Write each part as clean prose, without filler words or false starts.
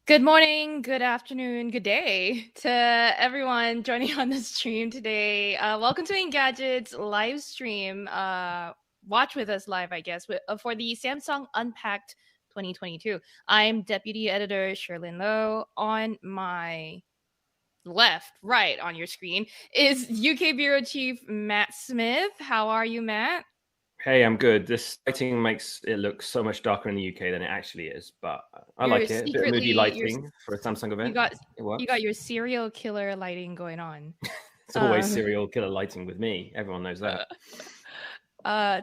Good morning, good afternoon, good day to everyone joining on the stream today. Welcome to Engadget's live stream. Watch with us live, I guess, for the Samsung Unpacked 2022. I'm Deputy Editor Sherlyn Lowe. On my right on your screen is UK Bureau Chief Matt Smith. How are you, Matt? Hey, I'm good. This lighting makes it look so much darker in the UK than it actually is, but I You're like it. A bit of moody secretly lighting for a Samsung you event. got It you got works. your serial killer lighting going on. It's always serial killer lighting with me. Everyone knows that.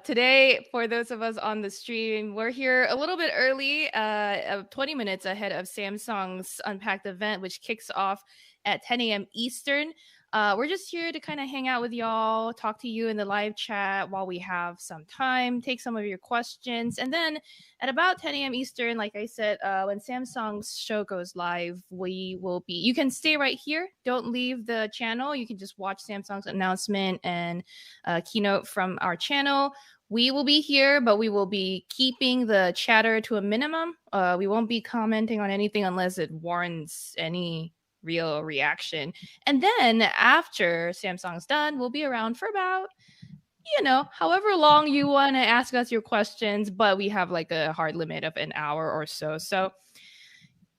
Today, for those of us on the stream, we're here a little bit early, 20 minutes ahead of Samsung's Unpacked event, which kicks off at 10 a.m. Eastern. We're just here to kind of hang out with y'all, talk to you in the live chat while we have some time, take some of your questions. And then at about 10 a.m. Eastern, like I said, when Samsung's show goes live, you can stay right here. Don't leave the channel. You can just watch Samsung's announcement and keynote from our channel. We will be here, but we will be keeping the chatter to a minimum. We won't be commenting on anything unless it warrants any real reaction. And then after Samsung's done, we'll be around for about, however long you want to ask us your questions, but we have like a hard limit of an hour or so. So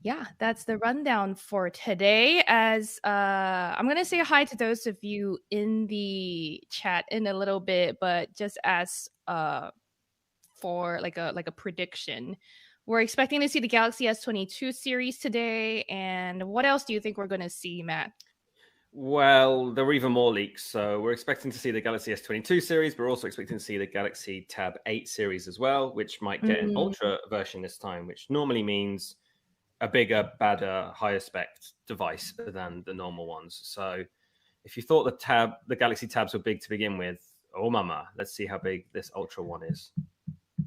yeah, that's the rundown for today. As I'm gonna say hi to those of you in the chat in a little bit, but just as for like a prediction, we're expecting to see the Galaxy S22 series today. And what else do you think we're gonna see, Matt? Well, there were even more leaks. So we're expecting to see the Galaxy S22 series. We're also expecting to see the Galaxy Tab 8 series as well, which might get an Ultra version this time, which normally means a bigger, badder, higher spec device than the normal ones. So if you thought the Galaxy Tabs were big to begin with, oh mama, let's see how big this Ultra one is.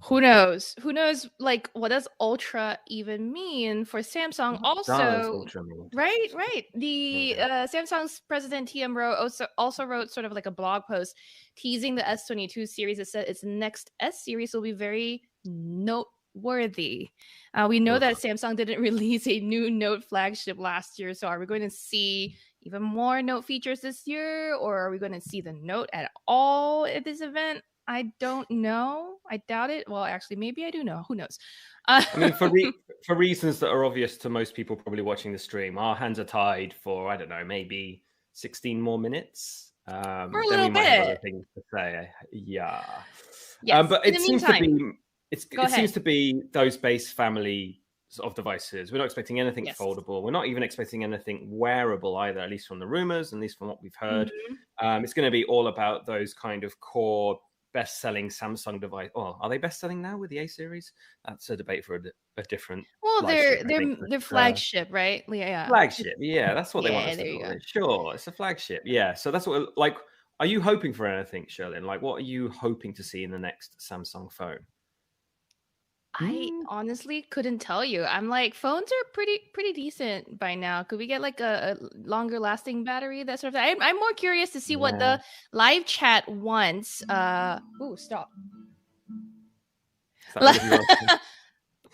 Who knows? Who knows? Like, what does Ultra even mean for Samsung? What also, does Ultra mean? right. The Samsung's president TM Rowe also wrote sort of like a blog post teasing the S22 series. It said its next S series will be very noteworthy. We know that Samsung didn't release a new Note flagship last year, so are we going to see even more Note features this year, or are we going to see the Note at all at this event? I don't know. I doubt it. Well, actually, maybe I do know. Who knows? I mean, for reasons that are obvious to most people probably watching the stream, our hands are tied for, I don't know, maybe 16 more minutes. For a then little we might have bit. other things to say. Yeah. Yes. But In it the seems meantime, to be it seems to be those base family of devices. We're not expecting anything foldable. We're not even expecting anything wearable either, at least from the rumors, at least from what we've heard. It's going to be all about those kind of core best-selling Samsung device. Oh, are they best-selling now with the A series? That's a debate for a different. well, flagship, they're flagship, right? Yeah. Flagship, yeah, that's what they want us to there you call go. it. Sure, it's a flagship, yeah. So that's what. Like, are you hoping for anything, Sherlyn? Like, what are you hoping to see in the next Samsung phone? I honestly couldn't tell you. I'm like, phones are pretty decent by now. Could we get like a longer lasting battery? That sort of thing. I'm more curious to see what the live chat wants. Stop.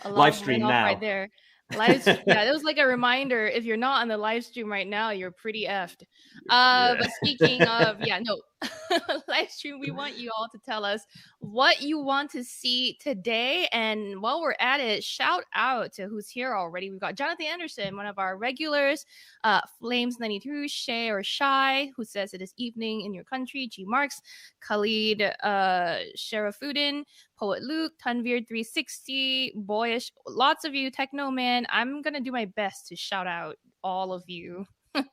Live stream now. Right there. Yeah, it was like a reminder. If you're not on the live stream right now, you're pretty effed. But speaking of, live stream, we want you all to tell us what you want to see today. And while we're at it, shout out to who's here already. We've got Jonathan Anderson, one of our regulars, Flames92, Shay or Shy, who says it is evening in your country, G Marks, Khalid, Sherifuddin, Poet Luke, Tanvir360, Boyish, lots of you, Technoman. I'm going to do my best to shout out all of you,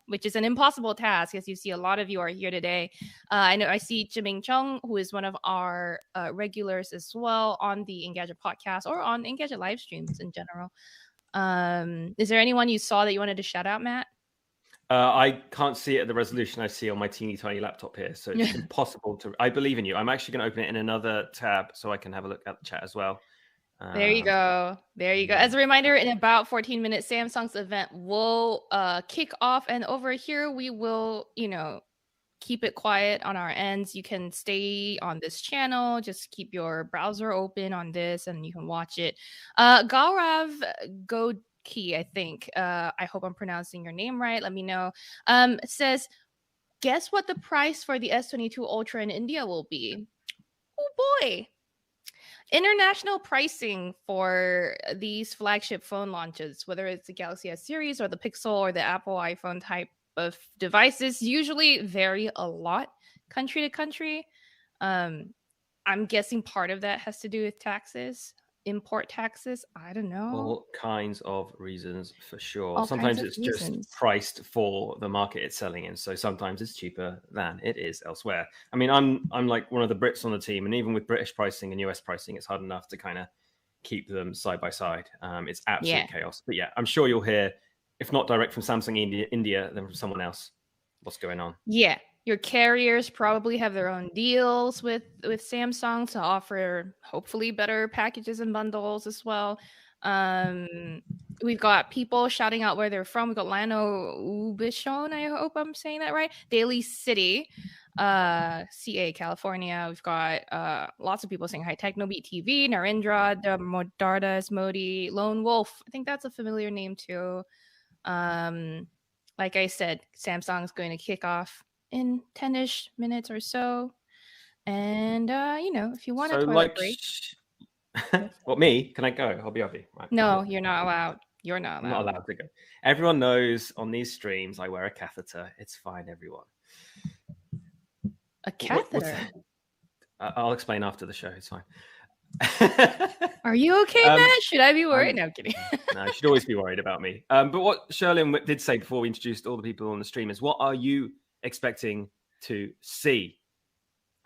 which is an impossible task, as you see a lot of you are here today. I know I see Jiming Chung, who is one of our regulars as well on the Engadget podcast or on Engadget live streams in general. Is there anyone you saw that you wanted to shout out, Matt? I can't see it at the resolution I see on my teeny tiny laptop here, so it's impossible to. I believe in you. I'm actually going to open it in another tab so I can have a look at the chat as well. There you go. As a reminder, in about 14 minutes, Samsung's event will kick off, and over here we will, keep it quiet on our ends. You can stay on this channel, just keep your browser open on this and you can watch it. Gaurav Key, I think. I hope I'm pronouncing your name right. Let me know. It says, guess what the price for the S22 Ultra in India will be? Oh boy. International pricing for these flagship phone launches, whether it's the Galaxy S series or the Pixel or the Apple iPhone type of devices, usually vary a lot country to country. I'm guessing part of that has to do with taxes, import taxes. I don't know. All kinds of reasons for sure. All kinds Sometimes of it's just reasons. priced for the market it's selling in. So sometimes it's cheaper than it is elsewhere. I mean, I'm like one of the Brits on the team, and even with British pricing and US pricing, it's hard enough to kind of keep them side by side. It's absolute Yeah. chaos. But yeah, I'm sure you'll hear, if not direct from Samsung India, then from someone else, what's going on. Yeah. Your carriers probably have their own deals with Samsung to offer hopefully better packages and bundles as well. We've got people shouting out where they're from. We've got Lano Ubishon, I hope I'm saying that right. Daly City, CA, California. We've got lots of people saying hi. Technobeat TV, Narendra, Dardas, Modi, Lone Wolf. I think that's a familiar name too. Like I said, Samsung's going to kick off in 10-ish minutes or so. And if you want a toilet break. What, me? Can I go? I'll be happy. Right, no, you're not allowed. You're not allowed. I'm not allowed to go. Everyone knows on these streams I wear a catheter. It's fine, everyone. A catheter? I'll explain after the show. It's fine. Are you okay, Matt? Should I be worried? No, I'm kidding. No, you should always be worried about me. But what Sherlyn did say before we introduced all the people on the stream is, what are you expecting to see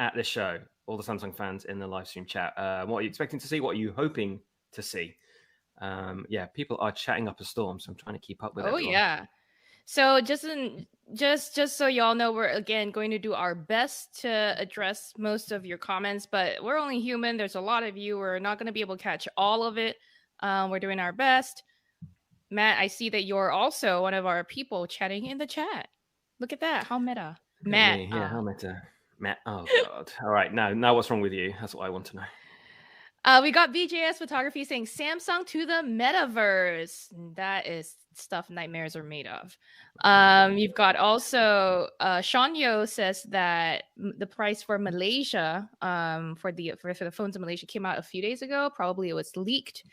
at this show? All the Samsung fans in the live stream chat. What are you expecting to see? What are you hoping to see? Yeah, people are chatting up a storm, so I'm trying to keep up with everyone. Yeah. So just so y'all know, we're again going to do our best to address most of your comments, but we're only human. There's a lot of you. We're not going to be able to catch all of it. We're doing our best. Matt, I see that you're also one of our people chatting in the chat. Look at that. How meta. Matt. Yeah, how meta. Matt. Oh, God. All right. Now what's wrong with you? That's what I want to know. We got BJS Photography saying Samsung to the metaverse. That is stuff nightmares are made of. You've got also Sean Yo says that the price for Malaysia, for the phones in Malaysia came out a few days ago. Probably it was leaked.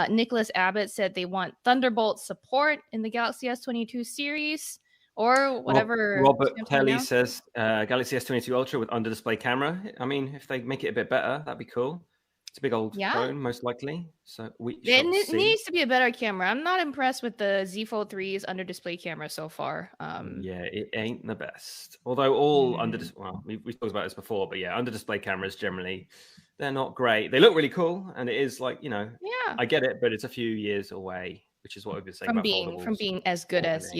Nicholas Abbott said they want Thunderbolt support in the Galaxy S22 series. Or whatever. Robert Kelly says Galaxy S22 Ultra with under display camera. I mean, if they make it a bit better, that'd be cool. It's a big old phone, most likely. So it needs to be a better camera. I'm not impressed with the Z Fold 3's under display camera so far. Yeah, it ain't the best. Although all we've talked about this before, but yeah, under display cameras generally, they're not great. They look really cool, and it is like, I get it, but it's a few years away, which is what we've been saying from being as good as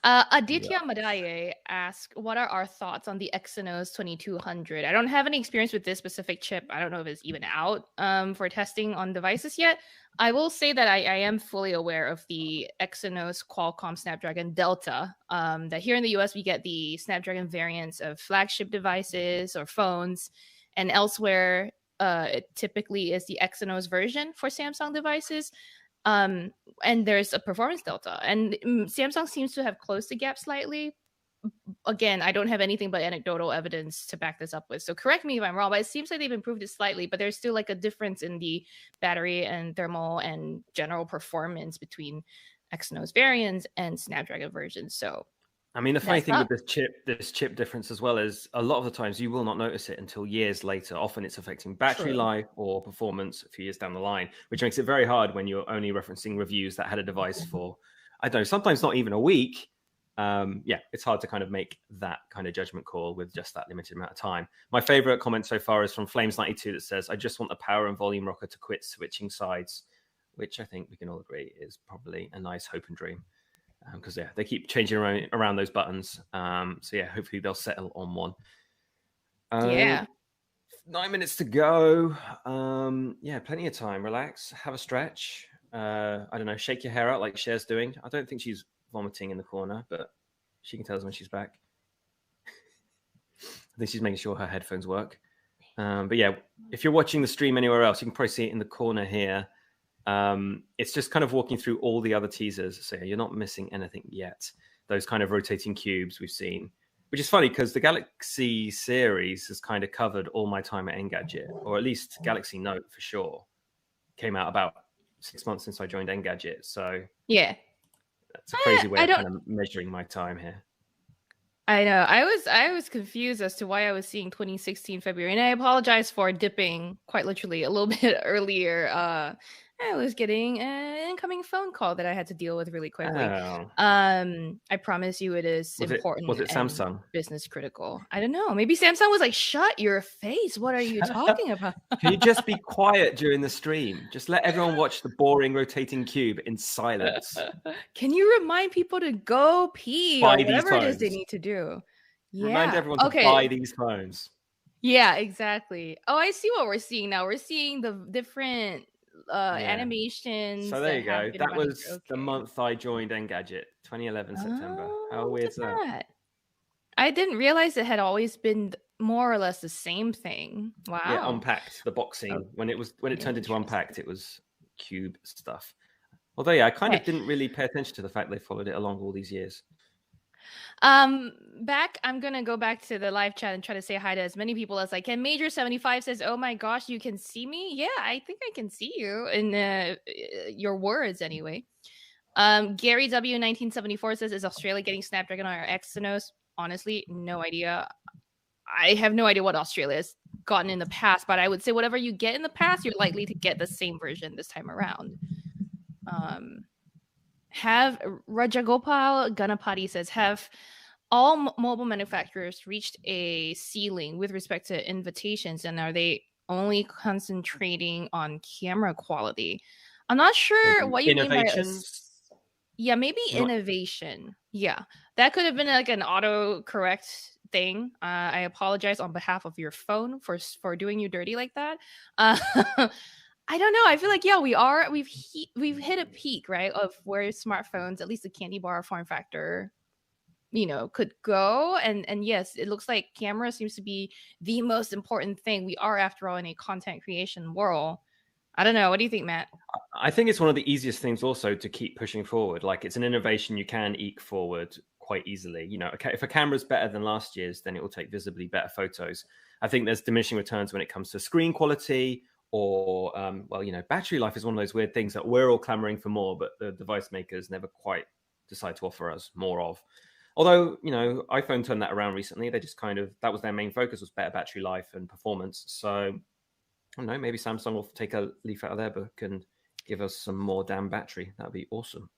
Aditya Madaye asked, what are our thoughts on the Exynos 2200? I don't have any experience with this specific chip. I don't know if it's even out for testing on devices yet. I will say that I am fully aware of the Exynos Qualcomm Snapdragon Delta, that here in the US, we get the Snapdragon variants of flagship devices or phones, and elsewhere, it typically is the Exynos version for Samsung devices. And there's a performance delta, and Samsung seems to have closed the gap slightly. Again, I don't have anything but anecdotal evidence to back this up with, so correct me if I'm wrong, but it seems like they've improved it slightly, but there's still like a difference in the battery and thermal and general performance between Exynos variants and Snapdragon versions. So I mean, the funny thing with this chip difference as well is a lot of the times you will not notice it until years later. Often it's affecting battery life or performance a few years down the line, which makes it very hard when you're only referencing reviews that had a device for, I don't know, sometimes not even a week. It's hard to kind of make that kind of judgment call with just that limited amount of time. My favorite comment so far is from Flames92 that says, I just want the power and volume rocker to quit switching sides, which I think we can all agree is probably a nice hope and dream. Because they keep changing around those buttons. Hopefully they'll settle on one. 9 minutes to go. Plenty of time. Relax. Have a stretch. I don't know. Shake your hair out like Cher's doing. I don't think she's vomiting in the corner, but she can tell us when she's back. I think she's making sure her headphones work. If you're watching the stream anywhere else, you can probably see it in the corner here. It's just kind of walking through all the other teasers. So you're not missing anything yet. Those kind of rotating cubes we've seen, which is funny because the Galaxy series has kind of covered all my time at Engadget, or at least Galaxy Note for sure. Came out about 6 months since I joined Engadget. So yeah, that's a crazy way I of don't. kind of measuring my time here. I know. I was confused as to why I was seeing 2016 February, and I apologize for dipping quite literally a little bit earlier. I was getting an incoming phone call that I had to deal with really quickly. Oh. I promise you, it is important Was it and Samsung? business critical. I don't know. Maybe Samsung was like, "Shut your face! What are you talking about?" Can you just be quiet during the stream? Just let everyone watch the boring rotating cube in silence. Can you remind people to go pee Buy or these whatever it is they phones. need to do? Remind Yeah. everyone to buy Okay. these phones. Yeah, exactly. Oh, I see what we're seeing now. We're seeing the different animations So there that you have go. been That running. was the Okay. month I joined Engadget, 2011 September. How Oh, look weird at is that? that. I didn't realize it had always been more or less the same thing. Yeah, Wow. Unpacked, the Oh, boxing. When it turned into interesting. Unpacked, it was cube stuff. Although, yeah, I kind Okay. of didn't really pay attention to the fact they followed it along all these years. I'm gonna go back to the live chat and try to say hi to as many people as I can. Major 75 says, "Oh my gosh, you can see me." Yeah, I think I can see you in your words anyway. Gary W 1974 says, "Is Australia getting Snapdragon or Exynos?" Honestly, no idea. I have no idea what Australia has gotten in the past, but I would say whatever you get in the past, you're likely to get the same version this time around. Have Rajagopal Ganapati says, have all mobile manufacturers reached a ceiling with respect to invitations, and are they only concentrating on camera quality? I'm not sure Maybe what you mean by innovations. yeah, maybe Not... innovation. Yeah, that could have been like an autocorrect thing. I apologize on behalf of your phone for doing you dirty like that. I don't know. I feel like yeah, we've hit a peak, right, of where smartphones, at least the candy bar form factor, could go. And yes, it looks like camera seems to be the most important thing. We are, after all, in a content creation world. I don't know. What do you think, Matt? I think it's one of the easiest things also to keep pushing forward. Like it's an innovation you can eke forward quite easily. Okay, if a camera's better than last year's, then it will take visibly better photos. I think there's diminishing returns when it comes to screen quality or, battery life is one of those weird things that we're all clamoring for more, but the device makers never quite decide to offer us more of. Although, iPhone turned that around recently. They just that was their main focus, was better battery life and performance. So I don't know, maybe Samsung will take a leaf out of their book and give us some more damn battery. That'd be awesome.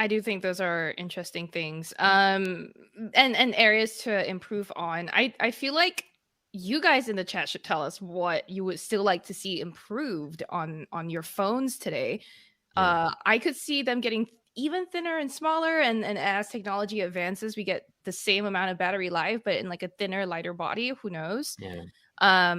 I do think those are interesting things. And areas to improve on. I feel like you guys in the chat should tell us what you would still like to see improved on your phones today. Yeah. I could see them getting even thinner and smaller, and as technology advances, we get the same amount of battery life, but in like a thinner, lighter body. Who knows? Yeah.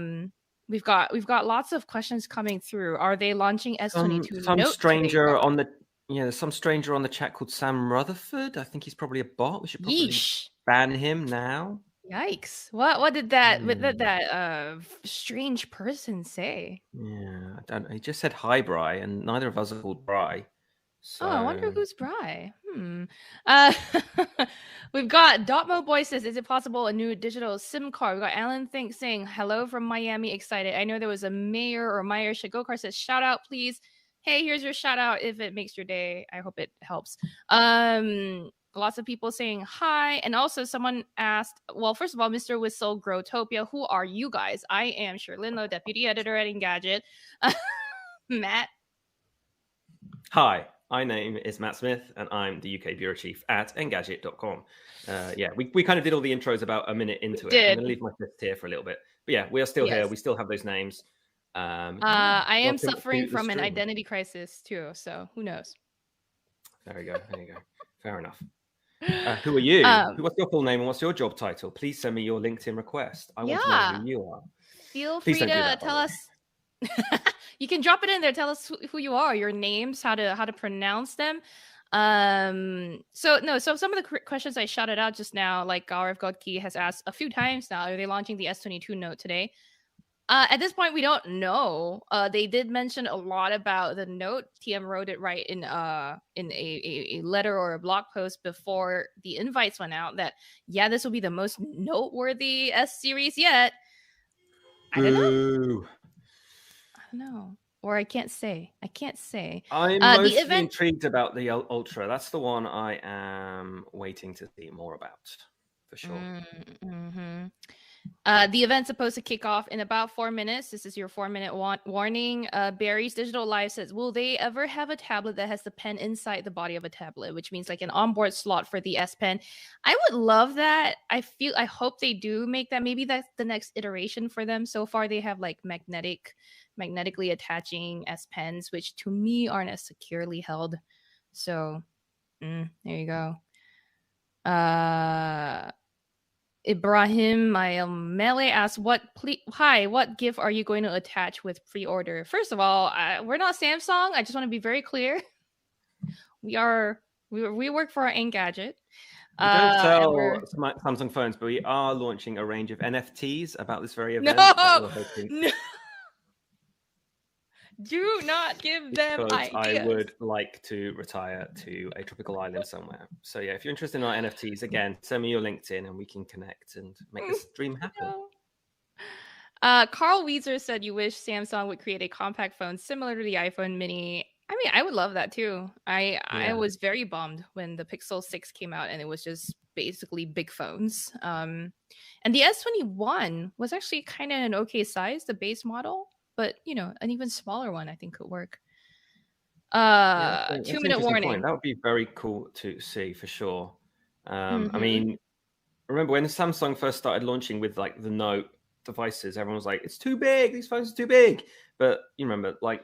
We've got lots of questions coming through. Are they launching S22 Some Note today? stranger on the there's some stranger on the chat called Sam Rutherford. I think he's probably a bot. We should probably Yeesh. ban him now. Yikes. What did that strange person say? Yeah, I don't know. He just said hi, Bry, and neither of us are called Bry. So Oh, I wonder who's Bry. Uh, we've got Dotmo Boy says, is it possible a new digital SIM card? We've got Alan Think saying, hello from Miami, excited. I know there was a Mayor or Meyer Shagokar says, shout out, please. Hey, here's your shout out if it makes your day. I hope it helps. Lots of people saying hi. And also someone asked, well, first of all, Mr. Whistle Growtopia, who are you guys? I am Sherlyn Lowe, deputy editor at Engadget. Matt. Hi, my name is Matt Smith, and I'm the UK bureau chief at Engadget.com. We kind of did all the intros about a minute into it. I'm going to leave my fifth here for a little bit. But yeah, we are still here. We still have those names. I am suffering from an identity crisis too, so who knows? There you go. Fair enough. Who are you? What's your full name and what's your job title? Please send me your LinkedIn request. I want to know who you are. Feel free to tell us. You can drop it in there. Tell us who you are, your names, how to pronounce them. So some of the questions I shouted out just now, like Gaurav Godki has asked a few times now, are they launching the S22 Note today? At this point, we don't know. They did mention a lot about the note. TM wrote it right in a letter or a blog post before the invites went out that yeah, this will be the most noteworthy S series yet. I don't know. Boo. I don't know. Or I can't say. I can't say. I'm The mostly event intrigued about the Ultra. That's the one I am waiting to see more about, for sure. Mm-hmm. The event's supposed to kick off in about 4 minutes. This is your 4-minute warning. Barry's Digital Live says, will they ever have a tablet that has the pen inside the body of a tablet, which means like an onboard slot for the S Pen? I would love that. I hope they do make that. Maybe that's the next iteration for them. So far, they have like magnetically attaching S Pens, which to me aren't as securely held. So there you go. Ibrahim Melee asks, what GIF are you going to attach with pre-order? First of all, we're not Samsung. I just want to be very clear. We work for our Engadget. We don't sell Samsung phones, but we are launching a range of NFTs about this very event. No! Do not give them ideas. I would like to retire to a tropical island somewhere. So yeah, if you're interested in our NFTs, again, send me your LinkedIn and we can connect and make this dream happen. No. Carl Weezer said you wish Samsung would create a compact phone similar to the iPhone mini. I mean, I would love that too. I was very bummed when the Pixel 6 came out and it was just basically big phones. And the S21 was actually kind of an okay size, the base model. But, you know, an even smaller one, I think, could work. 2-minute warning. Point. That would be very cool to see, for sure. I mean, remember when Samsung first started launching with, like, the Note devices, everyone was like, it's too big. These phones are too big. But you remember, like,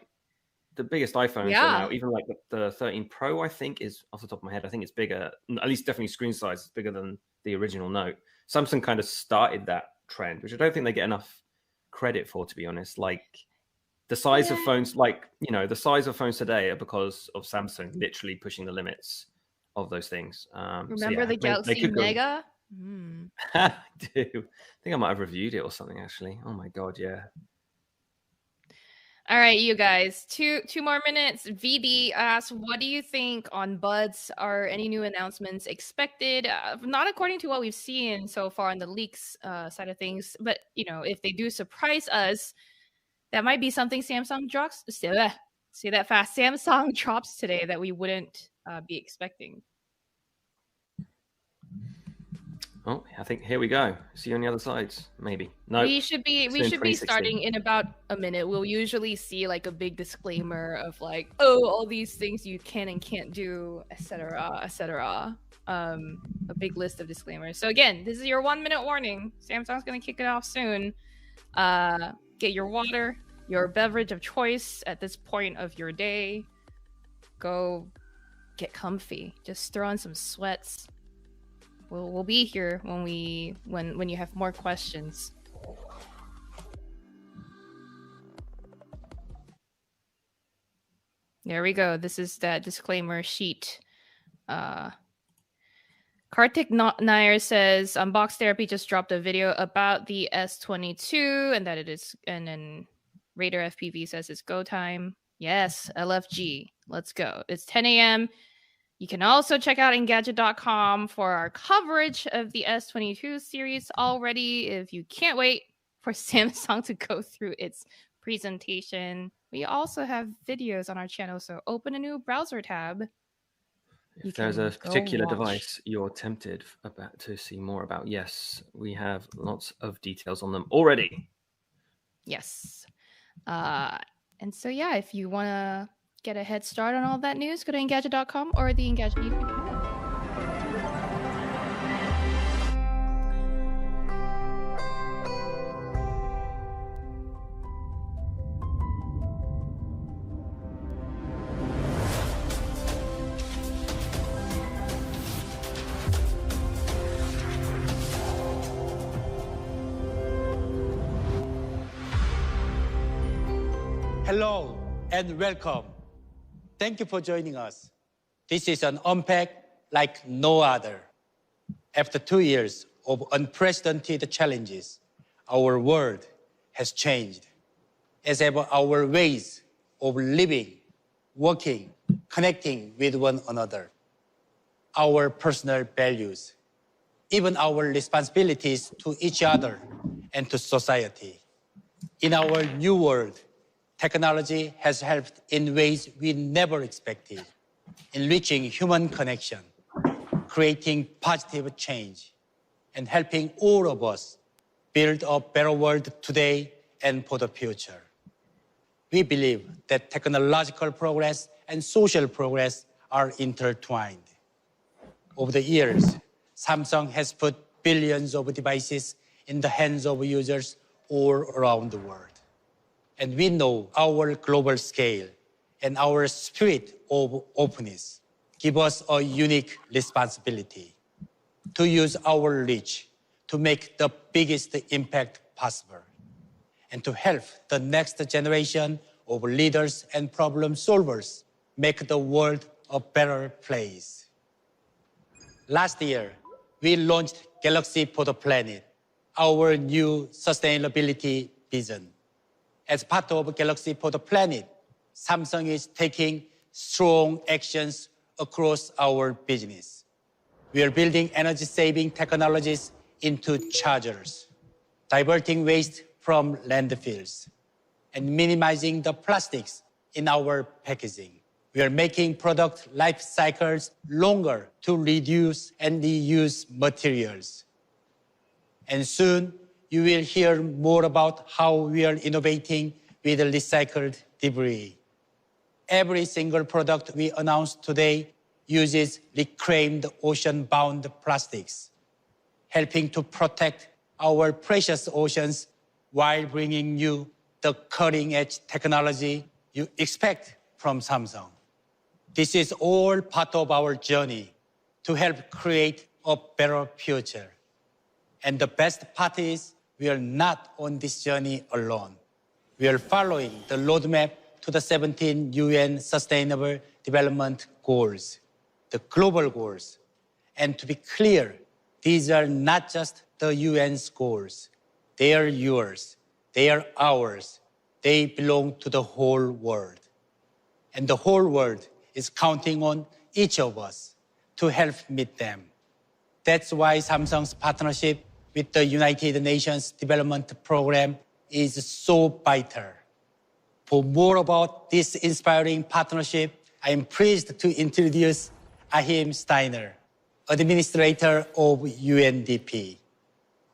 the biggest iPhones are now, even, like, the 13 Pro, I think, is, off the top of my head, I think it's bigger. At least definitely screen size is bigger than the original Note. Samsung kind of started that trend, which I don't think they get enough credit for, to be honest. Like the size of phones, like, you know, the size of phones today are because of Samsung literally pushing the limits of those things. Remember the Galaxy Mega? I do. I think I might have reviewed it or something, actually. Oh my god, yeah. All right, you guys, two more minutes. VD asks, what do you think on Buds? Are any new announcements expected? Not according to what we've seen so far on the leaks side of things, but, you know, if they do surprise us, that might be something Samsung drops. Say that fast. Samsung drops today that we wouldn't be expecting. Oh, I think here we go. See you on the other sides, maybe. No, we should be starting in about a minute. We'll usually see like a big disclaimer of like, oh, all these things you can and can't do, etc., etc. A big list of disclaimers. So again, this is your 1-minute warning. Samsung's gonna kick it off soon. Get your water, your beverage of choice at this point of your day. Go get comfy. Just throw on some sweats. We'll be here when you have more questions. There we go. This is that disclaimer sheet. Kartik Nair says Unbox Therapy just dropped a video about the S22 and that it is, and then Raider FPV says it's go time. Yes, LFG. Let's go. It's 10 a.m. You can also check out Engadget.com for our coverage of the S22 series already. If you can't wait for Samsung to go through its presentation, we also have videos on our channel. So open a new browser tab. If there's a particular device you're tempted to see more about, yes, we have lots of details on them already. Yes. And so, yeah, if you want to get a head start on all that news, go to Engadget.com or the Engadget YouTube channel. Hello and welcome. Thank you for joining us. This is an Unpacked like no other. After 2 years of unprecedented challenges, our world has changed, as have our ways of living, working, connecting with one another, our personal values, even our responsibilities to each other and to society. In our new world, technology has helped in ways we never expected, enriching human connection, creating positive change, and helping all of us build a better world today and for the future. We believe that technological progress and social progress are intertwined. Over the years, Samsung has put billions of devices in the hands of users all around the world. And we know our global scale and our spirit of openness give us a unique responsibility to use our reach to make the biggest impact possible and to help the next generation of leaders and problem solvers make the world a better place. Last year, we launched Galaxy for the Planet, our new sustainability vision. As part of Galaxy for the Planet, Samsung is taking strong actions across our business. We are building energy-saving technologies into chargers, diverting waste from landfills, and minimizing the plastics in our packaging. We are making product life cycles longer to reduce and reuse materials. And soon, you will hear more about how we are innovating with recycled debris. Every single product we announce today uses reclaimed ocean-bound plastics, helping to protect our precious oceans while bringing you the cutting-edge technology you expect from Samsung. This is all part of our journey to help create a better future. And the best part is we are not on this journey alone. We are following the roadmap to the 17 UN Sustainable Development Goals, the global goals. And to be clear, these are not just the UN's goals. They are yours. They are ours. They belong to the whole world. And the whole world is counting on each of us to help meet them. That's why Samsung's partnership with the United Nations Development Program is so vital. For more about this inspiring partnership, I am pleased to introduce Achim Steiner, Administrator of UNDP.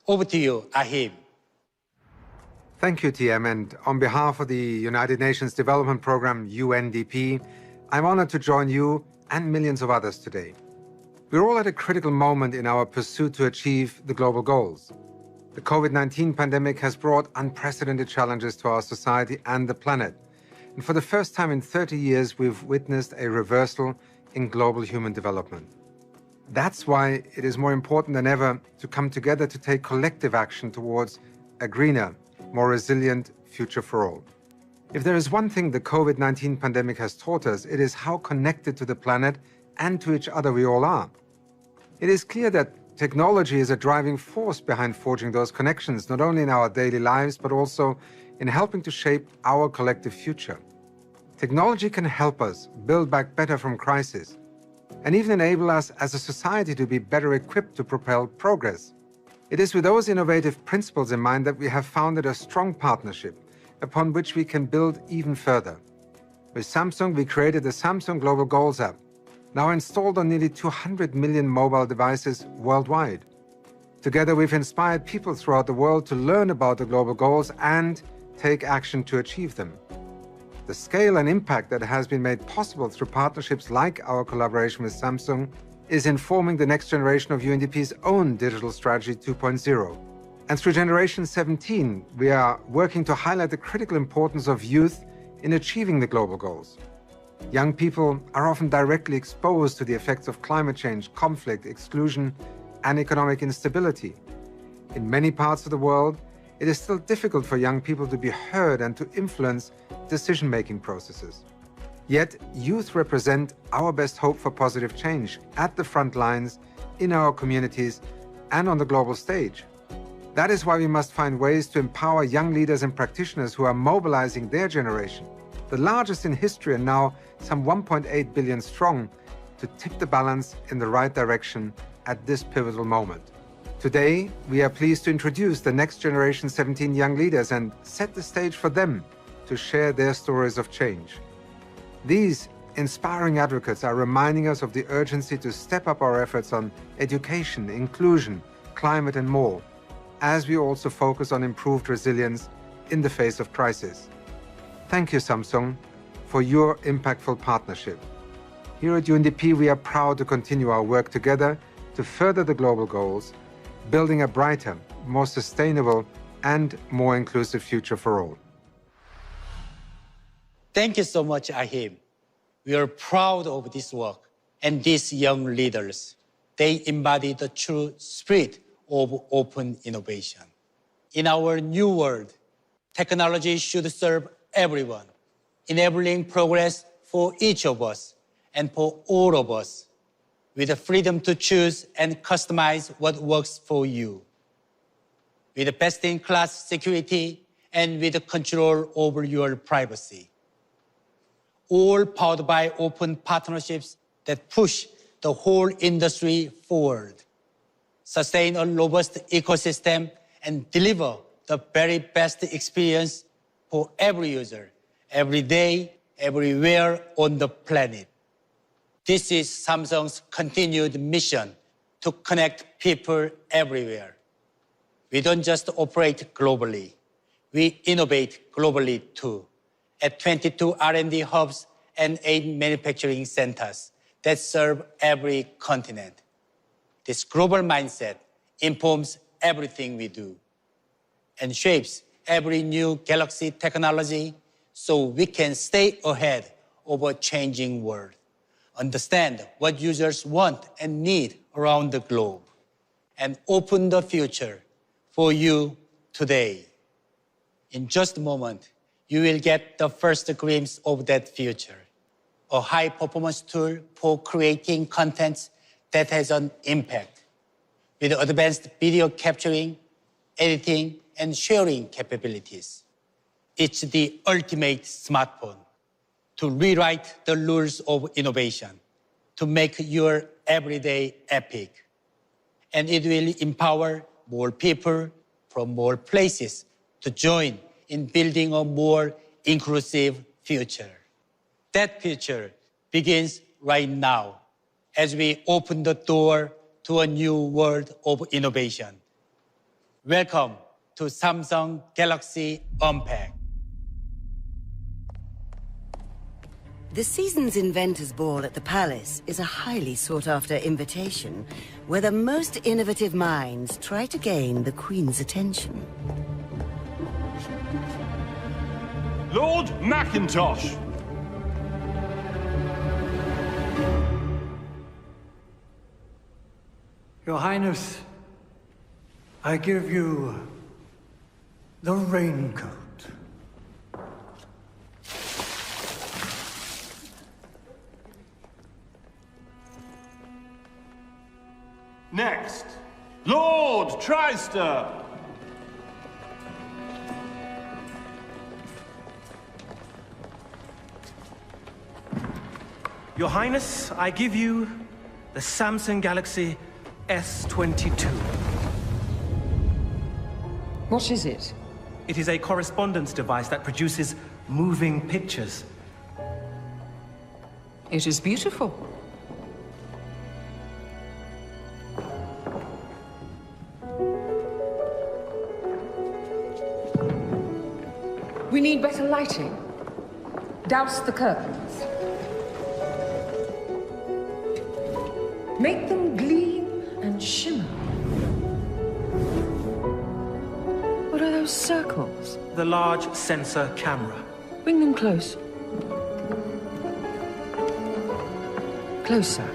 Over to you, Achim. Thank you, TM. And on behalf of the United Nations Development Program, UNDP, I'm honored to join you and millions of others today. We're all at a critical moment in our pursuit to achieve the global goals. The COVID-19 pandemic has brought unprecedented challenges to our society and the planet. And for the first time in 30 years, we've witnessed a reversal in global human development. That's why it is more important than ever to come together to take collective action towards a greener, more resilient future for all. If there is one thing the COVID-19 pandemic has taught us, it is how connected to the planet and to each other we all are. It is clear that technology is a driving force behind forging those connections, not only in our daily lives, but also in helping to shape our collective future. Technology can help us build back better from crisis, and even enable us as a society to be better equipped to propel progress. It is with those innovative principles in mind that we have founded a strong partnership upon which we can build even further. With Samsung, we created the Samsung Global Goals app, now installed on nearly 200 million mobile devices worldwide. Together, we've inspired people throughout the world to learn about the global goals and take action to achieve them. The scale and impact that has been made possible through partnerships like our collaboration with Samsung is informing the next generation of UNDP's own Digital Strategy 2.0. And through Generation 17, we are working to highlight the critical importance of youth in achieving the global goals. Young people are often directly exposed to the effects of climate change, conflict, exclusion, and economic instability. In many parts of the world, it is still difficult for young people to be heard and to influence decision-making processes. Yet, youth represent our best hope for positive change at the front lines, in our communities, and on the global stage. That is why we must find ways to empower young leaders and practitioners who are mobilizing their generation, the largest in history and now some 1.8 billion strong, to tip the balance in the right direction at this pivotal moment. Today, we are pleased to introduce the next generation 17 young leaders and set the stage for them to share their stories of change. These inspiring advocates are reminding us of the urgency to step up our efforts on education, inclusion, climate, and more, as we also focus on improved resilience in the face of crisis. Thank you, Samsung, for your impactful partnership. Here at UNDP, we are proud to continue our work together to further the global goals, building a brighter, more sustainable, and more inclusive future for all. Thank you so much, Ahim. We are proud of this work and these young leaders. They embody the true spirit of open innovation. In our new world, technology should serve everyone, enabling progress for each of us and for all of us, with the freedom to choose and customize what works for you, with best-in-class security and with control over your privacy. All powered by open partnerships that push the whole industry forward, sustain a robust ecosystem, and deliver the very best experience for every user, every day, everywhere on the planet. This is Samsung's continued mission to connect people everywhere. We don't just operate globally, we innovate globally too, at 22 R&D hubs and 8 manufacturing centers that serve every continent. This global mindset informs everything we do and shapes every new Galaxy technology so we can stay ahead of a changing world, understand what users want and need around the globe, and open the future for you today. In just a moment, you will get the first glimpse of that future, a high-performance tool for creating content that has an impact, with advanced video capturing, editing, and sharing capabilities. It's the ultimate smartphone to rewrite the rules of innovation, to make your everyday epic. And it will empower more people from more places to join in building a more inclusive future. That future begins right now as we open the door to a new world of innovation. Welcome to Samsung Galaxy Unpacked. The season's Inventors Ball at the Palace is a highly sought-after invitation where the most innovative minds try to gain the Queen's attention. Lord Macintosh! Your Highness, I give you the raincoat. Next, Lord Tristor! Your Highness, I give you the Samsung Galaxy S22. What is it? It is a correspondence device that produces moving pictures. It is beautiful. We need better lighting. Douse the curtains. Make them gleam and shimmer. What are those circles? The large sensor camera. Bring them close. Closer.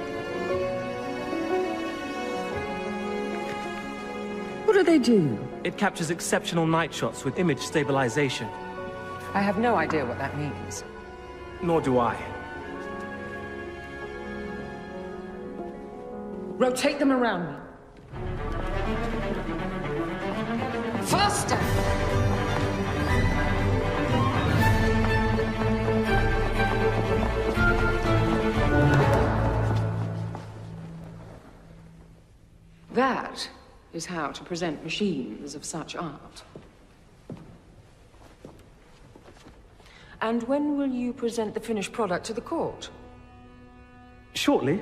What do they do? It captures exceptional night shots with image stabilization. I have no idea what that means. Nor do I. Rotate them around me. Faster! That is how to present machines of such art. And when will you present the finished product to the court? Shortly.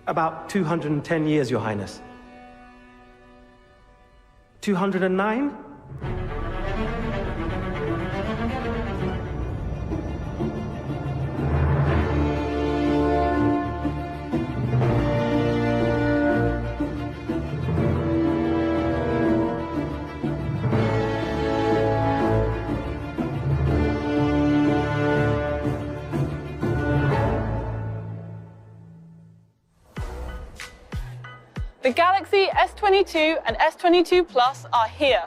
About 210 years, Your Highness. 209? The Galaxy S22 and S22 Plus are here.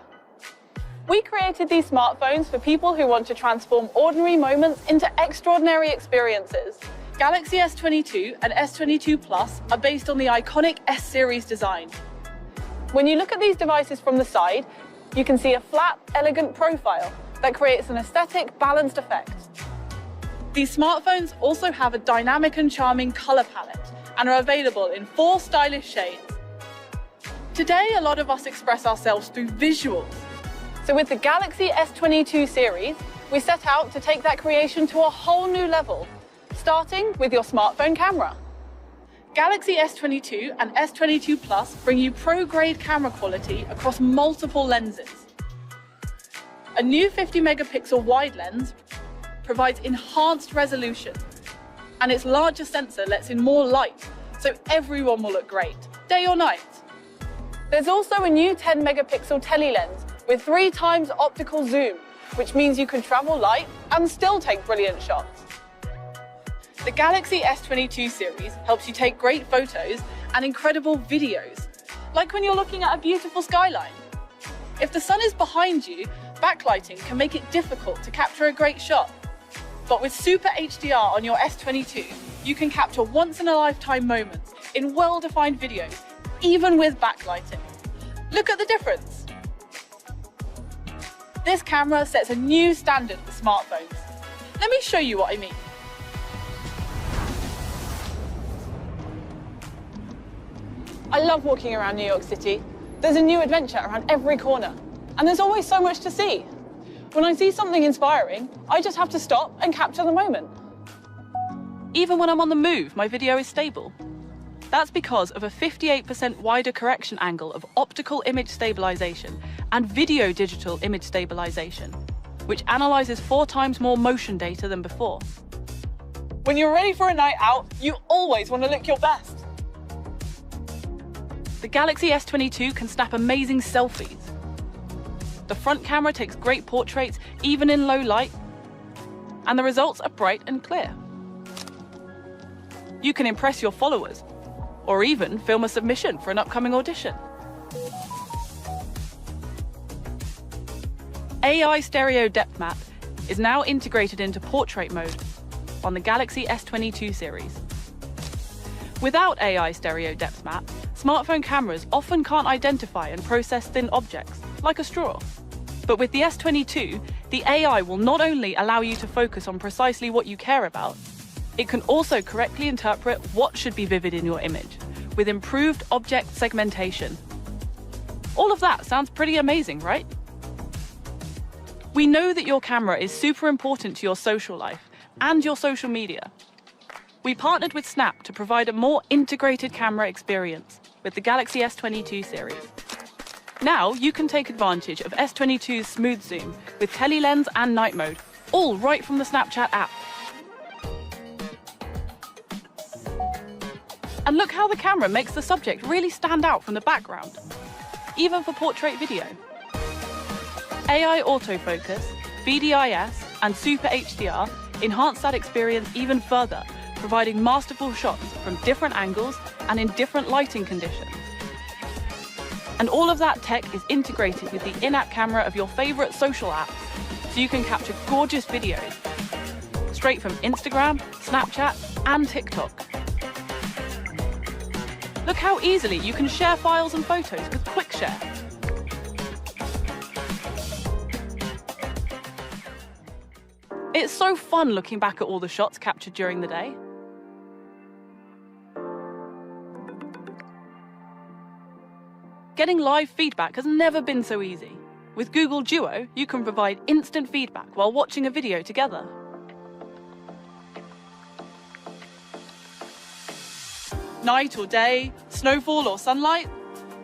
We created these smartphones for people who want to transform ordinary moments into extraordinary experiences. Galaxy S22 and S22 Plus are based on the iconic S-series design. When you look at these devices from the side, you can see a flat, elegant profile that creates an aesthetic, balanced effect. These smartphones also have a dynamic and charming color palette and are available in 4 stylish shades. Today, a lot of us express ourselves through visuals. So with the Galaxy S22 series, we set out to take that creation to a whole new level, starting with your smartphone camera. Galaxy S22 and S22 Plus bring you pro-grade camera quality across multiple lenses. A new 50-megapixel wide lens provides enhanced resolution, and its larger sensor lets in more light, so everyone will look great, day or night. There's also a new 10-megapixel tele-lens with 3 times optical zoom, which means you can travel light and still take brilliant shots. The Galaxy S22 series helps you take great photos and incredible videos, like when you're looking at a beautiful skyline. If the sun is behind you, backlighting can make it difficult to capture a great shot. But with Super HDR on your S22, you can capture once-in-a-lifetime moments in well-defined videos, even with backlighting. Look at the difference. This camera sets a new standard for smartphones. Let me show you what I mean. I love walking around New York City. There's a new adventure around every corner, and there's always so much to see. When I see something inspiring, I just have to stop and capture the moment. Even when I'm on the move, my video is stable. That's because of a 58% wider correction angle of optical image stabilization and video digital image stabilization, which analyzes 4 times more motion data than before. When you're ready for a night out, you always want to look your best. The Galaxy S22 can snap amazing selfies. The front camera takes great portraits, even in low light, and the results are bright and clear. You can impress your followers, or even film a submission for an upcoming audition. AI Stereo Depth Map is now integrated into portrait mode on the Galaxy S22 series. Without AI Stereo Depth Map, smartphone cameras often can't identify and process thin objects, like a straw. But with the S22, the AI will not only allow you to focus on precisely what you care about, it can also correctly interpret what should be vivid in your image, with improved object segmentation. All of that sounds pretty amazing, right? We know that your camera is super important to your social life and your social media. We partnered with Snap to provide a more integrated camera experience with the Galaxy S22 series. Now you can take advantage of S22's smooth zoom with tele-lens and night mode, all right from the Snapchat app. And look how the camera makes the subject really stand out from the background, even for portrait video. AI autofocus, VDIS, and Super HDR enhance that experience even further, providing masterful shots from different angles and in different lighting conditions. And all of that tech is integrated with the in-app camera of your favorite social apps, so you can capture gorgeous videos straight from Instagram, Snapchat, and TikTok. Look how easily you can share files and photos with Quick Share. It's so fun looking back at all the shots captured during the day. Getting live feedback has never been so easy. With Google Duo, you can provide instant feedback while watching a video together. Night or day, snowfall or sunlight,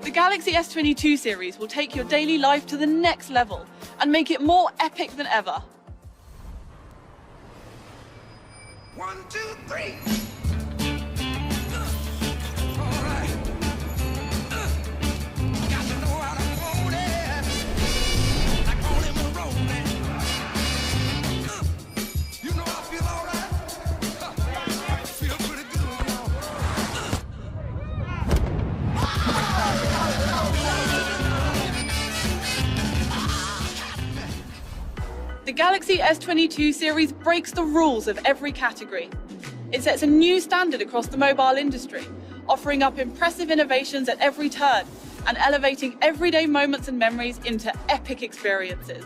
the Galaxy S22 series will take your daily life to the next level and make it more epic than ever. 1, 2, 3. The Galaxy S22 series breaks the rules of every category. It sets a new standard across the mobile industry, offering up impressive innovations at every turn and elevating everyday moments and memories into epic experiences.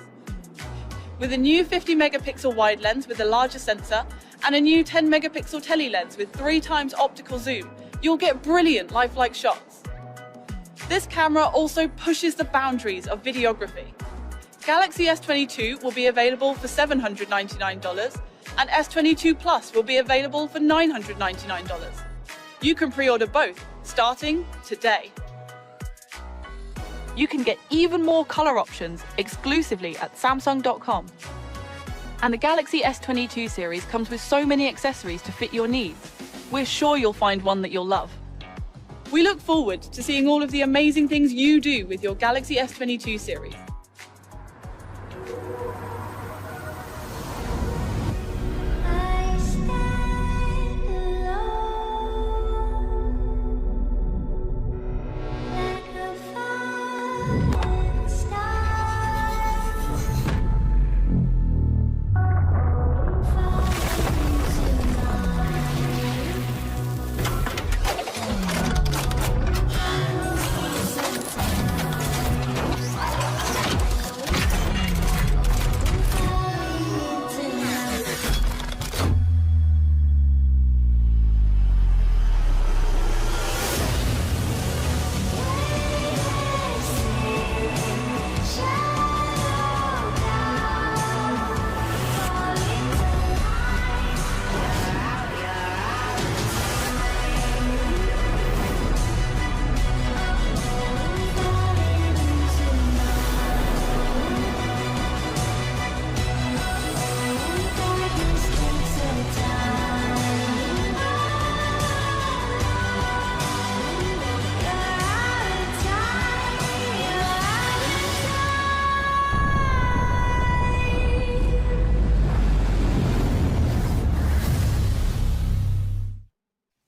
With a new 50-megapixel wide lens with a larger sensor and a new 10-megapixel tele lens with 3 times optical zoom, you'll get brilliant lifelike shots. This camera also pushes the boundaries of videography. Galaxy S22 will be available for $799 and S22 Plus will be available for $999. You can pre-order both, starting today. You can get even more color options exclusively at Samsung.com. And the Galaxy S22 series comes with so many accessories to fit your needs. We're sure you'll find one that you'll love. We look forward to seeing all of the amazing things you do with your Galaxy S22 series.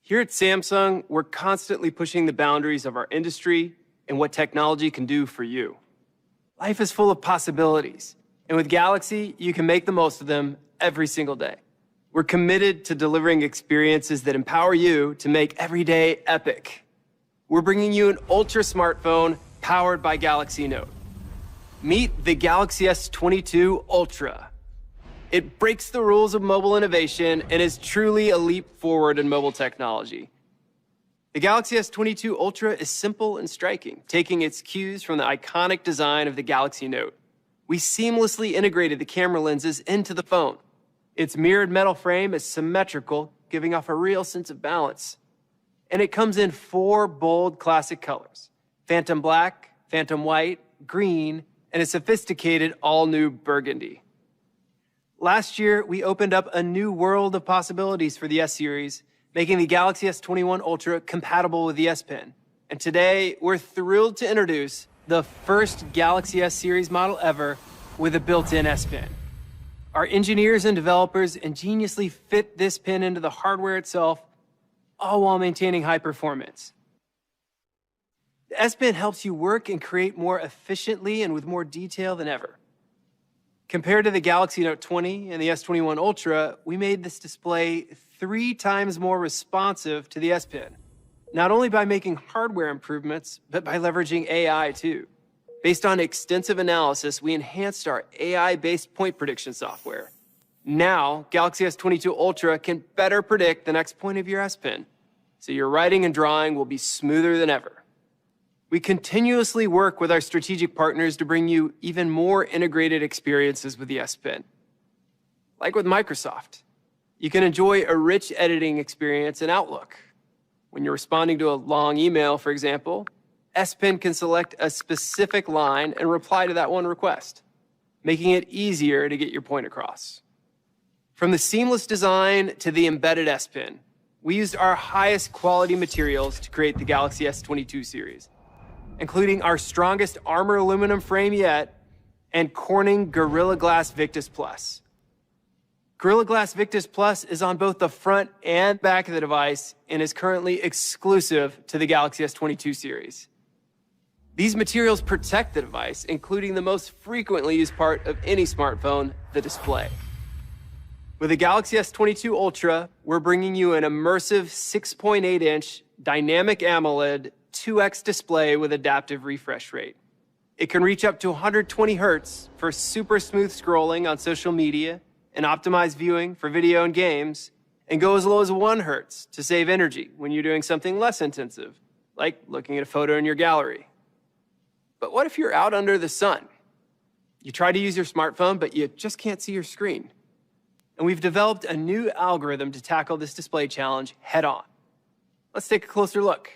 Here at Samsung, we're constantly pushing the boundaries of our industry and what technology can do for you. Life is full of possibilities, and with Galaxy, you can make the most of them every single day. We're committed to delivering experiences that empower you to make every day epic. We're bringing you an ultra smartphone powered by Galaxy Note. Meet the Galaxy S22 Ultra. It breaks the rules of mobile innovation and is truly a leap forward in mobile technology. The Galaxy S22 Ultra is simple and striking, taking its cues from the iconic design of the Galaxy Note. We seamlessly integrated the camera lenses into the phone. Its mirrored metal frame is symmetrical, giving off a real sense of balance. And it comes in 4 bold classic colors: Phantom Black, Phantom White, Green, and a sophisticated all-new burgundy. Last year, we opened up a new world of possibilities for the S series, making the Galaxy S21 Ultra compatible with the S Pen. And today, we're thrilled to introduce the first Galaxy S series model ever with a built-in S Pen. Our engineers and developers ingeniously fit this pen into the hardware itself, all while maintaining high performance. The S Pen helps you work and create more efficiently and with more detail than ever. Compared to the Galaxy Note 20 and the S21 Ultra, we made this display 3 times more responsive to the S Pen, not only by making hardware improvements, but by leveraging AI too. Based on extensive analysis, we enhanced our AI-based point prediction software, Now, Galaxy S22 Ultra can better predict the next point of your S Pen, so your writing and drawing will be smoother than ever. We continuously work with our strategic partners to bring you even more integrated experiences with the S Pen. Like with Microsoft, you can enjoy a rich editing experience in Outlook. When you're responding to a long email, for example, S Pen can select a specific line and reply to that one request, making it easier to get your point across. From the seamless design to the embedded S Pen, we used our highest quality materials to create the Galaxy S22 series, including our strongest armor aluminum frame yet and Corning Gorilla Glass Victus Plus. Gorilla Glass Victus Plus is on both the front and back of the device and is currently exclusive to the Galaxy S22 series. These materials protect the device, including the most frequently used part of any smartphone, the display. With the Galaxy S22 Ultra, we're bringing you an immersive 6.8-inch dynamic AMOLED 2x display with adaptive refresh rate. It can reach up to 120 Hz for super smooth scrolling on social media and optimized viewing for video and games, and go as low as 1 Hz to save energy when you're doing something less intensive, like looking at a photo in your gallery. But what if you're out under the sun? You try to use your smartphone, but you just can't see your screen. And we've developed a new algorithm to tackle this display challenge head on. Let's take a closer look.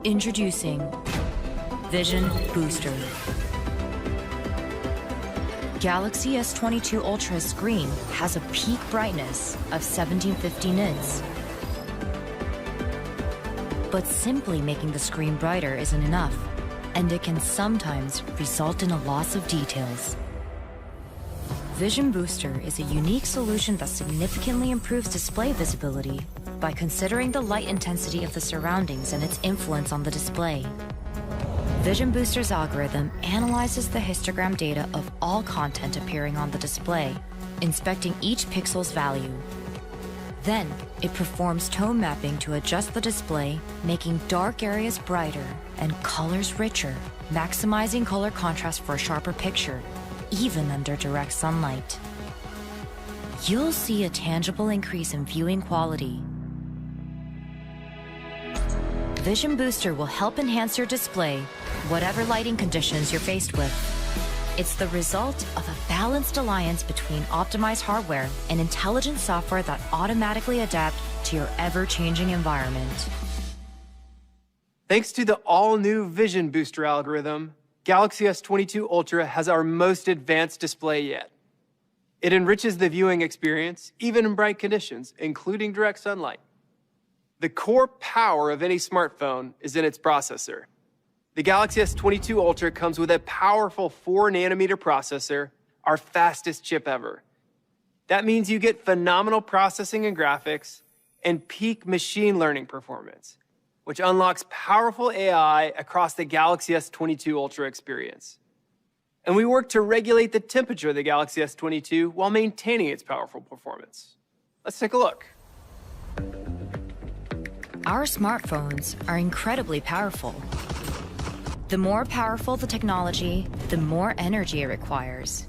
Introducing Vision Booster. Galaxy S22 Ultra's screen has a peak brightness of 1750 nits. But simply making the screen brighter isn't enough, and it can sometimes result in a loss of details. Vision Booster is a unique solution that significantly improves display visibility by considering the light intensity of the surroundings and its influence on the display. Vision Booster's algorithm analyzes the histogram data of all content appearing on the display, inspecting each pixel's value. Then, it performs tone mapping to adjust the display, making dark areas brighter and colors richer, maximizing color contrast for a sharper picture, even under direct sunlight. You'll see a tangible increase in viewing quality. Vision Booster will help enhance your display, whatever lighting conditions you're faced with. It's the result of a balanced alliance between optimized hardware and intelligent software that automatically adapt to your ever-changing environment. Thanks to the all-new Vision Booster algorithm, Galaxy S22 Ultra has our most advanced display yet. It enriches the viewing experience, even in bright conditions, including direct sunlight. The core power of any smartphone is in its processor. The Galaxy S22 Ultra comes with a powerful 4nm processor, our fastest chip ever. That means you get phenomenal processing and graphics and peak machine learning performance, which unlocks powerful AI across the Galaxy S22 Ultra experience. And we work to regulate the temperature of the Galaxy S22 while maintaining its powerful performance. Let's take a look. Our smartphones are incredibly powerful. The more powerful the technology, the more energy it requires.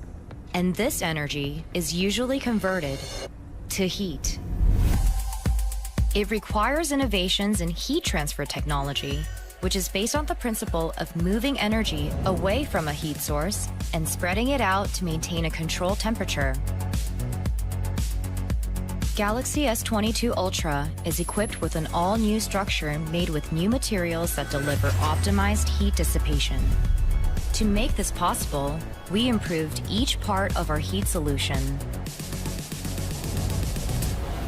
And this energy is usually converted to heat. It requires innovations in heat transfer technology, which is based on the principle of moving energy away from a heat source and spreading it out to maintain a controlled temperature. Galaxy S22 Ultra is equipped with an all-new structure made with new materials that deliver optimized heat dissipation. To make this possible, we improved each part of our heat solution.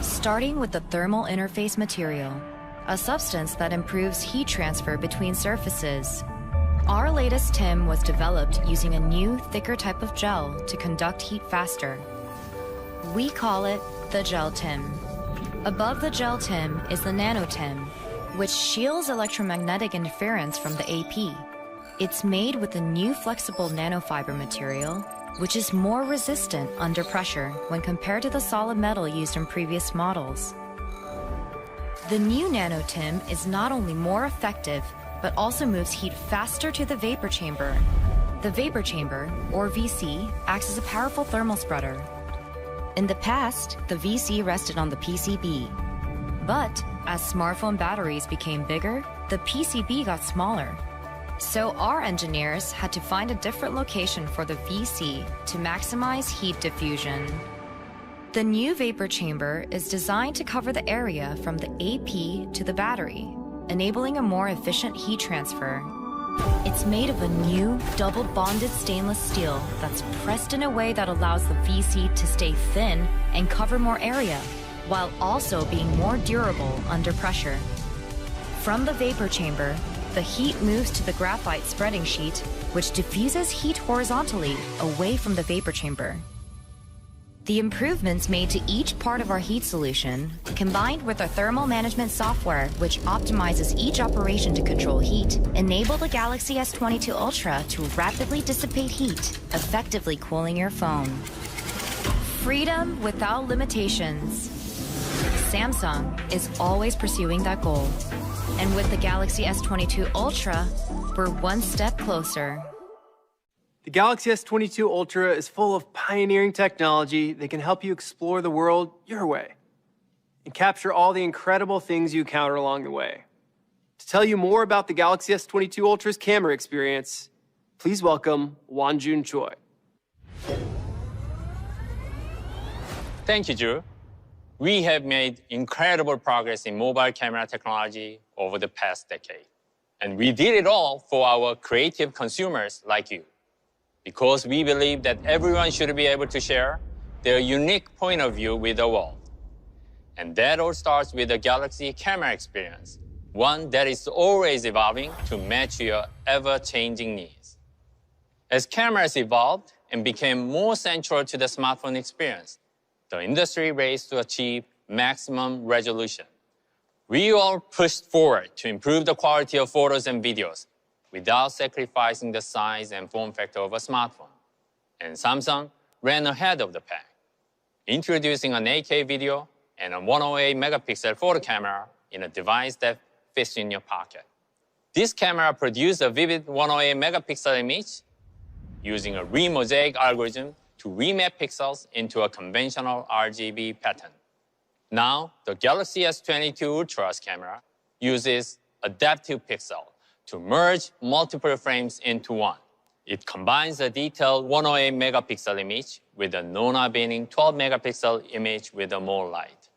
Starting with the thermal interface material, a substance that improves heat transfer between surfaces. Our latest TIM was developed using a new, thicker type of gel to conduct heat faster. We call it the Gel TIM. Above the Gel TIM is the Nano TIM, which shields electromagnetic interference from the AP. It's made with a new flexible nanofiber material, which is more resistant under pressure when compared to the solid metal used in previous models. The new nano-TIM is not only more effective, but also moves heat faster to the vapor chamber. The vapor chamber, or VC, acts as a powerful thermal spreader. In the past, the VC rested on the PCB. But as smartphone batteries became bigger, the PCB got smaller. So our engineers had to find a different location for the VC to maximize heat diffusion. The new vapor chamber is designed to cover the area from the AP to the battery, enabling a more efficient heat transfer. It's made of a new double-bonded stainless steel that's pressed in a way that allows the VC to stay thin and cover more area, while also being more durable under pressure. From the vapor chamber, the heat moves to the graphite spreading sheet, which diffuses heat horizontally away from the vapor chamber. The improvements made to each part of our heat solution, combined with our thermal management software, which optimizes each operation to control heat, enable the Galaxy S22 Ultra to rapidly dissipate heat, effectively cooling your phone. Freedom without limitations. Samsung is always pursuing that goal. And with the Galaxy S22 Ultra, we're one step closer. The Galaxy S22 Ultra is full of pioneering technology that can help you explore the world your way and capture all the incredible things you encounter along the way. To tell you more about the Galaxy S22 Ultra's camera experience, please welcome Wanjun Choi. Thank you, Drew. We have made incredible progress in mobile camera technology over the past decade. And we did it all for our creative consumers like you, because we believe that everyone should be able to share their unique point of view with the world. And that all starts with the Galaxy camera experience, one that is always evolving to match your ever-changing needs. As cameras evolved and became more central to the smartphone experience, the industry raced to achieve maximum resolution. We all pushed forward to improve the quality of photos and videos without sacrificing the size and form factor of a smartphone. And Samsung ran ahead of the pack, introducing an 8K video and a 108 megapixel photo camera in a device that fits in your pocket. This camera produced a vivid 108 megapixel image using a remosaic algorithm to remap pixels into a conventional RGB pattern. Now, the Galaxy S22 Ultra's camera uses adaptive pixel to merge multiple frames into one. It combines a detailed 108 megapixel image with a non-abaining 12 megapixel image with a more light.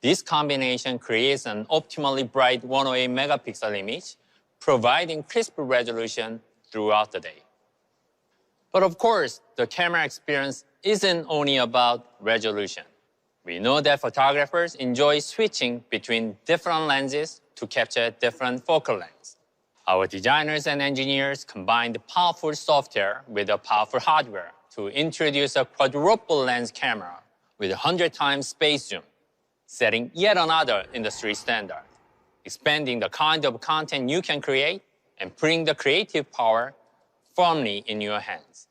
This combination creates an optimally bright 108 megapixel image, providing crisp resolution throughout the day. But of course, the camera experience isn't only about resolution. We know that photographers enjoy switching between different lenses to capture different focal lengths. Our designers and engineers combined powerful software with a powerful hardware to introduce a quadruple lens camera with 100 times space zoom, setting yet another industry standard, expanding the kind of content you can create and putting the creative power firmly in your hands.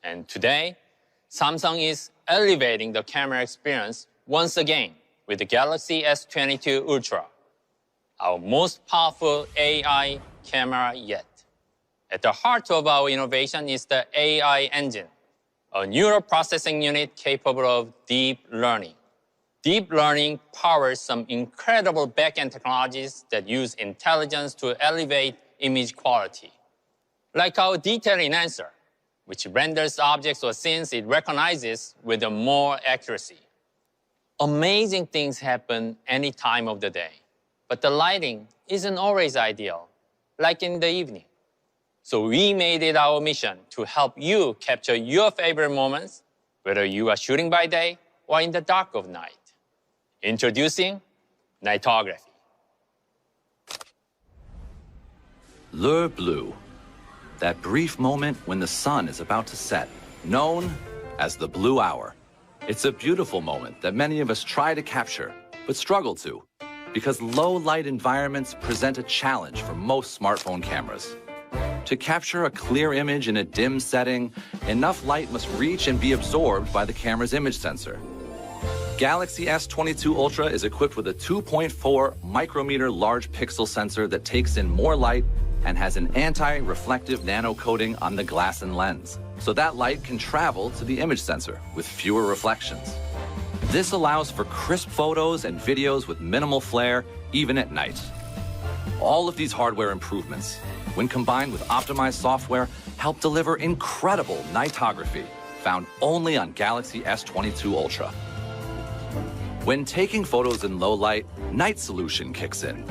And today, Samsung is elevating the camera experience once again with the Galaxy S22 Ultra, our most powerful AI camera yet. At the heart of our innovation is the AI engine, a neural processing unit capable of deep learning. Deep learning powers some incredible back-end technologies that use intelligence to elevate image quality, like our detail enhancer, which renders objects or scenes it recognizes with more accuracy. Amazing things happen any time of the day, but the lighting isn't always ideal, like in the evening. So we made it our mission to help you capture your favorite moments, whether you are shooting by day or in the dark of night. Introducing Nightography. L'heure bleue, that brief moment when the sun is about to set, known as the blue hour. It's a beautiful moment that many of us try to capture, but struggle to, because low-light environments present a challenge for most smartphone cameras. To capture a clear image in a dim setting, enough light must reach and be absorbed by the camera's image sensor. Galaxy S22 Ultra is equipped with a 2.4 micrometer large pixel sensor that takes in more light and has an anti-reflective nano coating on the glass and lens, so that light can travel to the image sensor with fewer reflections. This allows for crisp photos and videos with minimal flare, even at night. All of these hardware improvements, when combined with optimized software, help deliver incredible nightography found only on Galaxy S22 Ultra. When taking photos in low light, Night Solution kicks in.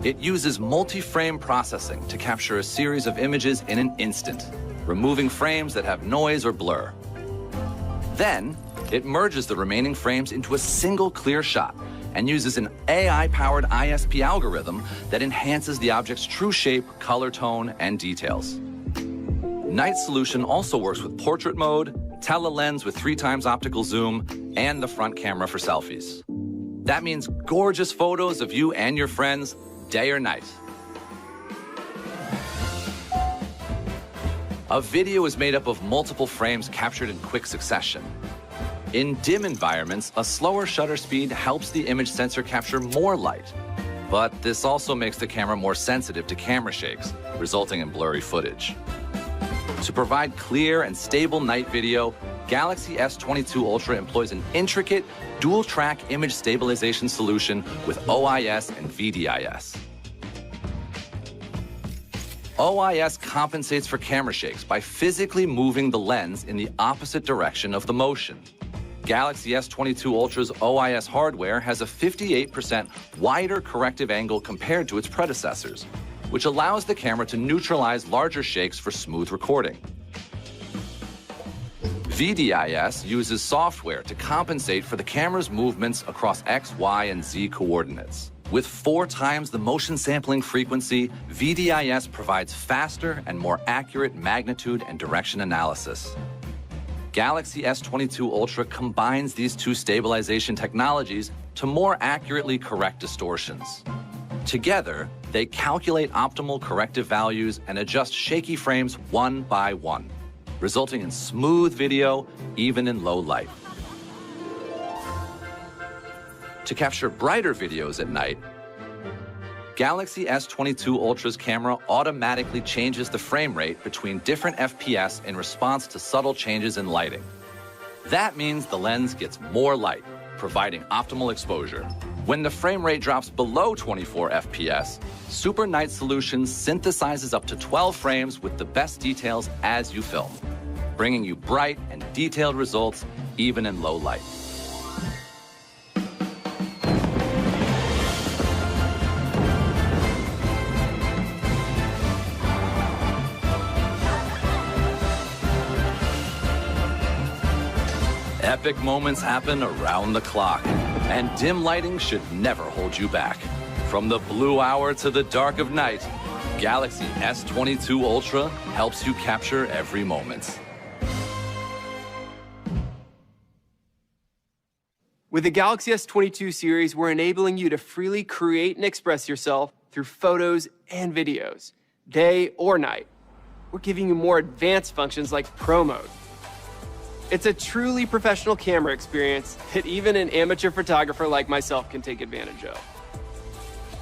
It uses multi-frame processing to capture a series of images in an instant, removing frames that have noise or blur. Then, it merges the remaining frames into a single clear shot and uses an AI-powered ISP algorithm that enhances the object's true shape, color tone, and details. Night Solution also works with portrait mode, tele-lens with 3x optical zoom, and the front camera for selfies. That means gorgeous photos of you and your friends, day or night. A video is made up of multiple frames captured in quick succession. In dim environments, a slower shutter speed helps the image sensor capture more light. But this also makes the camera more sensitive to camera shakes, resulting in blurry footage. To provide clear and stable night video, Galaxy S22 Ultra employs an intricate dual-track image stabilization solution with OIS and VDIS. OIS compensates for camera shakes by physically moving the lens in the opposite direction of the motion. Galaxy S22 Ultra's OIS hardware has a 58% wider corrective angle compared to its predecessors, which allows the camera to neutralize larger shakes for smooth recording. VDIS uses software to compensate for the camera's movements across X, Y, and Z coordinates. With 4 times the motion sampling frequency, VDIS provides faster and more accurate magnitude and direction analysis. Galaxy S22 Ultra combines these two stabilization technologies to more accurately correct distortions. Together, they calculate optimal corrective values and adjust shaky frames one by one, resulting in smooth video even in low light. To capture brighter videos at night, Galaxy S22 Ultra's camera automatically changes the frame rate between different FPS in response to subtle changes in lighting. That means the lens gets more light, providing optimal exposure. When the frame rate drops below 24 FPS, Super Night Solution synthesizes up to 12 frames with the best details as you film, bringing you bright and detailed results even in low light. Epic moments happen around the clock, and dim lighting should never hold you back. From the blue hour to the dark of night, Galaxy S22 Ultra helps you capture every moment. With the Galaxy S22 series, we're enabling you to freely create and express yourself through photos and videos, day or night. We're giving you more advanced functions like Pro Mode. It's a truly professional camera experience that even an amateur photographer like myself can take advantage of.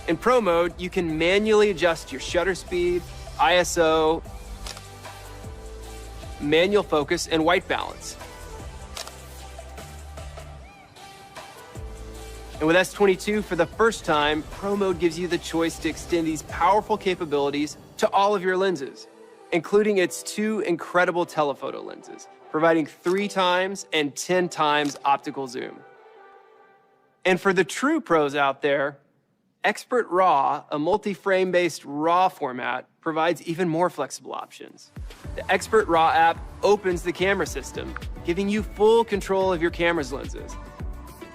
In Pro Mode, you can manually adjust your shutter speed, ISO, manual focus, and white balance. And with S22, for the first time, Pro Mode gives you the choice to extend these powerful capabilities to all of your lenses, including its 2 incredible telephoto lenses, providing 3 times and 10 times optical zoom. And for the true pros out there, Expert RAW, a multi-frame-based RAW format, provides even more flexible options. The Expert RAW app opens the camera system, giving you full control of your camera's lenses,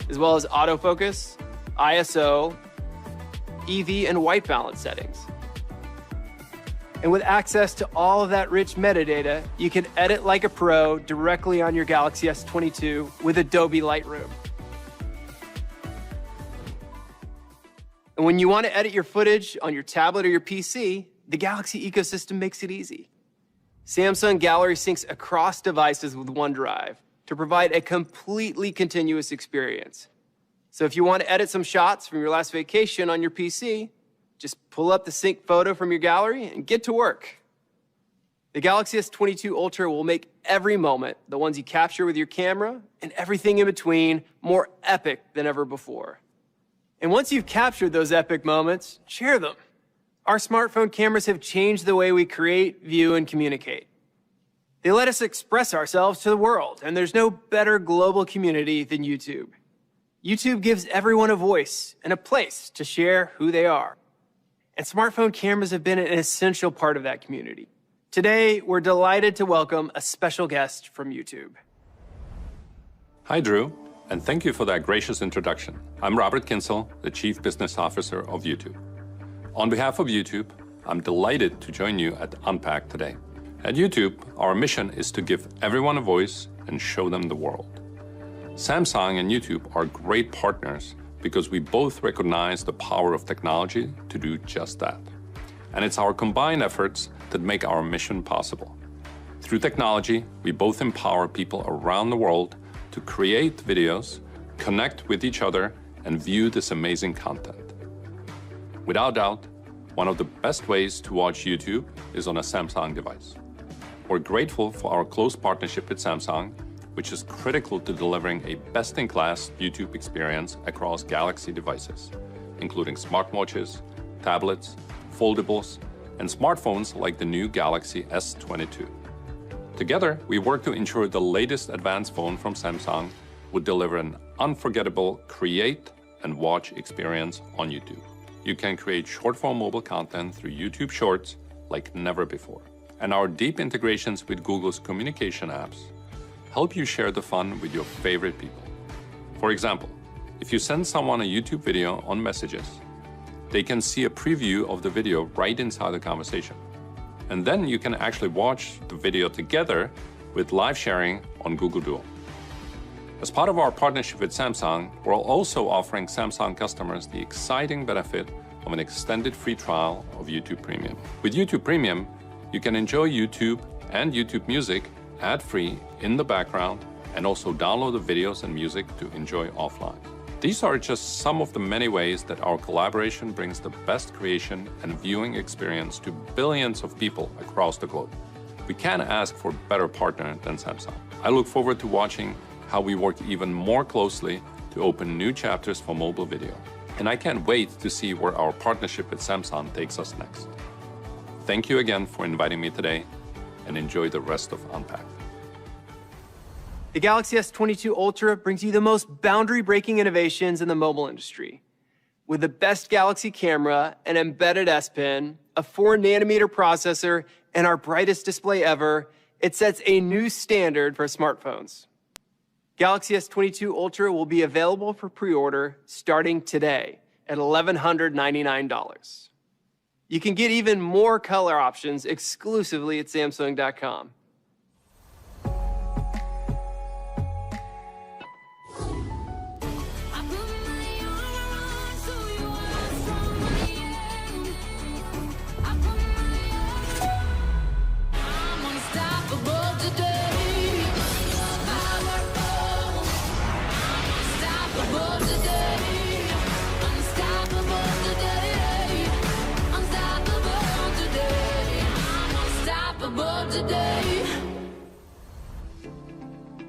as well as autofocus, ISO, EV, and white balance settings. And with access to all of that rich metadata, you can edit like a pro directly on your Galaxy S22 with Adobe Lightroom. And when you want to edit your footage on your tablet or your PC, the Galaxy ecosystem makes it easy. Samsung Gallery syncs across devices with OneDrive to to provide a completely continuous experience. So if you want to edit some shots from your last vacation on your PC, just pull up the sync photo from your gallery and get to work. The Galaxy S22 Ultra will make every moment, the ones you capture with your camera and everything in between, more epic than ever before. And once you've captured those epic moments, share them. Our smartphone cameras have changed the way we create, view, and communicate. They let us express ourselves to the world, and there's no better global community than YouTube. YouTube gives everyone a voice and a place to share who they are. And smartphone cameras have been an essential part of that community. Today, we're delighted to welcome a special guest from YouTube. Hi, Drew, and thank you for that gracious introduction. I'm Robert Kinsel, the Chief Business Officer of YouTube. On behalf of YouTube, I'm delighted to join you at Unpacked today. At YouTube, our mission is to give everyone a voice and show them the world. Samsung and YouTube are great partners because we both recognize the power of technology to do just that. And it's our combined efforts that make our mission possible. Through technology, we both empower people around the world to create videos, connect with each other, and view this amazing content. Without doubt, one of the best ways to watch YouTube is on a Samsung device. We're grateful for our close partnership with Samsung, which is critical to delivering a best-in-class YouTube experience across Galaxy devices, including smartwatches, tablets, foldables, and smartphones like the new Galaxy S22. Together, we work to ensure the latest advanced phone from Samsung would deliver an unforgettable create and watch experience on YouTube. You can create short-form mobile content through YouTube Shorts like never before. And our deep integrations with Google's communication apps help you share the fun with your favorite people. For example, if you send someone a YouTube video on Messages, they can see a preview of the video right inside the conversation. And then you can actually watch the video together with live sharing on Google Duo. As part of our partnership with Samsung, we're also offering Samsung customers the exciting benefit of an extended free trial of YouTube Premium. With YouTube Premium, you can enjoy YouTube and YouTube Music ad-free in the background and also download the videos and music to enjoy offline. These are just some of the many ways that our collaboration brings the best creation and viewing experience to billions of people across the globe. We can't ask for a better partner than Samsung. I look forward to watching how we work even more closely to open new chapters for mobile video. And I can't wait to see where our partnership with Samsung takes us next. Thank you again for inviting me today, and enjoy the rest of Unpacked. The Galaxy S22 Ultra brings you the most boundary-breaking innovations in the mobile industry. With the best Galaxy camera, an embedded S Pen, a 4nm processor, and our brightest display ever, it sets a new standard for smartphones. Galaxy S22 Ultra will be available for pre-order starting today at $1,199. You can get even more color options exclusively at Samsung.com.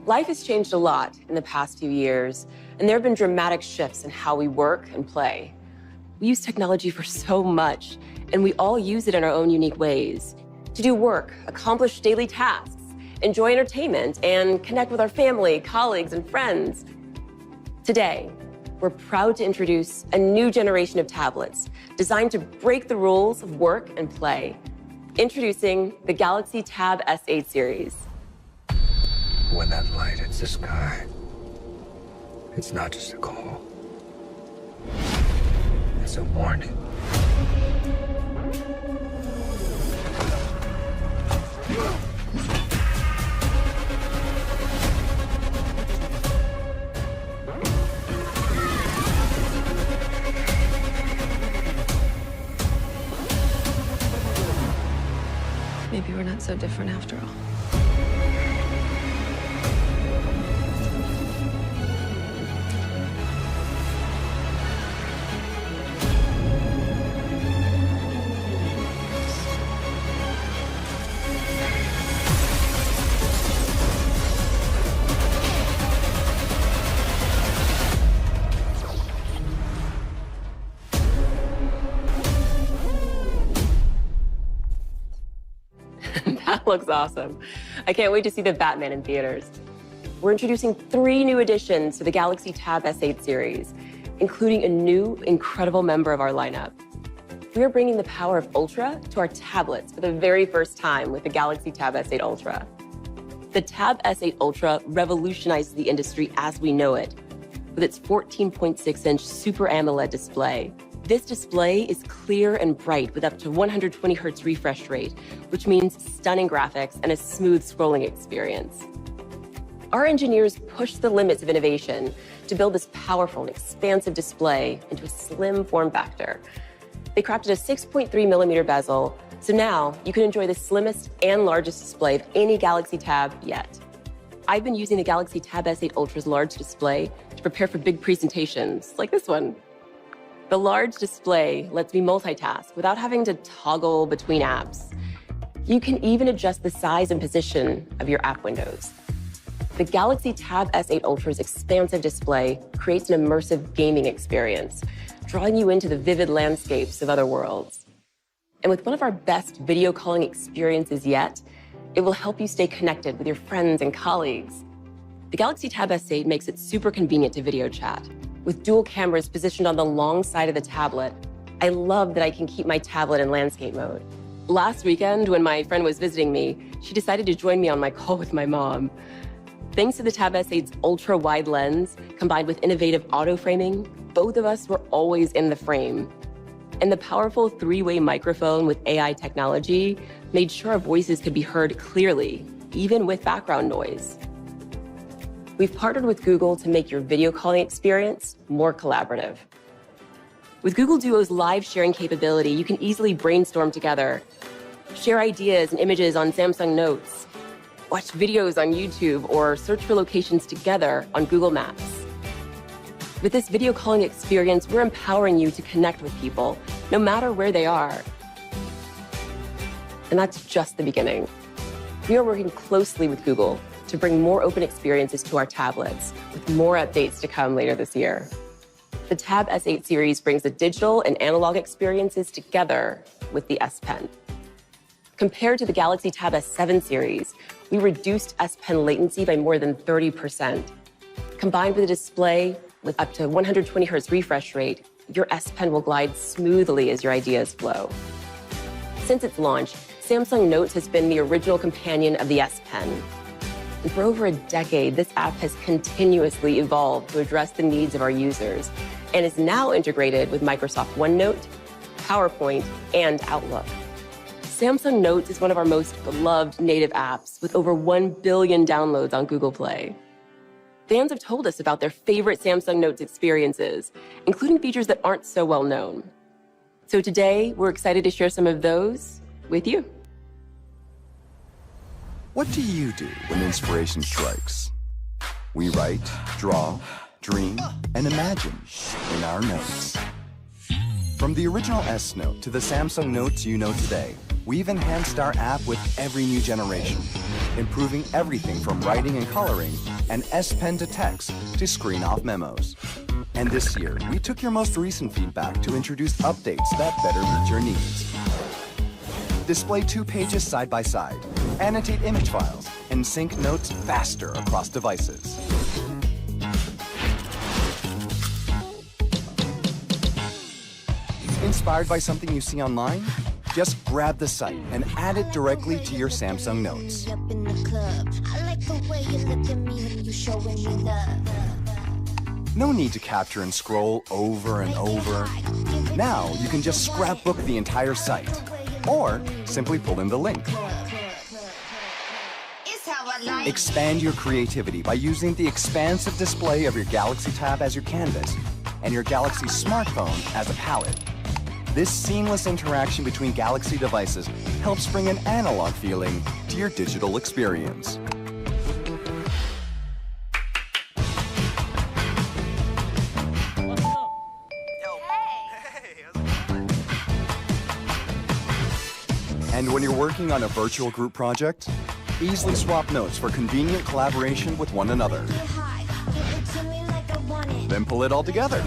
Life has changed a lot in the past few years, and there have been dramatic shifts in how we work and play. We use technology for so much, and we all use it in our own unique ways. To do work, accomplish daily tasks, enjoy entertainment, and connect with our family, colleagues, and friends. Today, we're proud to introduce a new generation of tablets designed to break the rules of work and play. Introducing the Galaxy Tab S8 series. When that light hits the sky, it's not just a call. It's a warning. Maybe we're not so different after all. That looks awesome. I can't wait to see the Batman in theaters. We're introducing 3 new additions to the Galaxy Tab S8 series, including a new, incredible member of our lineup. We are bringing the power of Ultra to our tablets for the very first time with the Galaxy Tab S8 Ultra. The Tab S8 Ultra revolutionizes the industry as we know it with its 14.6-inch Super AMOLED display. This display is clear and bright with up to 120 Hz refresh rate, which means stunning graphics and a smooth scrolling experience. Our engineers pushed the limits of innovation to build this powerful and expansive display into a slim form factor. They crafted a 6.3mm bezel, so now you can enjoy the slimmest and largest display of any Galaxy Tab yet. I've been using the Galaxy Tab S8 Ultra's large display to prepare for big presentations, like this one. The large display lets me multitask without having to toggle between apps. You can even adjust the size and position of your app windows. The Galaxy Tab S8 Ultra's expansive display creates an immersive gaming experience, drawing you into the vivid landscapes of other worlds. And with one of our best video calling experiences yet, it will help you stay connected with your friends and colleagues. The Galaxy Tab S8 makes it super convenient to video chat. With dual cameras positioned on the long side of the tablet, I love that I can keep my tablet in landscape mode. Last weekend, when my friend was visiting me, she decided to join me on my call with my mom. Thanks to the Tab S8's ultra-wide lens, combined with innovative auto-framing, both of us were always in the frame. And the powerful 3-way microphone with AI technology made sure our voices could be heard clearly, even with background noise. We've partnered with Google to make your video calling experience more collaborative. With Google Duo's live sharing capability, you can easily brainstorm together, share ideas and images on Samsung Notes, watch videos on YouTube, or search for locations together on Google Maps. With this video calling experience, we're empowering you to connect with people, no matter where they are. And that's just the beginning. We are working closely with Google to bring more open experiences to our tablets, with more updates to come later this year. The Tab S8 series brings the digital and analog experiences together with the S Pen. Compared to the Galaxy Tab S7 series, we reduced S Pen latency by more than 30%. Combined with a display with up to 120 Hz refresh rate, your S Pen will glide smoothly as your ideas flow. Since its launch, Samsung Notes has been the original companion of the S Pen. And for over a decade, this app has continuously evolved to address the needs of our users and is now integrated with Microsoft OneNote, PowerPoint, and Outlook. Samsung Notes is one of our most beloved native apps with over 1 billion downloads on Google Play. Fans have told us about their favorite Samsung Notes experiences, including features that aren't so well known. So today, we're excited to share some of those with you. What do you do when inspiration strikes? We write, draw, dream, and imagine in our notes. From the original S Note to the Samsung Notes you know today, we've enhanced our app with every new generation, improving everything from writing and coloring and S Pen to text to screen-off memos. And this year, we took your most recent feedback to introduce updates that better meet your needs. Display 2 pages side by side, annotate image files, and sync notes faster across devices. Inspired by something you see online? Just grab the site and add it directly to your Samsung Notes. No need to capture and scroll over and over. Now you can just scrapbook the entire site, or simply pull in the link. Expand your creativity by using the expansive display of your Galaxy Tab as your canvas and your Galaxy smartphone as a palette. This seamless interaction between Galaxy devices helps bring an analog feeling to your digital experience. And when you're working on a virtual group project, easily swap notes for convenient collaboration with one another. Then pull it all together.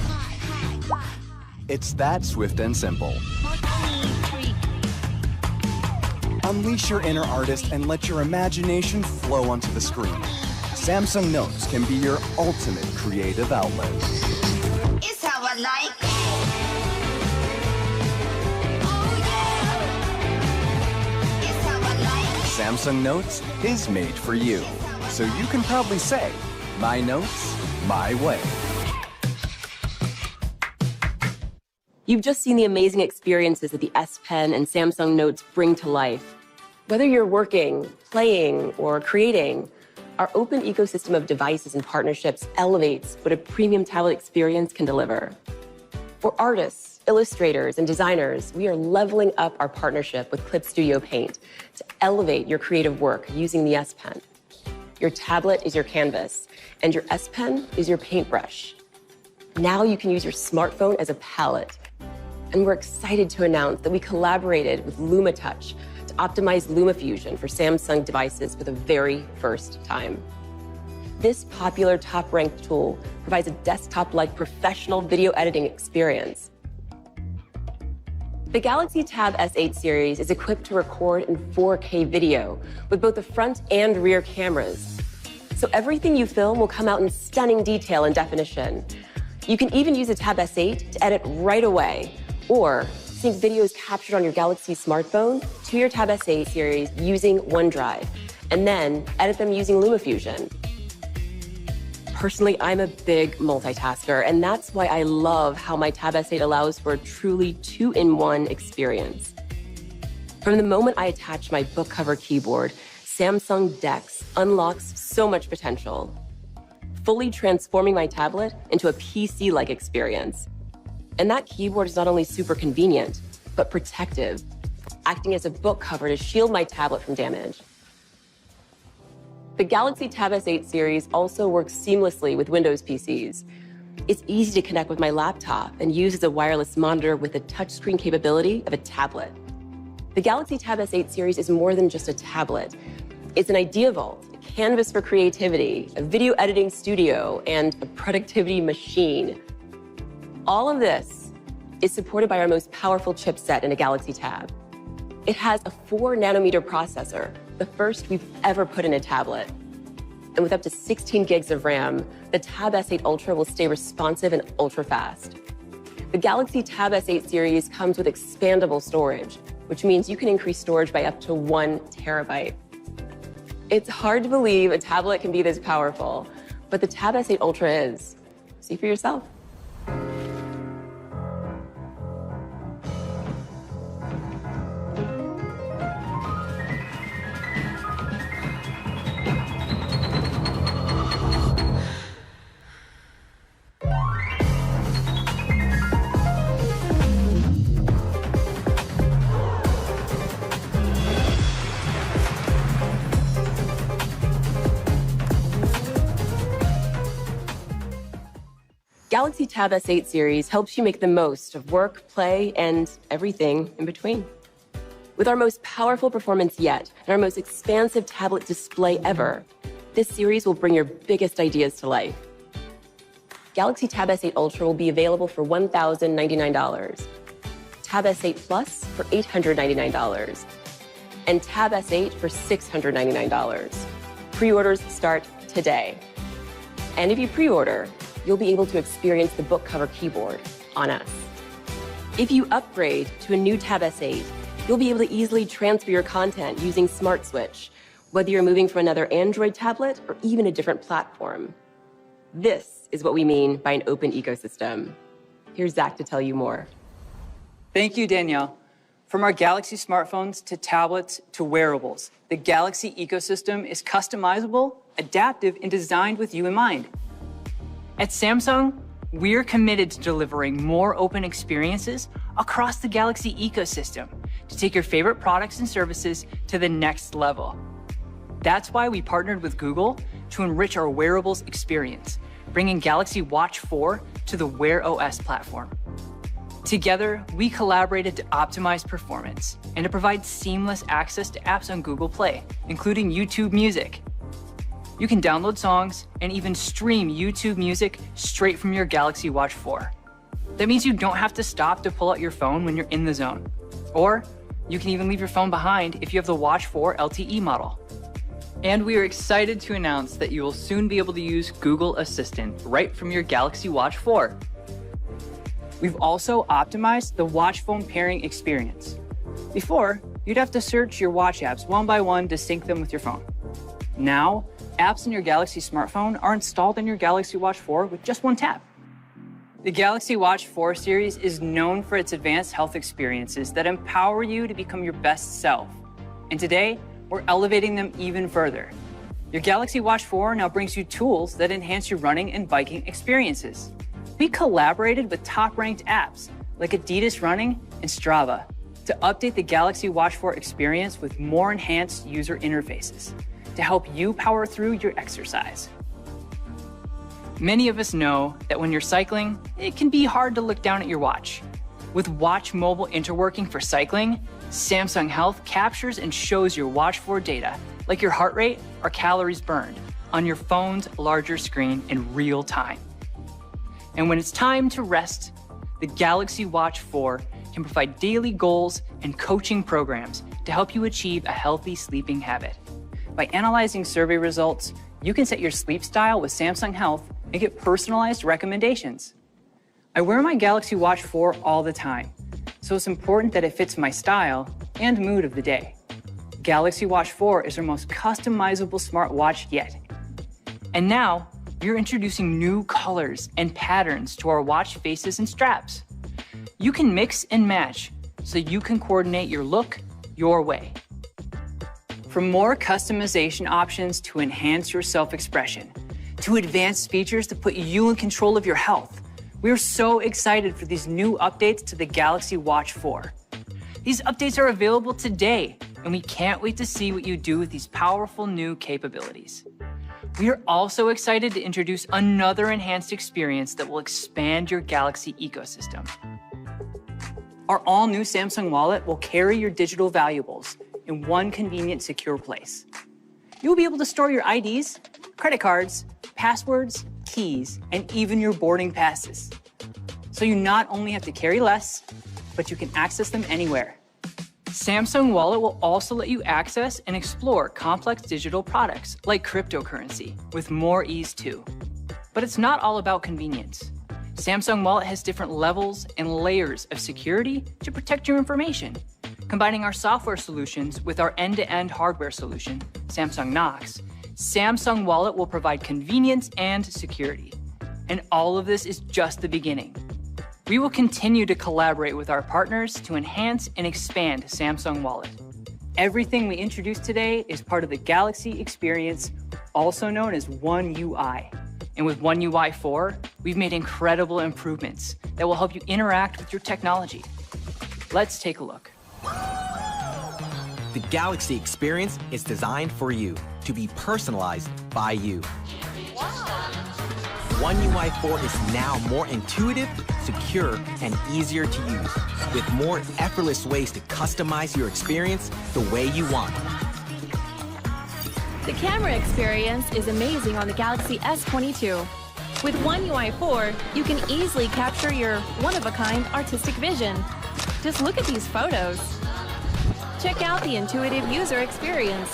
It's that swift and simple. Unleash your inner artist and let your imagination flow onto the screen. Samsung Notes can be your ultimate creative outlet. It's how I like it. Samsung Notes is made for you. So you can proudly say, my notes, my way. You've just seen the amazing experiences that the S Pen and Samsung Notes bring to life. Whether you're working, playing, or creating, our open ecosystem of devices and partnerships elevates what a premium tablet experience can deliver. For artists, illustrators, and designers, we are leveling up our partnership with Clip Studio Paint to elevate your creative work using the S Pen. Your tablet is your canvas, and your S Pen is your paintbrush. Now you can use your smartphone as a palette. And we're excited to announce that we collaborated with LumaTouch to optimize LumaFusion for Samsung devices for the very first time. This popular top-ranked tool provides a desktop-like professional video editing experience. The Galaxy Tab S8 series is equipped to record in 4K video with both the front and rear cameras. So everything you film will come out in stunning detail and definition. You can even use the Tab S8 to edit right away, or sync videos captured on your Galaxy smartphone to your Tab S8 series using OneDrive, and then edit them using LumaFusion. Personally, I'm a big multitasker, and that's why I love how my Tab S8 allows for a truly two-in-one experience. From the moment I attach my book cover keyboard, Samsung DeX unlocks so much potential, fully transforming my tablet into a PC-like experience. And that keyboard is not only super convenient, but protective, acting as a book cover to shield my tablet from damage. The Galaxy Tab S8 series also works seamlessly with Windows PCs. It's easy to connect with my laptop and use as a wireless monitor with the touchscreen capability of a tablet. The Galaxy Tab S8 series is more than just a tablet. It's an idea vault, a canvas for creativity, a video editing studio, and a productivity machine. All of this is supported by our most powerful chipset in a Galaxy Tab. It has a 4-nanometer processor, the first we've ever put in a tablet. And with up to 16 gigs of RAM, the Tab S8 Ultra will stay responsive and ultra-fast. The Galaxy Tab S8 series comes with expandable storage, which means you can increase storage by up to 1 terabyte. It's hard to believe a tablet can be this powerful, but the Tab S8 Ultra is. See for yourself. Galaxy Tab S8 series helps you make the most of work, play, and everything in between. With our most powerful performance yet and our most expansive tablet display ever, this series will bring your biggest ideas to life. Galaxy Tab S8 Ultra will be available for $1,099, Tab S8 Plus for $899, and Tab S8 for $699. Pre-orders start today. And if you pre-order, you'll be able to experience the book cover keyboard on us. If you upgrade to a new Tab S8, you'll be able to easily transfer your content using Smart Switch, whether you're moving from another Android tablet or even a different platform. This is what we mean by an open ecosystem. Here's Zach to tell you more. Thank you, Danielle. From our Galaxy smartphones to tablets to wearables, the Galaxy ecosystem is customizable, adaptive, and designed with you in mind. At Samsung, we're committed to delivering more open experiences across the Galaxy ecosystem to take your favorite products and services to the next level. That's why we partnered with Google to enrich our wearables experience, bringing Galaxy Watch 4 to the Wear OS platform. Together, we collaborated to optimize performance and to provide seamless access to apps on Google Play, including YouTube Music. You can download songs and even stream YouTube Music straight from your Galaxy Watch 4. That means you don't have to stop to pull out your phone when you're in the zone. Or You can even leave your phone behind if you have the Watch 4 LTE model. And we are excited to announce that you will soon be able to use Google Assistant right from your Galaxy Watch 4. We've also optimized the watch phone pairing experience. Before, you'd have to search your watch apps one by one to sync them with your phone. Now, apps in your Galaxy smartphone are installed in your Galaxy Watch 4 with just one tap. The Galaxy Watch 4 series is known for its advanced health experiences that empower you to become your best self. And today, we're elevating them even further. Your Galaxy Watch 4 now brings you tools that enhance your running and biking experiences. We collaborated with top-ranked apps like Adidas Running and Strava to update the Galaxy Watch 4 experience with more enhanced user interfaces to help you power through your exercise. Many of us know that when you're cycling, it can be hard to look down at your watch. With Watch Mobile Interworking for cycling, Samsung Health captures and shows your Watch 4 data, like your heart rate or calories burned, on your phone's larger screen in real time. And when it's time to rest, the Galaxy Watch 4 can provide daily goals and coaching programs to help you achieve a healthy sleeping habit. By analyzing survey results, you can set your sleep style with Samsung Health and get personalized recommendations. I wear my Galaxy Watch 4 all the time, so it's important that it fits my style and mood of the day. Galaxy Watch 4 is our most customizable smartwatch yet. And now, we're introducing new colors and patterns to our watch faces and straps. You can mix and match so you can coordinate your look your way. From more customization options to enhance your self-expression, to advanced features to put you in control of your health, we're so excited for these new updates to the Galaxy Watch 4. These updates are available today, and we can't wait to see what you do with these powerful new capabilities. We are also excited to introduce another enhanced experience that will expand your Galaxy ecosystem. Our all-new Samsung Wallet will carry your digital valuables in one convenient, secure place. You'll be able to store your IDs, credit cards, passwords, keys, and even your boarding passes. So you not only have to carry less, but you can access them anywhere. Samsung Wallet will also let you access and explore complex digital products like cryptocurrency with more ease too. But it's not all about convenience. Samsung Wallet has different levels and layers of security to protect your information. Combining our software solutions with our end-to-end hardware solution, Samsung Knox, Samsung Wallet will provide convenience and security. And all of this is just the beginning. We will continue to collaborate with our partners to enhance and expand Samsung Wallet. Everything we introduced today is part of the Galaxy experience, also known as One UI. And with One UI 4, we've made incredible improvements that will help you interact with your technology. Let's take a look. The Galaxy experience is designed for you, to be personalized by you. One UI 4 is now more intuitive, secure, and easier to use, with more effortless ways to customize your experience the way you want. The camera experience is amazing on the Galaxy S22. With One UI 4, you can easily capture your one-of-a-kind artistic vision. Just look at these photos. Check out the intuitive user experience.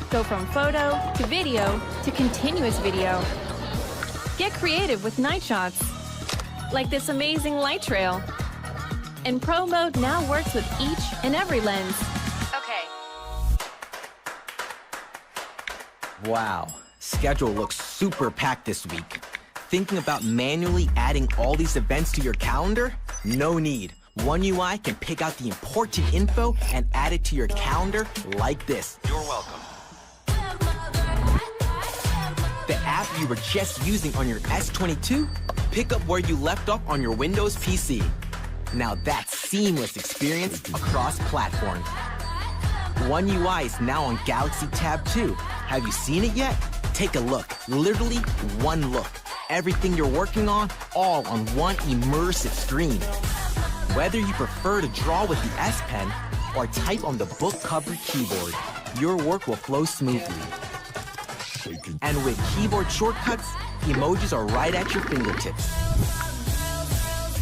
Go from photo to video to continuous video. Get creative with night shots, like this amazing light trail. And Pro Mode now works with each and every lens. Okay. Wow, schedule looks super packed this week. Thinking about manually adding all these events to your calendar? No need. One UI can pick out the important info and add it to your calendar like this. You're welcome. The app you were just using on your S22, pick up where you left off on your Windows PC. Now that's seamless experience across platforms. One UI is now on Galaxy Tab 2. Have you seen it yet? Take a look. Literally one look. Everything you're working on, all on one immersive screen. Whether you prefer to draw with the S Pen or type on the book-covered keyboard, your work will flow smoothly. And with keyboard shortcuts, emojis are right at your fingertips.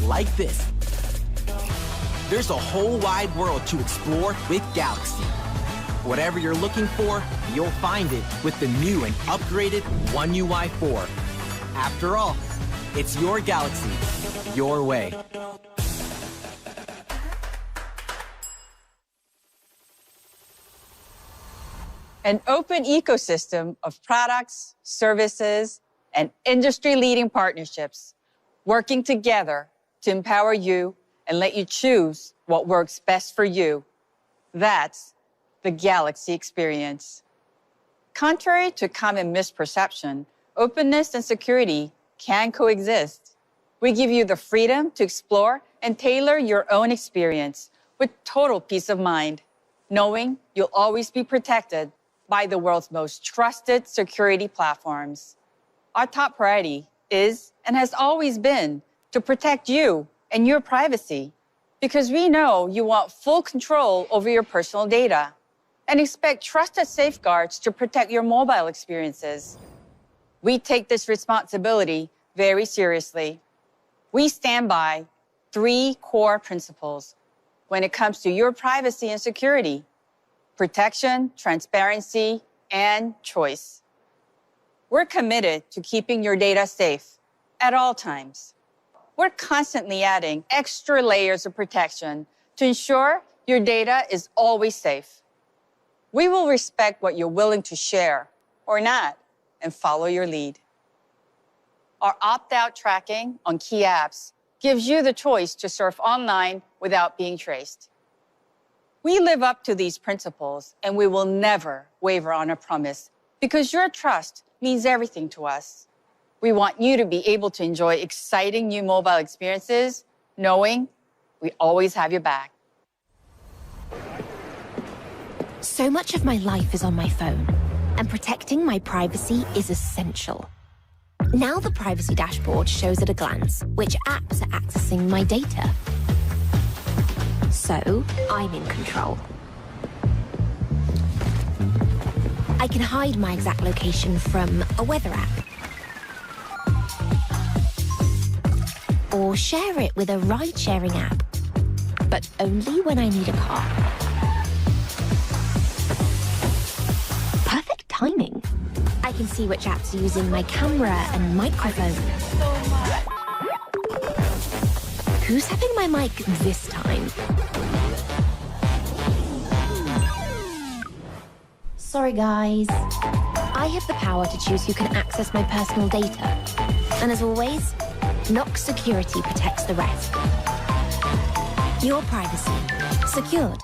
Like this. There's a whole wide world to explore with Galaxy. Whatever you're looking for, you'll find it with the new and upgraded One UI 4. After all, it's your Galaxy, your way. An open ecosystem of products, services, and industry-leading partnerships working together to empower you and let you choose what works best for you. That's the Galaxy experience. Contrary to common misperception, openness and security can coexist. We give you the freedom to explore and tailor your own experience with total peace of mind, knowing you'll always be protected by the world's most trusted security platforms. Our top priority is and has always been to protect you and your privacy, because we know you want full control over your personal data and expect trusted safeguards to protect your mobile experiences. We take this responsibility very seriously. We stand by 3 core principles when it comes to your privacy and security: protection, transparency, and choice. We're committed to keeping your data safe at all times. We're constantly adding extra layers of protection to ensure your data is always safe. We will respect what you're willing to share or not and follow your lead. Our opt-out tracking on key apps gives you the choice to surf online without being traced. We live up to these principles, and we will never waver on a promise because your trust means everything to us. We want you to be able to enjoy exciting new mobile experiences, knowing we always have your back. So much of my life is on my phone, and protecting my privacy is essential. Now the privacy dashboard shows at a glance which apps are accessing my data. So I'm in control. I can hide my exact location from a weather app, or share it with a ride-sharing app, but only when I need a car. Perfect timing. I can see which apps are using my camera and microphone. Who's having my mic this time? Sorry, guys. I have the power to choose who can access my personal data. And as always, Knox Security protects the rest. Your privacy, secured.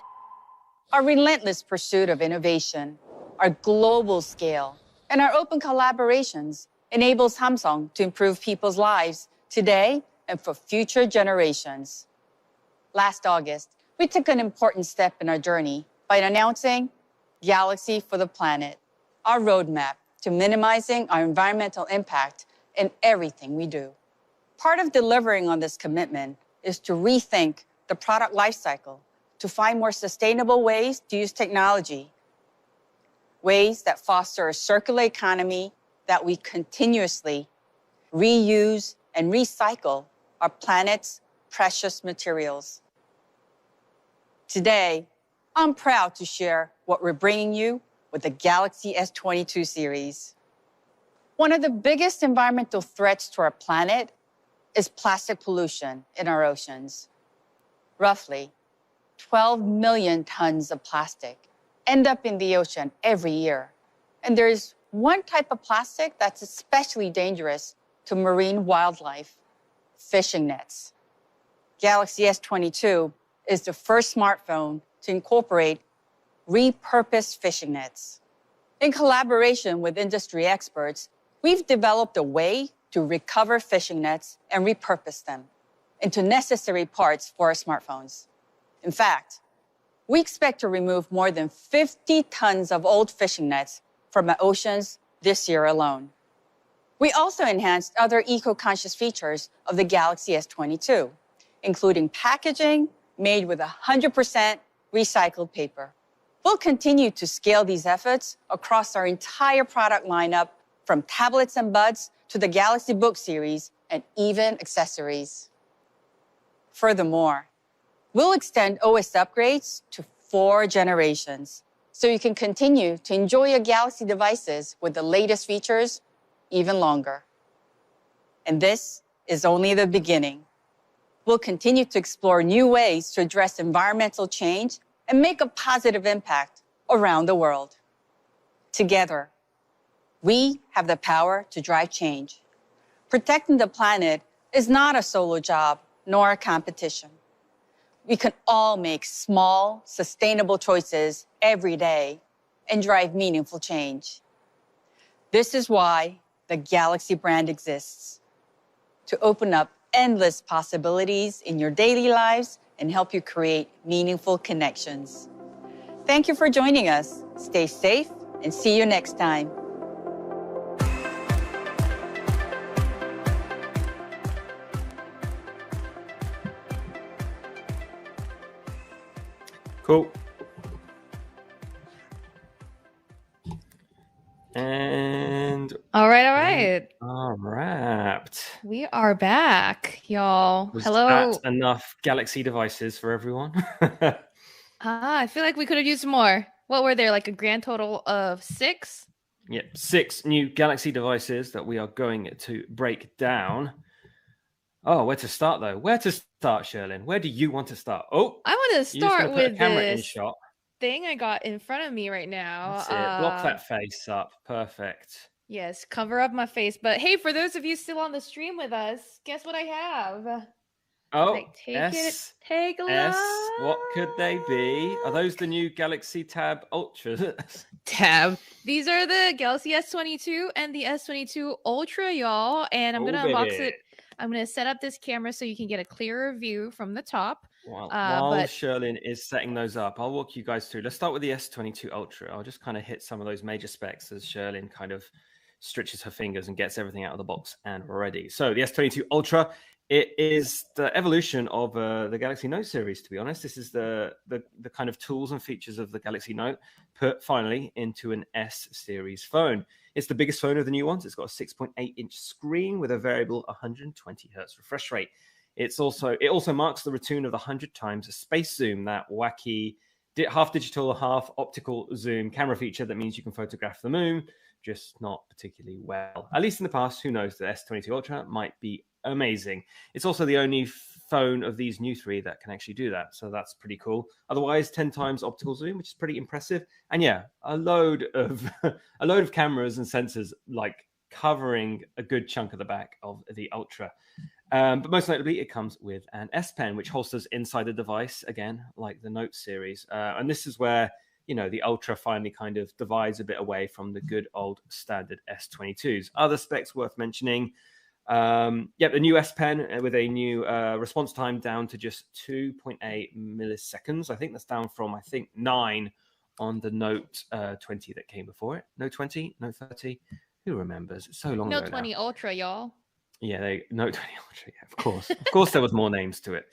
Our relentless pursuit of innovation, our global scale, and our open collaborations enables Samsung to improve people's lives today and for future generations. Last August, we took an important step in our journey by announcing Galaxy for the Planet, our roadmap to minimizing our environmental impact in everything we do. Part of delivering on this commitment is to rethink the product lifecycle to find more sustainable ways to use technology, ways that foster a circular economy that we continuously reuse and recycle our planet's precious materials. Today, I'm proud to share what we're bringing you with the Galaxy S22 series. One of the biggest environmental threats to our planet is plastic pollution in our oceans. Roughly 12 million tons of plastic end up in the ocean every year. And there's one type of plastic that's especially dangerous to marine wildlife: fishing nets. Galaxy S22 is the first smartphone to incorporate repurposed fishing nets. In collaboration with industry experts, we've developed a way to recover fishing nets and repurpose them into necessary parts for our smartphones. In fact, we expect to remove more than 50 tons of old fishing nets from our oceans this year alone. We also enhanced other eco-conscious features of the Galaxy S22, including packaging made with 100% recycled paper. We'll continue to scale these efforts across our entire product lineup, from tablets and buds to the Galaxy Book series and even accessories. Furthermore, We'll extend OS upgrades to 4 generations, so you can continue to enjoy your Galaxy devices with the latest features even longer. And this is only the beginning. We'll continue to explore new ways to address environmental change and make a positive impact around the world. Together, we have the power to drive change. Protecting the planet is not a solo job nor a competition. We can all make small, sustainable choices every day and drive meaningful change. This is why the Galaxy brand exists, to open up endless possibilities in your daily lives and help you create meaningful connections. Thank you for joining us. Stay safe and see you next time. Cool. And all right. Wrapped. We are back, y'all. Was Hello. that enough Galaxy devices for everyone? I feel like we could have used more. What were there, like a grand total of 6? Yep, 6 new Galaxy devices that we are going to break down. Oh, where to start though? Where to start, Sherlyn? Where do you want to start? Oh, I want to start with this this shot. thing I got in front of me right now. That's it. Block that face up. Perfect. Yes, cover up my face. But hey, for those of you still on the stream with us, guess what I have? Oh, like, take a look. What could they be? Are those the new Galaxy Tab Ultras? Tab. These are the Galaxy S22 and the S22 Ultra, y'all. And I'm gonna unbox it. I'm gonna set up this camera so you can get a clearer view from the top. While Sherlyn is setting those up, I'll walk you guys through. Let's start with the S22 Ultra. I'll just kind of hit some of those major specs as Sherlyn kind of stretches her fingers and gets everything out of the box and ready. So the S22 Ultra, it is the evolution of the Galaxy Note series, to be honest. This is the kind of tools and features of the Galaxy Note put finally into an S series phone. It's the biggest phone of the new ones. It's got a 6.8-inch screen with a variable 120 hertz refresh rate. It also marks the return of the 100 times space zoom, that wacky half digital, half optical zoom camera feature that means you can photograph the moon, just not particularly well. At least in the past, who knows, the S22 Ultra might be amazing. It's also the only phone of these new 3 that can actually do that, so that's pretty cool. Otherwise, 10 times optical zoom, which is pretty impressive, and yeah, a load of cameras and sensors, like covering a good chunk of the back of the Ultra. But most notably, it comes with an S Pen, which holsters inside the device, again, like the Note series. And this is where, the Ultra finally kind of divides a bit away from the good old standard S22s. Other specs worth mentioning. The new S Pen with a new response time down to just 2.8 milliseconds. I think that's down from, 9 on the Note 20 that came before it. Note 20, Note 30. Who remembers? It's so long ago Note 20 now. Ultra, y'all. Yeah, Note 20 Ultra. Yeah, of course. Of course, there was more names to it.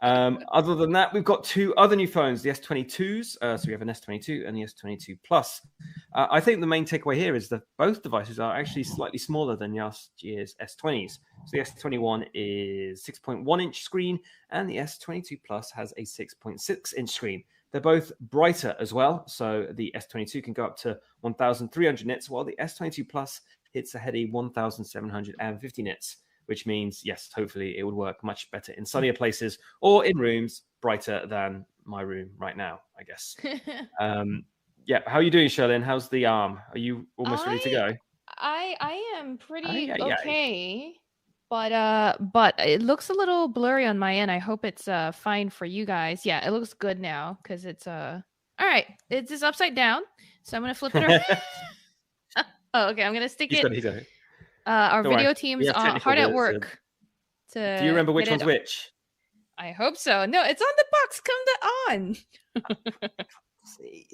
Other than that, we've got 2 other new phones, the S22s. So we have an S22 and the S22 Plus. I think the main takeaway here is that both devices are actually slightly smaller than last year's S20s. So the S21 is 6.1-inch screen, and the S22 Plus has a 6.6-inch screen. They're both brighter as well. So the S22 can go up to 1,300 nits, while the S22 Plus hits a heady 1,750 nits, which means, yes, hopefully it would work much better in sunnier places or in rooms brighter than my room right now, I guess. How are you doing, Sherlyn? How's the arm? Are you almost ready to go? I am pretty okay. But it looks a little blurry on my end. I hope it's fine for you guys. Yeah, it looks good now because it's all right. It's just upside down, so I'm gonna flip it around. Oh, okay. I'm gonna stick it. He's got it. Our video team's hard at work. Do you remember which one's which? I hope so. No, it's on the box. Come on. Let's see.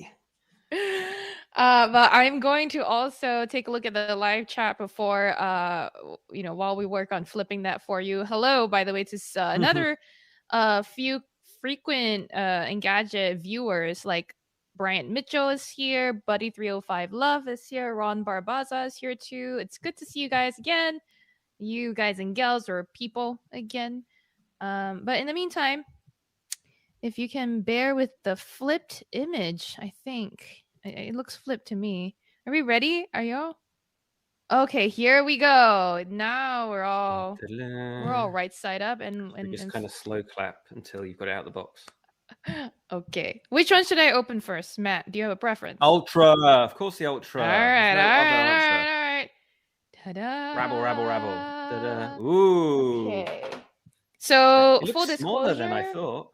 But I'm going to also take a look at the live chat before, while we work on flipping that for you. Hello, by the way, to another few frequent Engadget viewers, like Bryant Mitchell is here, Buddy305 Love is here, Ron Barbaza is here too. It's good to see you guys again, you guys and gals or people again. But in the meantime, if you can bear with the flipped image, I think. It looks flipped to me. Are we ready? Are y'all? Okay, here we go. Now we're all right side up and just kind of slow clap until you've got it out of the box. Okay. Which one should I open first? Matt, do you have a preference? Ultra. Of course the Ultra. All right. Ta-da. Rabble. Ta-da. Ooh. Okay. So it looks smaller than I thought.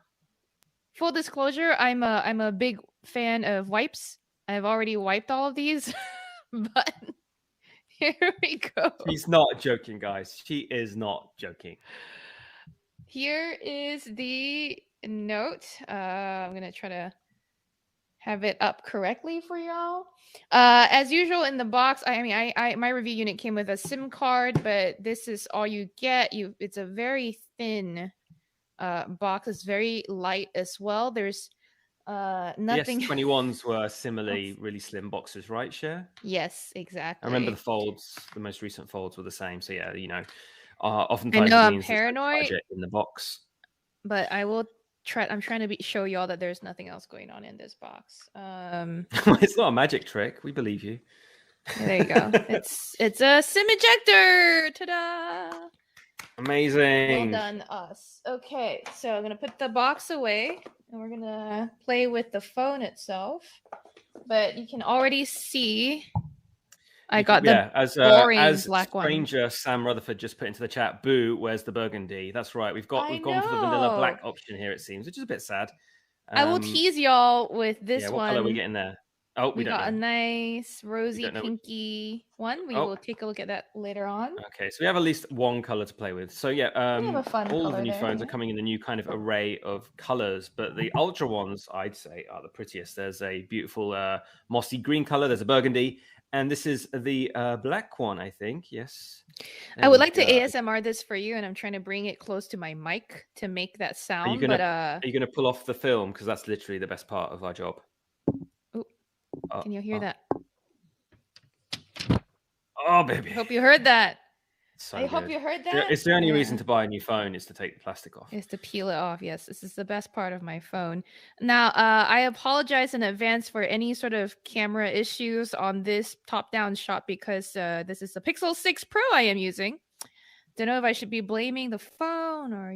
Full disclosure, I'm a big fan of wipes. I've already wiped all of these, but here we go. She's not joking, guys. She is not joking. Here is the note. I'm gonna try to have it up correctly for y'all. As usual in the box, my review unit came with a SIM card, but this is all you get. It's a very thin box. It's very light as well. There's nothing. The S21s were similarly really slim boxes, right, Cher? Yes, exactly. I remember the most recent folds were the same. So yeah, oftentimes I know it I'm means paranoid budget in the box. But I will try. I'm trying to show y'all that there's nothing else going on in this box. It's not a magic trick. We believe you. There you go. It's a SIM ejector. Ta-da! Amazing. Well done, us. Okay, so I'm gonna put the box away, and we're gonna play with the phone itself. But you can already see. I got the boring black one. Stranger Sam Rutherford just put into the chat, boo, where's the burgundy? That's right. We've gone for the vanilla black option here, it seems, which is a bit sad. I will tease y'all with this one. What color are we getting there? Oh, we got a nice rosy pinky one. We will take a look at that later on. Okay, so we have at least one color to play with. So yeah, all of the new phones are coming in a new kind of array of colors, but the Ultra ones, I'd say, are the prettiest. There's a beautiful mossy green color. There's a burgundy. And this is the black one, I think. Yes. I would like to ASMR this for you, and I'm trying to bring it close to my mic to make that sound. Are you gonna pull off the film? Because that's literally the best part of our job. Can you hear that? Oh, baby. I hope you heard that. So I hope you heard that. It's the only reason to buy a new phone is to take the plastic off. Is to peel it off. Yes, this is the best part of my phone. Now, I apologize in advance for any sort of camera issues on this top-down shot because this is the Pixel 6 Pro I am using. Don't know if I should be blaming the phone or,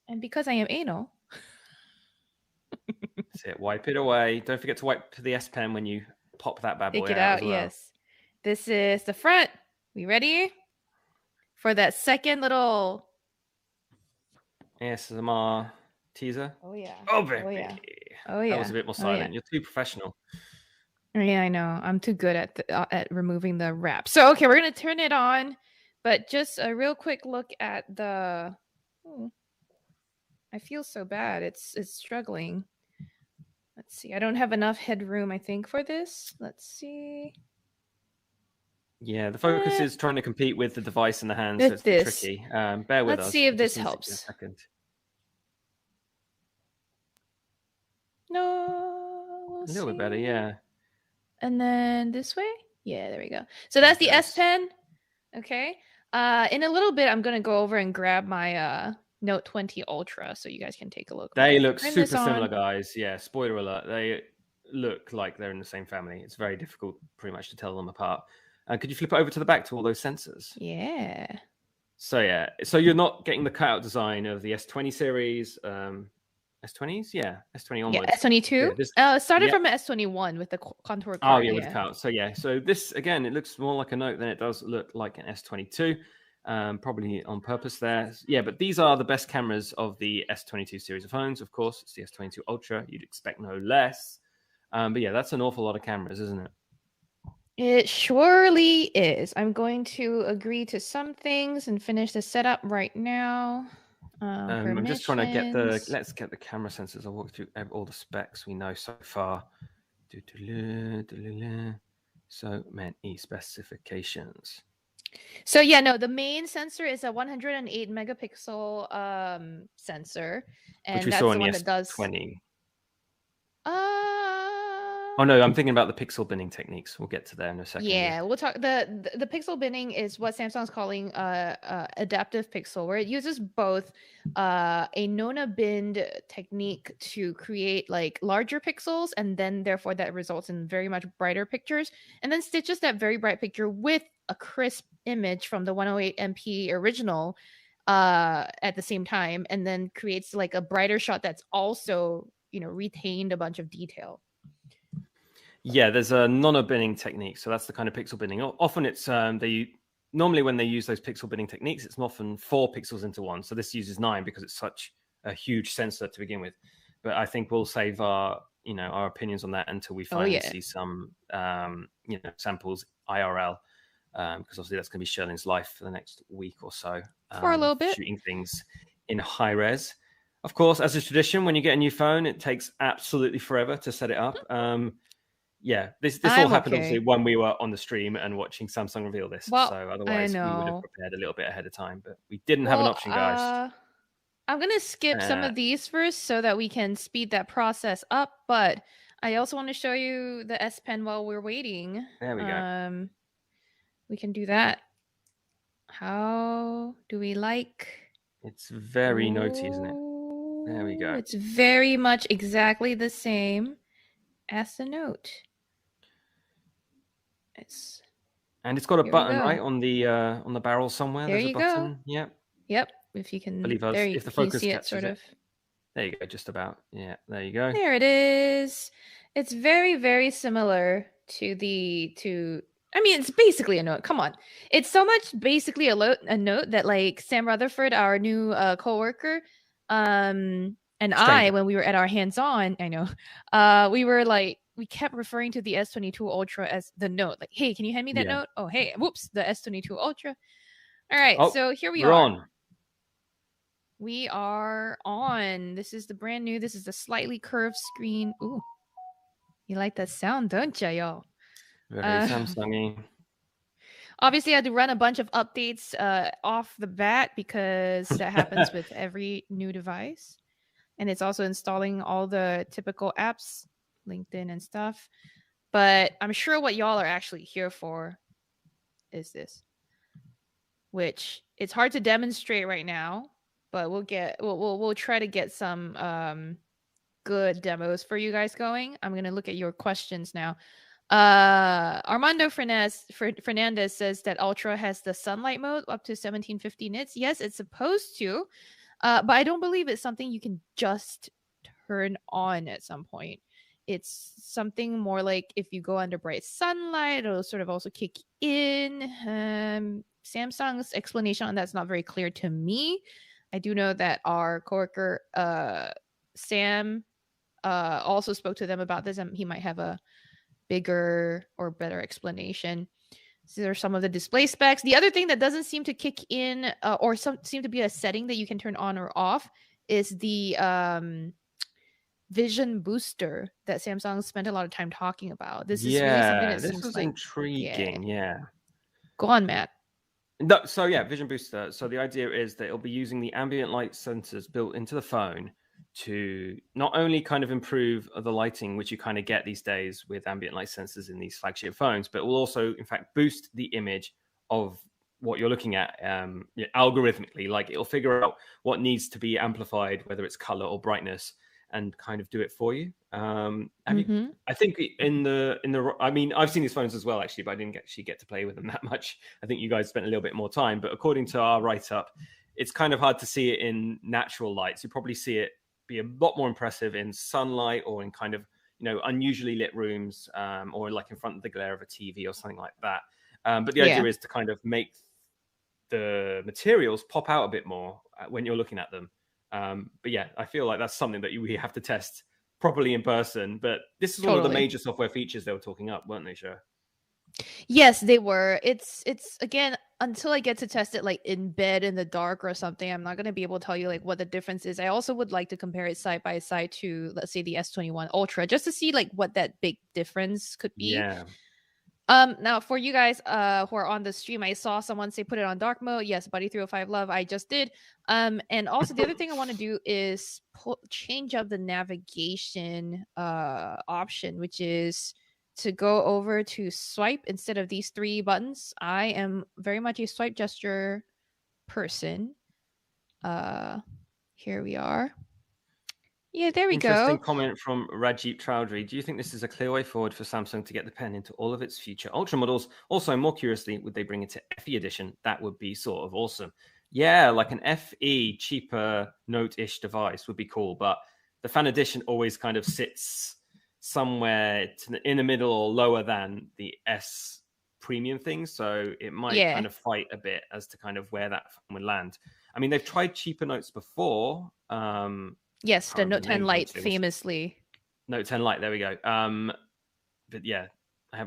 and because I am anal. That's it. Wipe it away. Don't forget to wipe the S Pen when you pop that bad boy Take it out. out, yes. This is the front. We ready for that second little ASMR teaser? Oh yeah. Oh baby. Oh yeah. Oh yeah. That was a bit more silent. You're too professional. Yeah, I know. I'm too good at removing the wrap. So okay, we're gonna turn it on, but just a real quick look at the. I feel so bad. It's struggling. Let's see. I don't have enough headroom, I think, for this. Let's see. Yeah, the focus is trying to compete with the device in the hand, so it's tricky. Bear with us. Let's see if this helps. No, a little bit better, yeah. And then this way? Yeah, there we go. So that's the S Pen. Okay. In a little bit, I'm going to go over and grab my Note 20 Ultra so you guys can take a look. They look super similar, guys. Yeah, spoiler alert. They look like they're in the same family. It's very difficult pretty much to tell them apart. Could you flip it over to the back to all those sensors? Yeah. So yeah, so you're not getting the cutout design of the S20 series, S20s, yeah, S20 onwards. Yeah, S22. Yeah, it started from S21 with the contour card. Oh yeah, with the cutout. So yeah, so this again, it looks more like a Note than it does look like an S22. Probably on purpose there. Yeah, but these are the best cameras of the S22 series of phones. Of course, it's the S22 Ultra. You'd expect no less. But yeah, that's an awful lot of cameras, isn't it? It surely is. I'm going to agree to some things and finish the setup right now. I'm just trying to get let's get the camera sensors. I'll walk through all the specs we know so far. So many specifications. So yeah, no, the main sensor is a 108 megapixel sensor, and which we that's saw the in one the that does 20. Oh no, I'm thinking about the pixel binning techniques. We'll get to there in a second. Yeah, we'll talk. The pixel binning is what Samsung's calling adaptive pixel, where it uses both a Nona binned technique to create like larger pixels, and then therefore that results in very much brighter pictures, and then stitches that very bright picture with a crisp image from the 108 MP original at the same time, and then creates like a brighter shot that's also, you know, retained a bunch of detail. Yeah, there's a nonno-binning technique. So that's the kind of pixel binning. Often it's normally when they use those pixel binning techniques, it's often 4 pixels into one. So this uses 9 because it's such a huge sensor to begin with. But I think we'll save our opinions on that until we finally see some samples IRL, because obviously that's going to be Sherlin's life for the next week or so. For a little bit, shooting things in high res. Of course, as a tradition, when you get a new phone, it takes absolutely forever to set it up. Yeah, this all happened obviously when we were on the stream and watching Samsung reveal this. Well, so otherwise we would have prepared a little bit ahead of time, but we didn't have an option, guys. I'm going to skip some of these first so that we can speed that process up, but I also want to show you the S Pen while we're waiting. There we go. We can do that. How do we like? It's very notey, isn't it? There we go. It's very much exactly the same as the Note. And it's got a button right on the barrel somewhere. There There's you a button. go. Yep. Yep. If you can, if the focus see it catches sort of. There you go. Just about. Yeah. There you go. There it is. It's very, very similar to I mean, it's basically a Note. Come on. It's so much basically a Note that like Sam Rutherford, our new coworker, and I, when we were at our hands-on, I know, we were like, we kept referring to the S22 Ultra as the Note. Like, hey, can you hand me that Note? Oh, hey, whoops, the S22 Ultra. All right, so here we are. On. We are on. This is the brand new. This is the slightly curved screen. Ooh, you like that sound, don't you, y'all? Very Samsung-y. Obviously, I had to run a bunch of updates off the bat because that happens with every new device. And it's also installing all the typical apps, LinkedIn and stuff. But I'm sure what y'all are actually here for is this, which it's hard to demonstrate right now, but we'll try to get some good demos for you guys going. I'm going to look at your questions now. Armando Fernandez says that Ultra has the sunlight mode up to 1750 nits. Yes, it's supposed to, but I don't believe it's something you can just turn on at some point. It's something more like if you go under bright sunlight, it'll sort of also kick in. Samsung's explanation on that's not very clear to me. I do know that our coworker Sam also spoke to them about this, and he might have a bigger or better explanation. So there are some of the display specs. The other thing that doesn't seem to kick in or seem to be a setting that you can turn on or off is the vision booster that Samsung spent a lot of time talking about. This is really something that this seems was like intriguing. Yeah. Go on, Matt. No, so yeah, vision booster. So the idea is that it'll be using the ambient light sensors built into the phone to not only kind of improve the lighting, which you kind of get these days with ambient light sensors in these flagship phones, but will also, in fact, boost the image of what you're looking at algorithmically. Like it'll figure out what needs to be amplified, whether it's color or brightness, and kind of do it for you. I think I mean, I've seen these phones as well, actually, but I didn't actually get to play with them that much. I think you guys spent a little bit more time, but according to our write-up, it's kind of hard to see it in natural lights. You probably see it be a lot more impressive in sunlight or in kind of, unusually lit rooms, or like in front of the glare of a TV or something like that. But the idea is to kind of make the materials pop out a bit more when you're looking at them. But yeah, I feel like that's something that we have to test properly in person. But this is one of the major software features they were talking up, weren't they, Sure? Yes, they were. It's again, until I get to test it like in bed in the dark or something, I'm not going to be able to tell you like what the difference is. I also would like to compare it side by side to, let's say, the S21 Ultra, just to see like what that big difference could be. Yeah. Now for you guys who are on the stream, I saw someone say put it on dark mode. Yes, Buddy305 Love, I just did. And also the other thing I want to do is change up the navigation option, which is to go over to swipe instead of these 3 buttons. I am very much a swipe gesture person. Here we are. Yeah, there we Interesting go. comment from Rajit Chowdhury. Do you think this is a clear way forward for Samsung to get the pen into all of its future Ultra models? Also, more curiously, would they bring it to FE edition? That would be sort of awesome. Yeah, like an FE cheaper Note-ish device would be cool, but the Fan edition always kind of sits somewhere in the middle or lower than the S premium thing, so it might kind of fight a bit as to kind of where that would land. I mean, they've tried cheaper Notes before. Yes, the Note 10 Lite famously. Note 10 Lite, there we go. But yeah,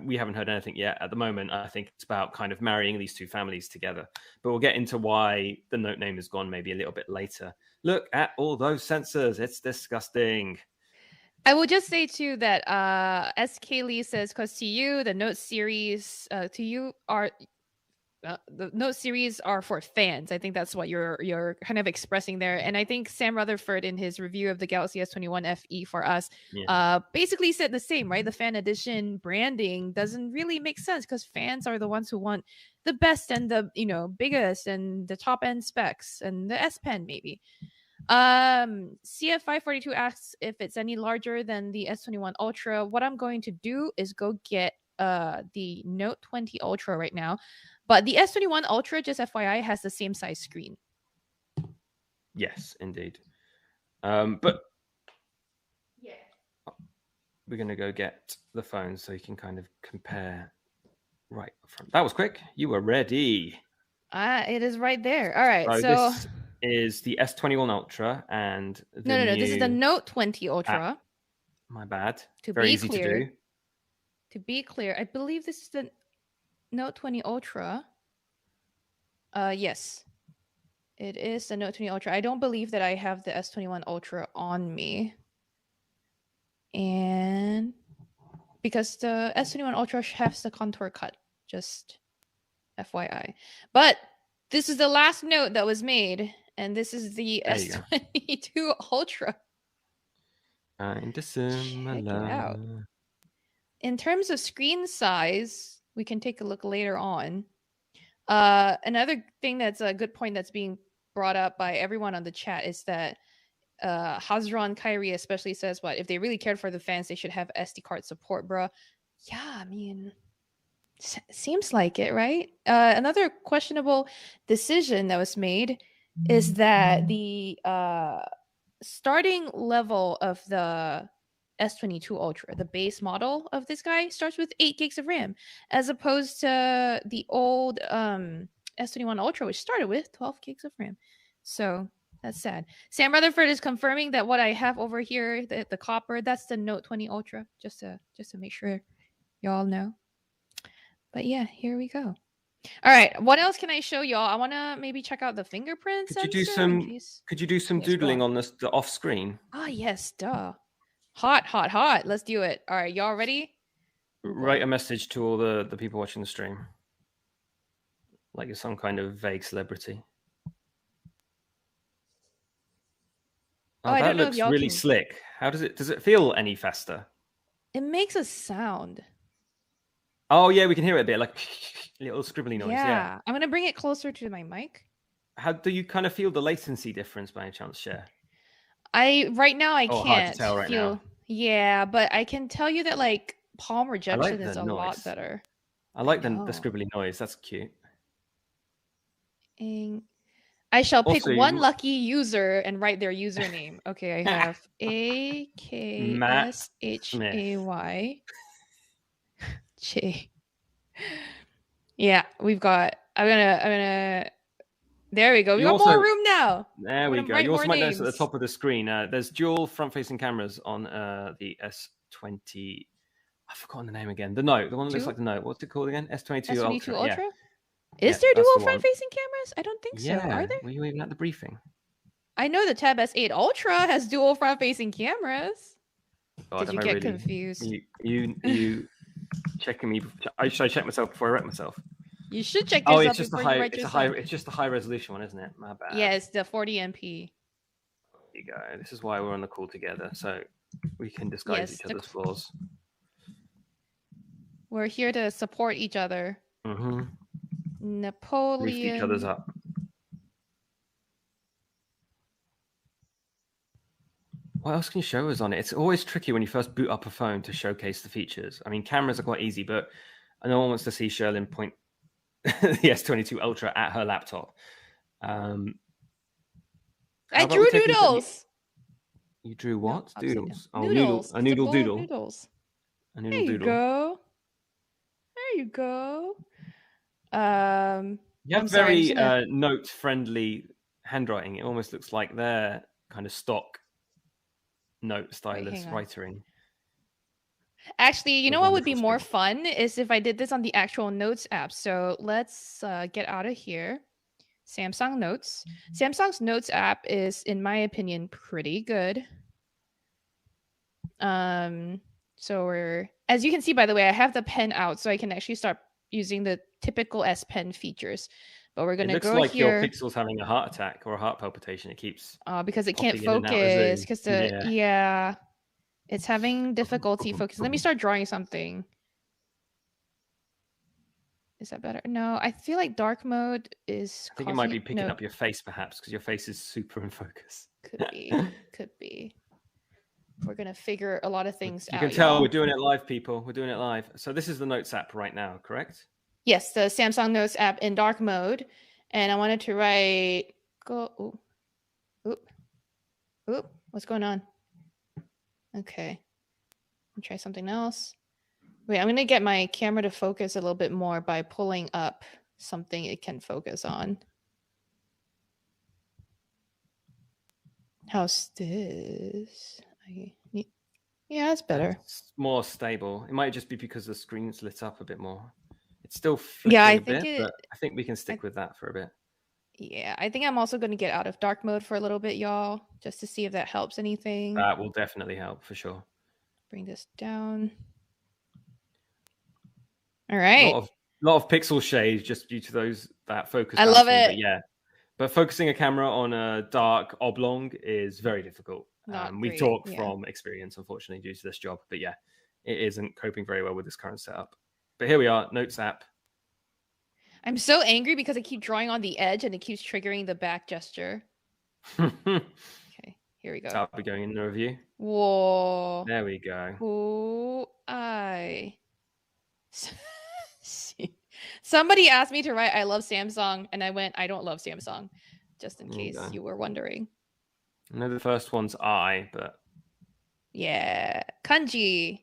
we haven't heard anything yet. At the moment, I think it's about kind of marrying these 2 families together. But we'll get into why the Note name is gone maybe a little bit later. Look at all those sensors. It's disgusting. I will just say too that SK Lee says, because to you, the Note series, to you are... the Note series are for fans. I think that's what you're kind of expressing there. And I think Sam Rutherford in his review of the Galaxy S21 FE for us basically said the same, right? The fan edition branding doesn't really make sense because fans are the ones who want the best and the biggest and the top end specs and the S Pen maybe. CF542 asks if it's any larger than the S21 Ultra. What I'm going to do is go get the Note 20 Ultra right now. But the S21 Ultra, just FYI, has the same size screen. Yes, indeed. But yeah, we're going to go get the phone so you can kind of compare right up front. That was quick. You were ready. It is right there. All right. So this is the S21 Ultra and no. This is the Note 20 Ultra. My bad. Very easy to do. To be clear, I believe this is the Note 20 Ultra. Yes, it is the Note 20 Ultra. I don't believe that I have the S21 Ultra on me. And because the S21 Ultra has the contour cut, just FYI. But this is the last Note that was made, and this is the S22 Ultra. Check it out. In terms of screen size, we can take a look later on. Another thing that's a good point that's being brought up by everyone on the chat is that Hazron Kyrie especially says, what, if they really cared for the fans, they should have SD card support, bro. Yeah, I mean, seems like it, right? Another questionable decision that was made is that the starting level of the S22 Ultra, the base model of this guy, starts with 8 gigs of RAM, as opposed to the old S21 Ultra, which started with 12 gigs of RAM. So that's sad. Sam Rutherford is confirming that what I have over here, the copper, that's the Note 20 Ultra, just to make sure y'all know. But yeah, here we go. All right, what else can I show y'all? I want to maybe check out the fingerprint sensor. Could you do some doodling on the off screen? Oh yes, duh. Hot. Let's do it. All right, y'all ready? Write a message to all the people watching the stream. Like you're some kind of vague celebrity. Oh, I that don't know looks if y'all really can... slick. How does it feel any faster? It makes a sound. Oh yeah, we can hear it a bit, like a little scribbly noise. Yeah. I'm gonna bring it closer to my mic. How do you kind of feel the latency difference by any chance, Cher? Right now I can't hard to tell right feel. Now. Yeah, but I can tell you that like palm rejection is a lot better. I like the scribbly noise. That's cute. And I shall pick one lucky user and write their username. Okay, I have AKSHAY J. Yeah, we've got. I'm gonna. There we go. We got more room now. There we go. You also might notice at the top of the screen, there's dual front-facing cameras on the S20. I've forgotten the name again. The Note, the one that looks like the Note. What's it called again? S22 Ultra. Yeah. Is there dual front-facing cameras? I don't think so. Are there? Were you even at the briefing? I know the Tab S8 Ultra has dual front-facing cameras. God, Did you get confused? You checking me. Should I check myself before I wreck myself? You should check Oh, yourself it's just before a high. you write It's your a high. song. It's just a high resolution one, isn't it? My bad. Yeah, it's the 40MP. There you go. This is why we're on the call together, so we can disguise each other's flaws. We're here to support each other. Mm-hmm. Napoleon. Boost each other's up. What else can you show us on it? It's always tricky when you first boot up a phone to showcase the features. I mean, cameras are quite easy, but no one wants to see Sherlyn point the S22 Ultra at her laptop. I drew noodles. You drew what? No, doodles. Oh, noodles. A noodle doodle. Noodles. A noodle There you doodle. go. There you go. You have I'm sorry, very note-friendly handwriting. It almost looks like their kind of stock note stylus writing. Actually, you know what would be more fun is if I did this on the actual Notes app. So let's get out of here. Samsung Notes. Samsung's Notes app is, in my opinion, pretty good. So we're, as you can see, by the way, I have the pen out, so I can actually start using the typical S Pen features. But we're gonna go here. It looks like your Pixel's having a heart attack or a heart palpitation. It keeps because it can't focus because the it's having difficulty focusing. Let me start drawing something. Is that better? No, I feel like dark mode is. I think it might be picking up your face, perhaps, because your face is super in focus. Could be. Could be. We're gonna figure a lot of things out. You can tell we're doing it live, people. We're doing it live. So this is the Notes app right now, correct? Yes, the Samsung Notes app in dark mode, and I wanted to write. Oop! What's going on? Okay, I'll try something else. Wait, I'm gonna get my camera to focus a little bit more by pulling up something it can focus on. How's this? Yeah, it's better. It's more stable. It might just be because the screen's lit up a bit more. It's still I think but I think we can stick with that for a bit. Yeah, I think I'm also going to get out of dark mode for a little bit, y'all, just to see if that helps anything. That will definitely help for sure. Bring this down. All right. A lot of pixel shade just due to that focus. I love it. But yeah, but focusing a camera on a dark oblong is very difficult. We talk from experience, unfortunately, due to this job. But yeah, it isn't coping very well with this current setup. But here we are, Notes app. I'm so angry because I keep drawing on the edge and it keeps triggering the back gesture. Okay, here we go. I'll be going in the review. Whoa. There we go. Oh, Somebody asked me to write I love Samsung, and I went, I don't love Samsung, just in case you were wondering. I know the first one's I, but... Yeah, kanji.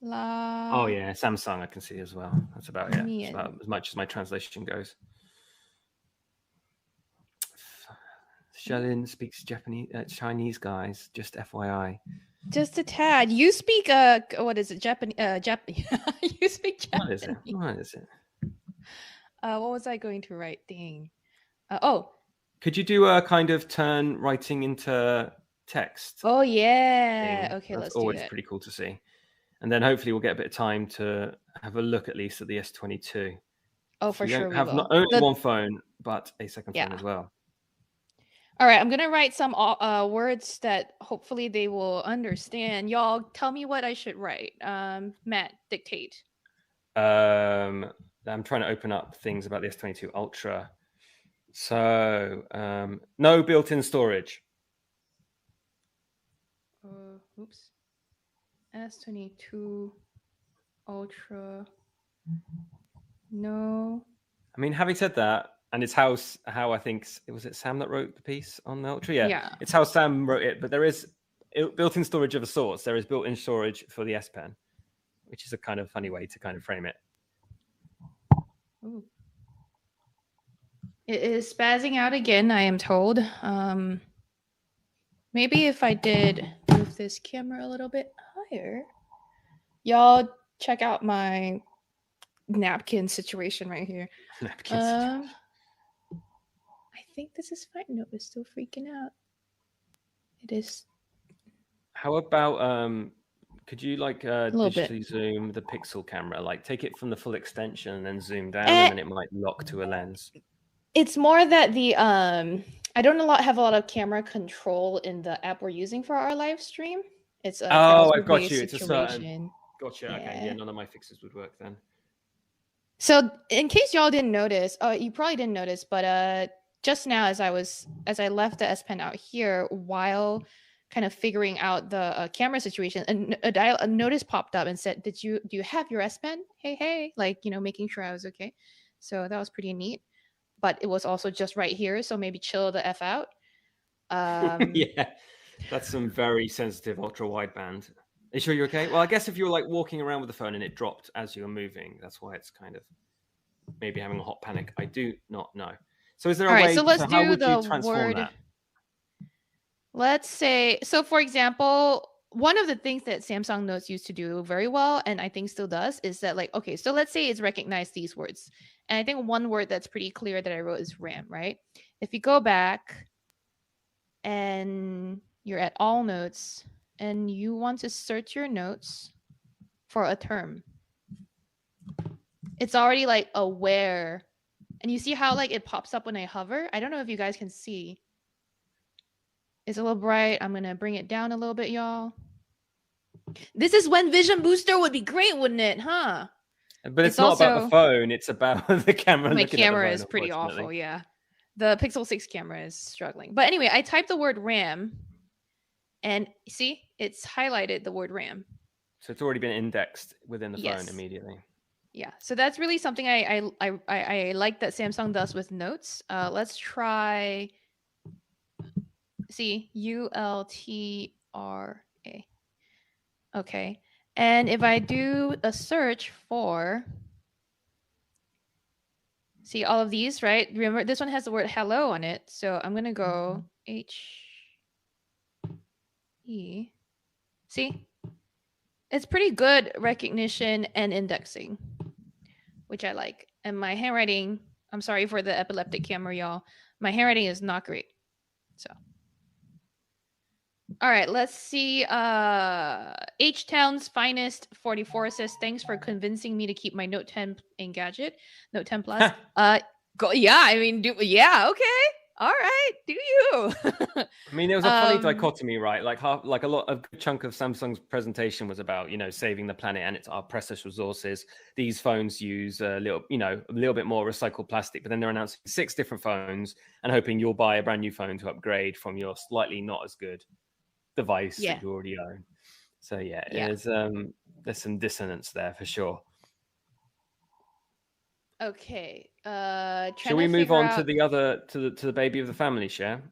Oh yeah, Samsung I can see as well. That's about it. That's about as much as my translation goes. Sherlyn speaks Chinese, guys. Just FYI. Just a tad. You speak what is it? Japanese. You speak Japanese. What is it? What was I going to write? Dang. Could you do a kind of turn writing into text? Oh yeah. Thing? Okay, That's let's do always that. pretty cool to see. And then hopefully we'll get a bit of time to have a look at least at the S22. Oh, for sure. We have not only one phone, but a second phone as well. All right, I'm going to write some words that hopefully they will understand. Y'all tell me what I should write. Matt, dictate. I'm trying to open up things about the S22 Ultra. So, no built-in storage. Oops. S22 Ultra. No. I mean, having said that, and it's how I think was it Sam that wrote the piece on the Ultra? Yeah. It's how Sam wrote it, but there is built-in storage of a sorts. There is built-in storage for the S Pen, which is a kind of funny way to kind of frame it. Ooh. It is spazzing out again, I am told. Maybe if I did move this camera a little bit higher. Y'all check out my napkin situation right here. I think this is fine. No, it's still freaking out. It is. How about Could you like little bit. digitally zoom the pixel camera? Like take it from the full extension and then zoom down, Eh. and then it might lock to a lens. It's more that the I don't have a lot of camera control in the app we're using for our live stream. It's a I've got you. browser-based It's a situation. certain. Gotcha. Yeah. Okay. Yeah, none of my fixes would work then. So in case y'all didn't notice, you probably didn't notice, but just now as I left the S Pen out here while kind of figuring out the camera situation, a notice popped up and said, do you have your S Pen? Hey, like, making sure I was okay. So that was pretty neat. But it was also just right here, so maybe chill the F out. Yeah, that's some very sensitive ultra wideband. Are you sure you're okay? Well, I guess if you were like walking around with the phone and it dropped as you were moving, that's why it's kind of maybe having a hot panic. I do not know. So is there a way? So let's how do would the you transform word. that? Let's say, so for example, one of the things that Samsung Notes used to do very well, and I think still does, is that like, okay, so let's say it's recognized these words. And I think one word that's pretty clear that I wrote is RAM, right? If you go back and you're at all notes and you want to search your notes for a term, it's already like aware. And you see how like it pops up when I hover? I don't know if you guys can see. It's a little bright. I'm going to bring it down a little bit, y'all. This is when Vision Booster would be great, wouldn't it? Huh? But it's not about the phone. It's about the camera. My looking at the camera phone, is pretty awful, unfortunately. yeah. The Pixel 6 camera is struggling. But anyway, I typed the word RAM. And see, it's highlighted the word RAM. So it's already been indexed within the phone Yes. immediately. Yeah, so that's really something I like that Samsung does with Notes. Let's try. See, ULTRA. Okay, and if I do a search for, see all of these, right? Remember, this one has the word hello on it, so I'm gonna go HE. See, it's pretty good recognition and indexing, which I like. And my handwriting, I'm sorry for the epileptic camera, y'all. My handwriting is not great. So, all right, let's see. H-Town's Finest 44 says, thanks for convincing me to keep my Note 10 Engadget, Note 10 Plus. Yeah, I mean, yeah, okay. All right, do you? I mean, there was a funny dichotomy, right? Like a good chunk of Samsung's presentation was about, saving the planet and our precious resources. These phones use a little bit more recycled plastic, but then they're announcing 6 different phones and hoping you'll buy a brand new phone to upgrade from your slightly not as good device that you already own. So there's some dissonance there for sure. Okay. Shall we move on to the other to the baby of the family, Cher?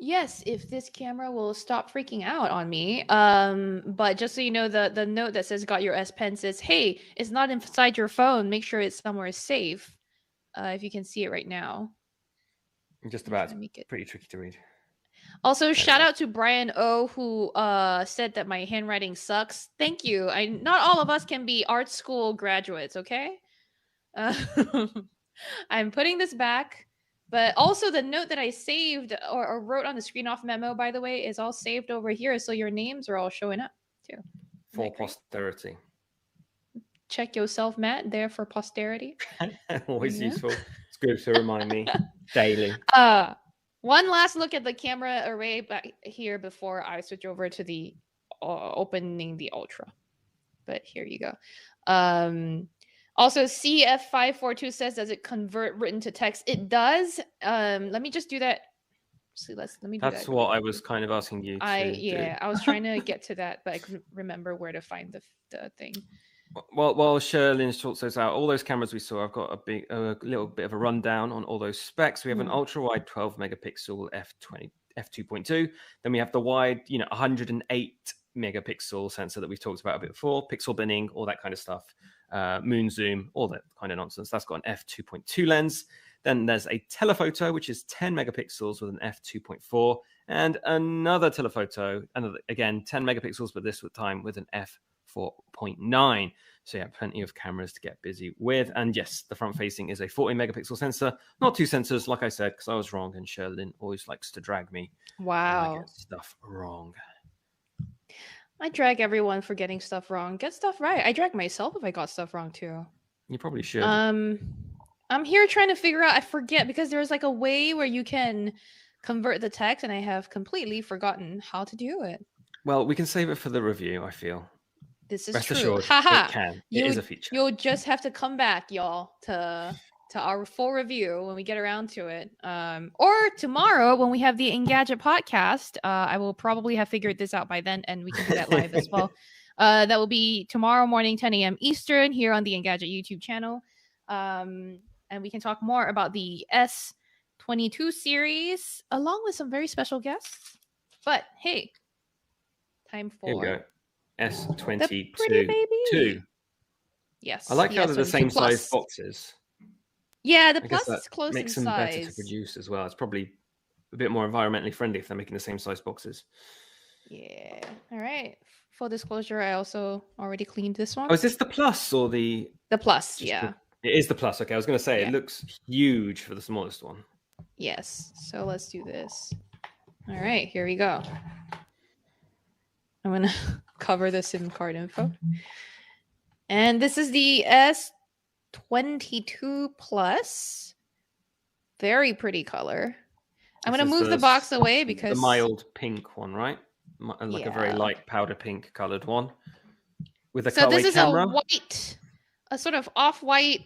Yes, if this camera will stop freaking out on me. But just so you know, the note that says "Got your S Pen" says, "Hey, it's not inside your phone. Make sure it's somewhere safe." If you can see it right now. Just about. It's pretty tricky to read. Also, shout out to Brian O, who said that my handwriting sucks. Thank you. Not all of us can be art school graduates, okay? I'm putting this back, but also the note that I saved or wrote on the screen off memo, by the way, is all saved over here. So your names are all showing up too. For posterity. Check yourself, Matt, there for posterity. Always useful. It's good to remind me daily. One last look at the camera array back here before I switch over to the opening the Ultra. But here you go. Also, CF542 says, does it convert written to text? It does. Let me just do that. See, let me do that. That's what I was kind of asking you to do. I was trying to get to that, but I couldn't remember where to find the thing. Well, while Sherlyn sorts those out, all those cameras we saw, I've got a little bit of a rundown on all those specs. We have an ultra-wide 12 megapixel f2.2. Then we have the wide, 108 megapixel sensor that we've talked about a bit before, pixel binning, all that kind of stuff. Moon zoom, all that kind of nonsense. That's got an f2.2 lens. Then there's a telephoto, which is 10 megapixels with an f2.4, and another telephoto, again 10 megapixels, but this time with an f4.9. So yeah, plenty of cameras to get busy with. And yes, the front facing is a 40 megapixel sensor, not 2 sensors, like I said, because I was wrong, and Sherlyn always likes to drag me. Wow, I get stuff wrong. I drag everyone for getting stuff wrong. Get stuff right. I drag myself if I got stuff wrong too. You probably should. I'm here trying to figure out. I forget because there's like a way where you can convert the text, and I have completely forgotten how to do it. Well, we can save it for the review, I feel. This is Rest true. assured, Haha. it can. It is a feature. You'll just have to come back, y'all, to our full review when we get around to it. Or tomorrow when we have the Engadget podcast. I will probably have figured this out by then, and we can do that live as well. That will be tomorrow morning, 10 a.m. Eastern, here on the Engadget YouTube channel. And we can talk more about the S22 series, along with some very special guests. But hey, time for... Here we go. S22. The pretty baby. Yes. I like how they're the same Plus. size boxes. Yeah, the I Plus guess is close makes in them size. better to produce as well. It's probably a bit more environmentally friendly if they're making the same size boxes. Yeah. All right. Full disclosure, I also already cleaned this one. Oh, is this the Plus or the... The Plus, yeah. It is the Plus. Okay, I was going to say, It looks huge for the smallest one. Yes. So let's do this. All right, here we go. I'm going to cover the SIM card info. And this is the S22 Plus. Very pretty color. I'm going to move the box away because... The mild pink one, right? Like a very light powder pink colored one. With a cutaway camera. So this is a white, a sort of off-white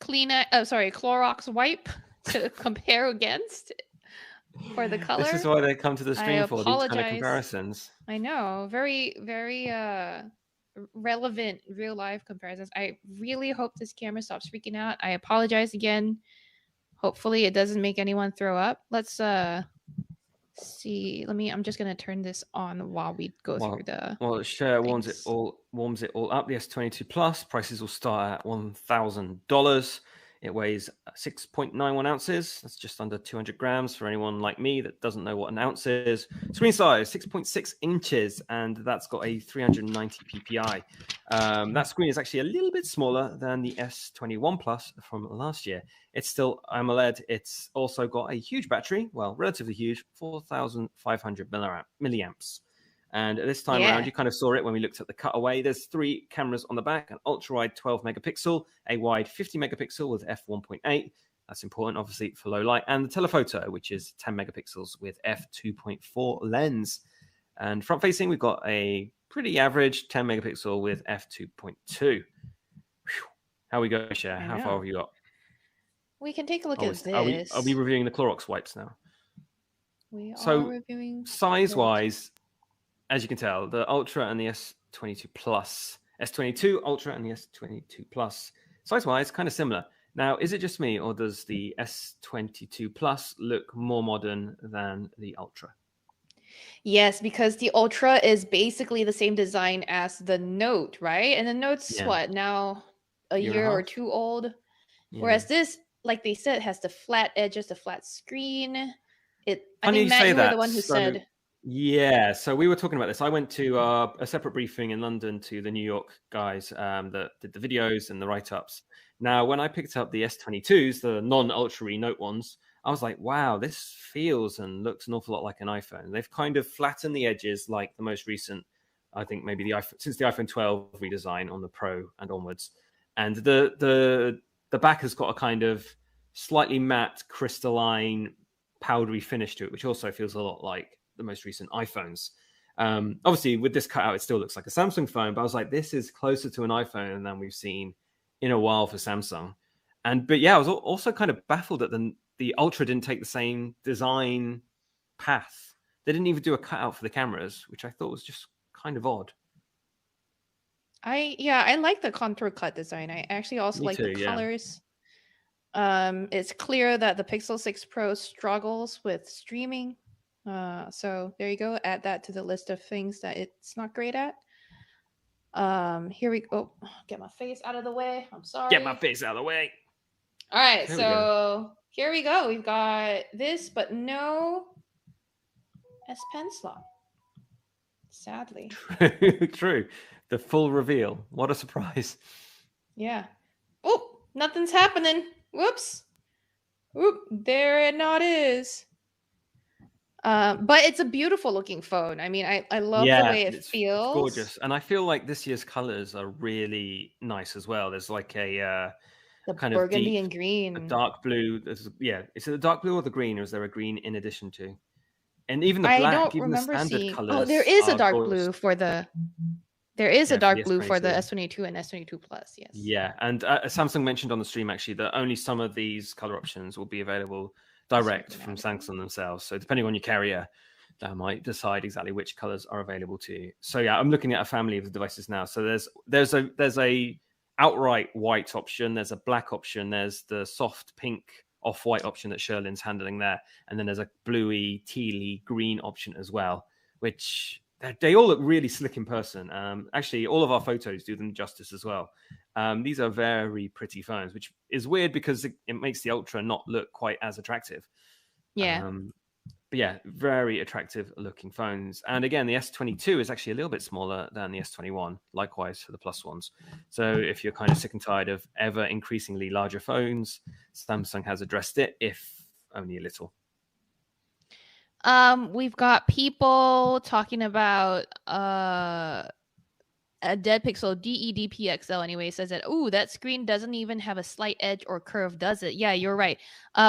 Clorox wipe to compare against for the color. This is why they come to the stream for these kind of comparisons. I know. Very, very relevant real life comparisons. I really hope this camera stops freaking out. I apologize again. Hopefully it doesn't make anyone throw up. Let's see. I'm just gonna turn this on while we go through the... Well, Cher warms it all up. The S22 Plus prices will start at $1,000. It weighs 6.91 ounces. That's just under 200 grams for anyone like me that doesn't know what an ounce is. Screen size, 6.6 inches, and that's got a 390 ppi. That screen is actually a little bit smaller than the S21 Plus from last year. It's still AMOLED. It's also got a huge battery, well, relatively huge, 4,500 milliamps. And this time around, you kind of saw it when we looked at the cutaway. There's 3 cameras on the back, an ultra-wide 12 megapixel, a wide 50 megapixel with f1.8. That's important, obviously, for low light. And the telephoto, which is 10 megapixels with f2.4 lens. And front-facing, we've got a pretty average 10 megapixel with f2.2. How we go, Cher? How far have you got? We can take a look at this. Are we reviewing the Clorox wipes now? We are reviewing... size-wise... As you can tell, the Ultra and the S22 Plus, S22 Ultra and the S22 Plus, size-wise, kind of similar. Now, is it just me, or does the S22 Plus look more modern than the Ultra? Yes, because the Ultra is basically the same design as the Note, right? And the Note's what, now a year or two old? Yeah. Whereas this, like they said, has the flat edges, the flat screen. I think, Matt, you were the one who said... Yeah, so we were talking about this. I went to a separate briefing in London to the New York guys that did the videos and the write-ups. Now, when I picked up the S22s, the non-Ultra Note ones, I was like, wow, this feels and looks an awful lot like an iPhone. They've kind of flattened the edges like the most recent, I think maybe the iPhone, since the iPhone 12 redesign on the Pro and onwards. And the back has got a kind of slightly matte, crystalline, powdery finish to it, which also feels a lot like the most recent iPhones. Obviously, with this cutout, it still looks like a Samsung phone, but I was like, this is closer to an iPhone than we've seen in a while for Samsung. But yeah, I was also kind of baffled that the Ultra didn't take the same design path. They didn't even do a cutout for the cameras, which I thought was just kind of odd. I like the contour cut design. I actually also like the colors. It's clear that the Pixel 6 Pro struggles with streaming. So there you go. Add that to the list of things that it's not great at. Here we go. Get my face out of the way. I'm sorry. Get my face out of the way. All right. So here we go. We've got this, but no S Pen slot. Sadly. True. The full reveal. What a surprise. Yeah. Oh, nothing's happening. Whoops. Oop, there it not is. But it's a beautiful looking phone. I mean, I love the way it feels. It's gorgeous, and I feel like this year's colors are really nice as well. There's like a the kind burgundy of and green, a dark blue. Is it the dark blue or the green, or is there a green in addition to? And even the black, I don't even the remember standard seeing. colors. Oh, there is a are dark gorgeous. blue for the. There is a dark blue for the S22. S22 and S22 Plus. Yes. Yeah, and Samsung mentioned on the stream actually that only some of these color options will be available direct from Samsung themselves. So depending on your carrier, that might decide exactly which colors are available to you. So yeah, I'm looking at a family of devices now. So there's a outright white option, there's a black option, there's the soft pink off-white option that Sherlin's handling there, and then there's a bluey, tealy green option as well, which they all look really slick in person. Actually, all of our photos do them justice as well. These are very pretty phones, which is weird because it makes the Ultra not look quite as attractive. Yeah. But yeah, very attractive looking phones. And again, the S22 is actually a little bit smaller than the S21, likewise for the Plus ones. So if you're kind of sick and tired of ever increasingly larger phones, Samsung has addressed it, if only a little. We've got people talking about a Dead Pixel DEDPXL anyway says that, ooh, that screen doesn't even have a slight edge or curve, does it? Yeah, you're right.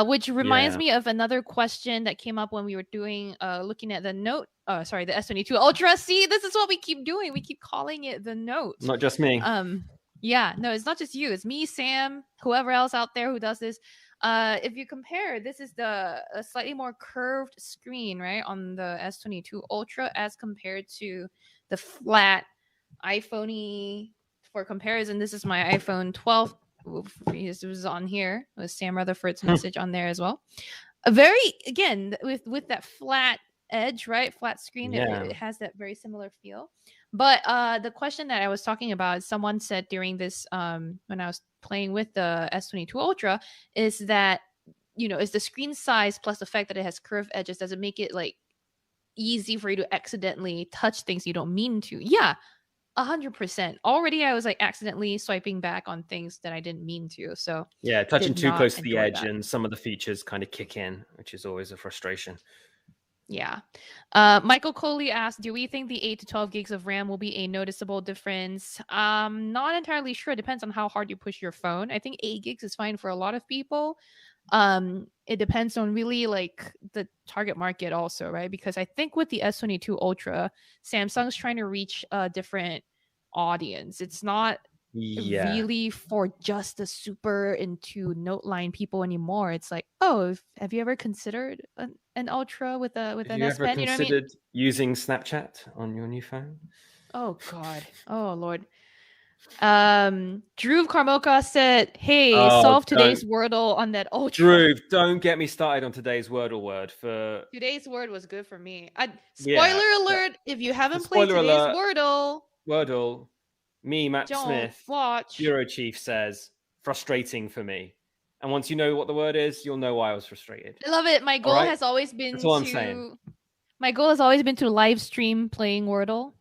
Which reminds me of another question that came up when we were doing looking at the Note. The S22 Ultra. See, this is what we keep doing. We keep calling it the Note. Not just me. Yeah, no, it's not just you. It's me, Sam, whoever else out there who does this. If you compare, this is a slightly more curved screen, right, on the S22 Ultra as compared to the flat iPhone-y. For comparison, this is my iPhone 12. It was on here with Sam Rutherford's message on there as well. A very, again, with that flat edge, right, flat screen, it has that very similar feel. But the question that I was talking about, someone said during this when I was playing with the S22 Ultra, is that, is the screen size plus the fact that it has curved edges, does it make it like easy for you to accidentally touch things you don't mean to? Yeah, 100%. Already I was like accidentally swiping back on things that I didn't mean to. So yeah, touching too close to the edge and some of the features kind of kick in, which is always a frustration. Yeah. Michael Coley asked, do we think the 8 to 12 gigs of RAM will be a noticeable difference? Not entirely sure. It depends on how hard you push your phone. I think 8 gigs is fine for a lot of people. It depends on really like the target market also, right? Because I think with the S22 Ultra, Samsung's trying to reach a different audience. It's not really for just the super into Note line people anymore. It's like, oh, have you ever considered an Ultra with an S Pen? Have you ever considered using Snapchat on your new phone? Oh God. Oh Lord. Drew Karmoka said, hey, solve today's Wordle on that Ultra. Drew, don't get me started on today's Wordle word. For today's word was good for me. Spoiler alert, if you haven't played today's Wordle, me, Matt Smith, Bureau Chief, says frustrating for me. And once you know what the word is, you'll know why I was frustrated. I love it. My goal has always been My goal has always been to live stream playing Wordle.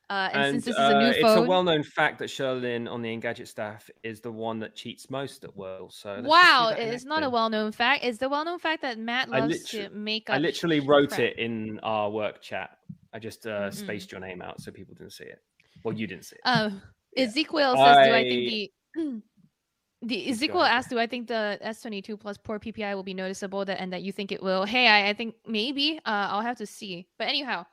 And since this is a new phone, it's a well-known fact that Sherlin on the Engadget staff is the one that cheats most at Wordle. So wow, it's not a well-known fact. It's the well-known fact that Matt loves to make up. I literally wrote it in our work chat. I just spaced your name out so people didn't see it. Well, you didn't see it. Ezekiel says, "Do I think the Ezekiel asked, do I think the S22 Plus poor PPI will be noticeable? And that you think it will? Hey, I think maybe. I'll have to see. But anyhow."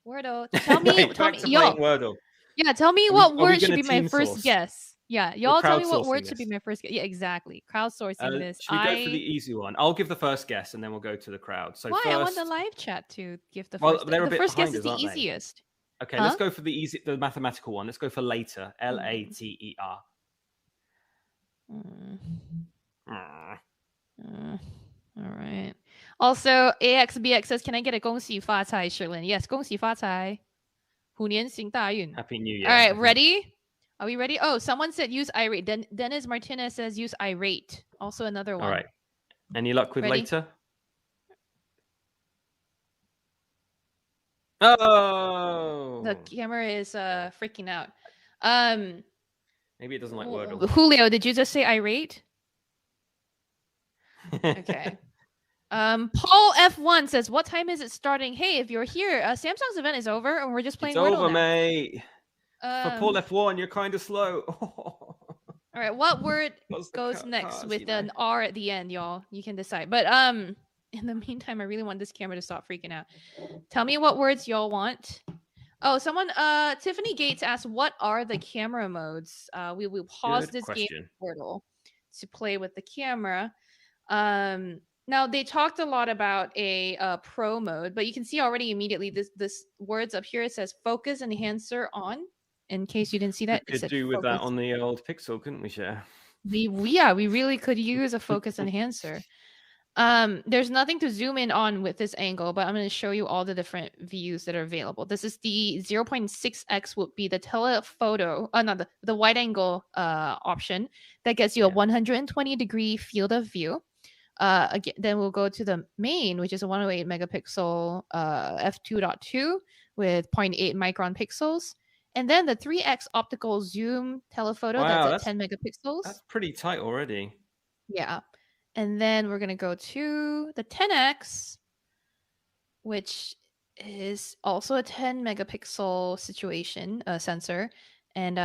Wordle. Tell me, Wordle. Yeah, tell me what word should be my first guess. Yeah, y'all tell me what word should be my first guess. Yeah, exactly. Crowdsourcing this. Should we go for the easy one? I'll give the first guess and then we'll go to the crowd. So why? First... I want the live chat to give the first. They're a bit first behind guess is us, the easiest. Okay, let's go for the mathematical one. Let's go for later. LATER. All right. Also, AXBX says, can I get a 恭喜发财, Sherlin? Yes, 恭喜发财. 虎年行大运. Happy New Year. All right, ready? Are we ready? Oh, someone said use irate. Dennis Martinez says use irate. Also another one. All right. Any luck with later? Oh! The camera is freaking out. Maybe it doesn't like Wordle. Julio, did you just say irate? Okay. Paul F1 says, "What time is it starting?" Hey, if you're here, Samsung's event is over, and we're just playing It's Wordle over, now. mate. For Paul F1, you're kind of slow. All right, what word goes next cars, with an R at the end, y'all? You can decide. But in the meantime, I really want this camera to stop freaking out. Tell me what words y'all want. Oh, someone, Tiffany Gates asked, "What are the camera modes?" We will pause Good this question. game Wordle to play with the camera. Now they talked a lot about a pro mode, but you can see already immediately this words up here. It says focus enhancer on. In case you didn't see that, We it could said do with that focus. on the old Pixel, couldn't we, Cher? We really could use a focus enhancer. There's nothing to zoom in on with this angle, but I'm going to show you all the different views that are available. This is the 0.6x would be the telephoto, not the wide angle option that gets you a 120-degree field of view. Again, then we'll go to the main, which is a 108 megapixel f2.2 with 0.8 micron pixels. And then the 3x optical zoom telephoto, Wow, that's at 10 megapixels. That's pretty tight already. Yeah. And then we're going to go to the 10x, which is also a 10 megapixel situation sensor. And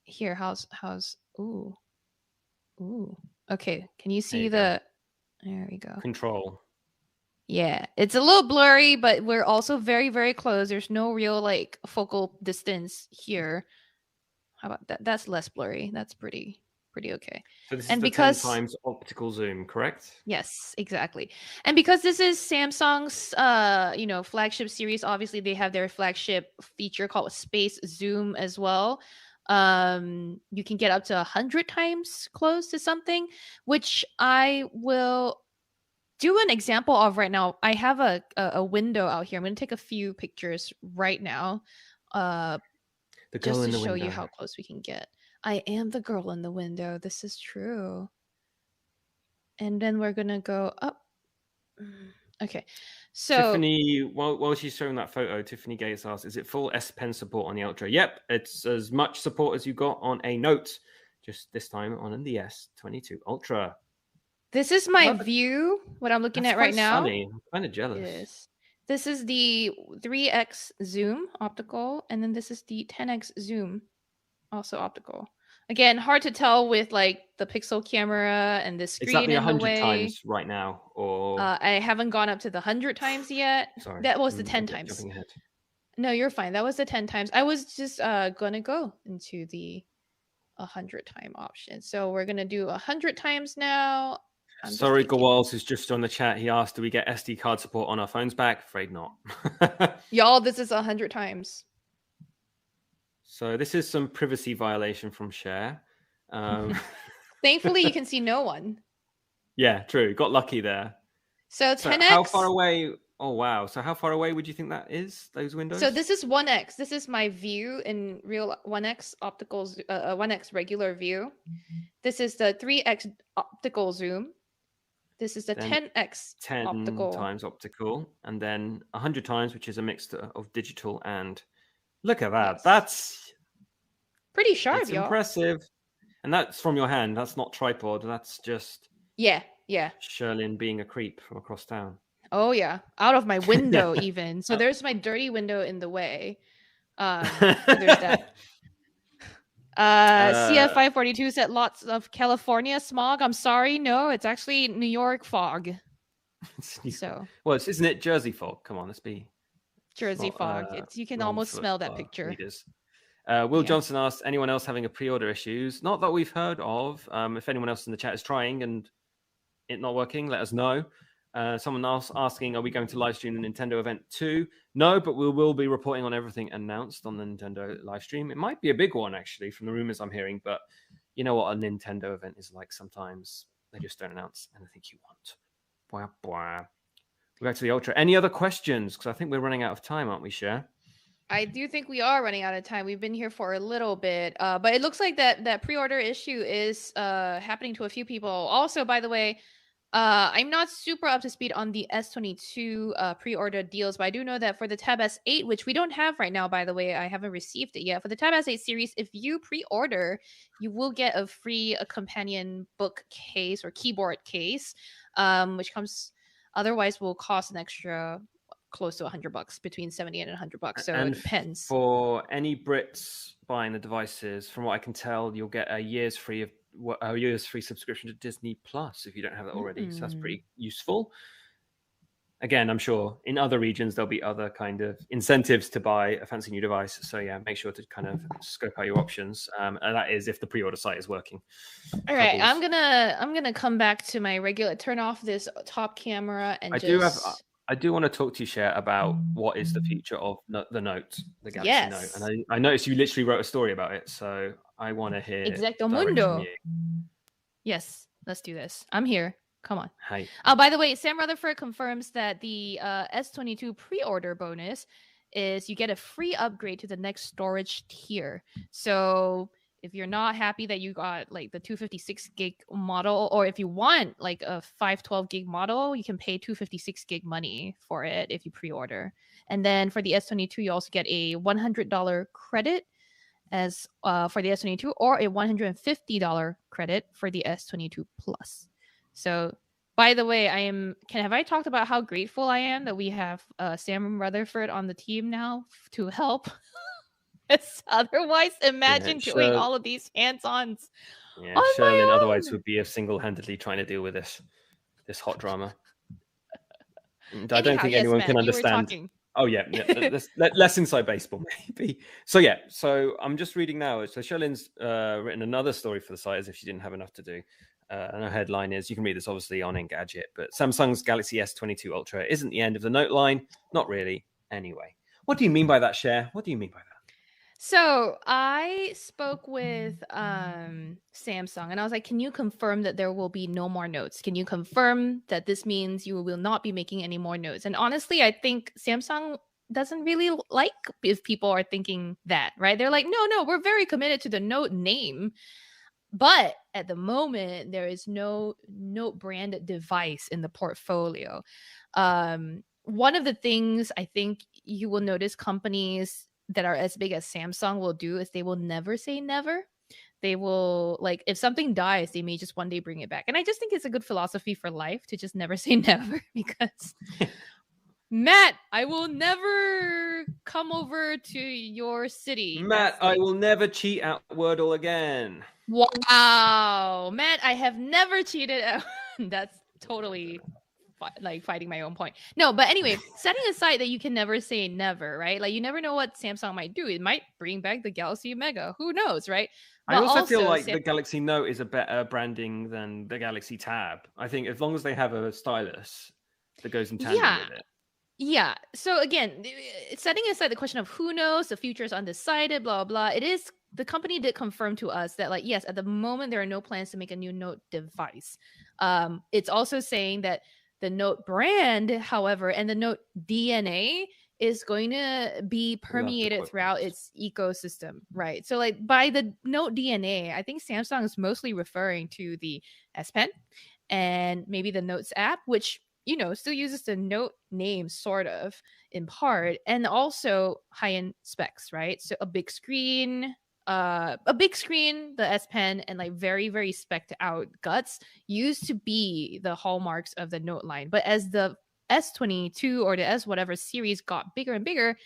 here, how's ooh. Okay, can you see there we go. Control. Yeah, it's a little blurry, but we're also very, very close. There's no real like focal distance here. How about that? That's less blurry. That's pretty okay. So this And is the because 10 times optical zoom, correct? yes, exactly. And because this is Samsung's flagship series, obviously they have their flagship feature called Space Zoom as well. You can get up to 100 times close to something, which I will do an example of right now. I have a window out here. I'm going to take a few pictures right now just to show you how close we can get. I am the girl in the window. This is true. And then we're going to go up. Okay. So Tiffany, while she's showing that photo, Tiffany Gates asks, is it full S Pen support on the Ultra? Yep, it's as much support as you got on a Note, just this time on the S22 Ultra. This is my view, what I'm looking at right now. Sunny. I'm kind of jealous. Yes. This is the 3x zoom optical, and then this is the 10x zoom, also optical. Again, hard to tell with like the Pixel camera and the screen. Is that the in the 100 way. times right now, or I haven't gone up to the 100 times yet. Sorry, that was the 10 times. Jumping ahead. No, you're fine. That was the 10 times. I was just gonna go into the 100 time option. So we're gonna do 100 times now. Sorry, Gawals is just on the chat. He asked, do we get SD card support on our phones back? Afraid not. Y'all, this is 100 times. So this is some privacy violation from Cher. Thankfully, you can see no one. Yeah, true. Got lucky there. So 10x. How far away? Oh, wow. So how far away would you think that is, those windows? So this is 1x. This is my view in real 1x opticals, 1x regular view. This is the 3x optical zoom. This is the 10x 10 optical. times optical, and then 100 times, which is a mixture of digital and... Look at that. Yes. That's pretty sharp, y'all. Impressive. And that's from your hand. That's not tripod. That's just... Yeah. Sherlyn being a creep from across town. Oh, yeah. Out of my window, even. So there's my dirty window in the way. So there's that. CF542 said lots of California smog. I'm sorry. No, it's actually New York fog. So, well, isn't it Jersey fog? Come on, let's be Jersey fog. You can almost smell that picture. Will Johnson asked, anyone else having a pre-order issues? Not that we've heard of. If anyone else in the chat is trying and it not working, let us know. Someone else asking, are we going to live stream the Nintendo event too? No, but we will be reporting on everything announced on the Nintendo live stream. It might be a big one, actually, from the rumors I'm hearing, but you know what a Nintendo event is like sometimes. They just don't announce anything you want. Blah, blah. We're back to the Ultra. Any other questions? Because I think we're running out of time, aren't we, Cher? I do think we are running out of time. We've been here for a little bit, but it looks like that pre-order issue is happening to a few people. Also, by the way, I'm not super up to speed on the S22 pre-order deals, but I do know that for the Tab S8, which we don't have right now, by the way, I haven't received it yet. For the Tab S8 series, if you pre-order, you will get a free companion book case or keyboard case, which comes Otherwise, will cost an extra close to $100, between 70 and $100. So And it depends. for any Brits buying the devices, from what I can tell, you'll get a year's free subscription to Disney Plus if you don't have that already. So that's pretty useful. Again, I'm sure in other regions there'll be other kind of incentives to buy a fancy new device. So yeah, make sure to kind of scope out your options. And that is if the pre-order site is working. All right, I'm gonna come back to my regular. Turn off this top camera and I do want to talk to you, Cher, about what is the future of the Note, the Galaxy Note. And I noticed you literally wrote a story about it, so I want to hear Exacto direct mundo. from you. Yes, let's do this. I'm here. Come on. Hi. By the way, Sam Rutherford confirms that the S22 pre-order bonus is you get a free upgrade to the next storage tier. So if you're not happy that you got like the 256 gig model, or if you want like a 512 gig model, you can pay 256 gig money for it if you pre-order. And then for the S22, you also get a $100 credit as for the S22, or a $150 credit for the S22 Plus. So, by the way, have I talked about how grateful I am that we have Sam Rutherford on the team now to help? Otherwise, imagine doing all of these hands-ons. Yeah, Sherlyn otherwise would be single-handedly trying to deal with this hot drama. I don't think anyone can understand. Oh yeah, less inside baseball maybe. So yeah, so I'm just reading now. So Sherlyn's written another story for the site as if she didn't have enough to do. And her headline is, you can read this obviously on Engadget, but Samsung's Galaxy S22 Ultra isn't the end of the Note line. Not really, anyway. What do you mean by that, Cher? What do you mean by that? So I spoke with Samsung and I was like, can you confirm that there will be no more notes? Can you confirm that this means you will not be making any more notes? And honestly, I think Samsung doesn't really like if people are thinking that, right? They're like, no, we're very committed to the Note name. But at the moment, there is no Note branded device in the portfolio. One of the things I think you will notice companies that are as big as Samsung will do is they will never say never. They will, like, if something dies, they may just one day bring it back. And I just think it's a good philosophy for life to just never say never, because Matt, I will never come over to your city. Matt, I will never cheat at Wordle again. Wow. Matt, I have never cheated. That's totally like fighting my own point. No, but anyway, setting aside that you can never say never, right? Like you never know what Samsung might do. It might bring back the Galaxy Mega. Who knows, right? But I also feel like the Galaxy Note is a better branding than the Galaxy Tab. I think as long as they have a stylus that goes in tandem with it. Yeah. So again, setting aside the question of who knows, the future is undecided, blah, blah, blah. It is, the company did confirm to us that, like, yes, at the moment, there are no plans to make a new Note device. It's also saying that the Note brand, however, and the Note DNA is going to be permeated throughout its ecosystem, right? So like by the Note DNA, I think Samsung is mostly referring to the S Pen and maybe the Notes app, which, you know, still uses the Note name sort of in part, and also high-end specs, right? So a big screen, the S Pen, and like very, very spec'd out guts used to be the hallmarks of the Note line. But as the S22 or the S whatever series got bigger and bigger,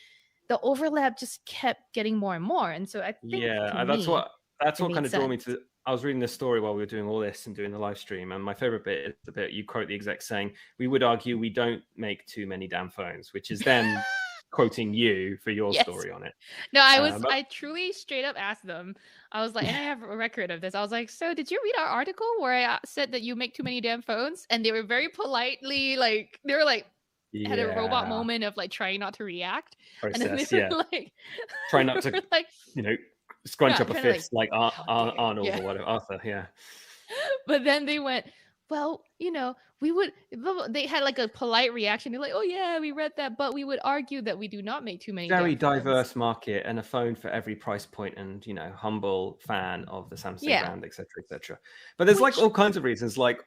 the overlap just kept getting more and more. And so I think that's what kind of drew me to. I was reading this story while we were doing all this and doing the live stream, and my favorite bit is the bit you quote the exec saying, "We would argue we don't make too many damn phones," which is them quoting you for your story on it. No, I truly straight up asked them. I was like, and I have a record of this. I was like, so did you read our article where I said that you make too many damn phones? And they were very politely like, they were like, had a robot moment of like trying not to react. Process, and then they were like, try not to, like, you know, scrunch up a fist like Arnold or whatever, Arthur, But then they went, well, you know, they had like a polite reaction. They're like, oh yeah, we read that, but we would argue that we do not make too many. Very diverse market and a phone for every price point, and, you know, humble fan of the Samsung brand, etc., etc. But there's like all kinds of reasons, like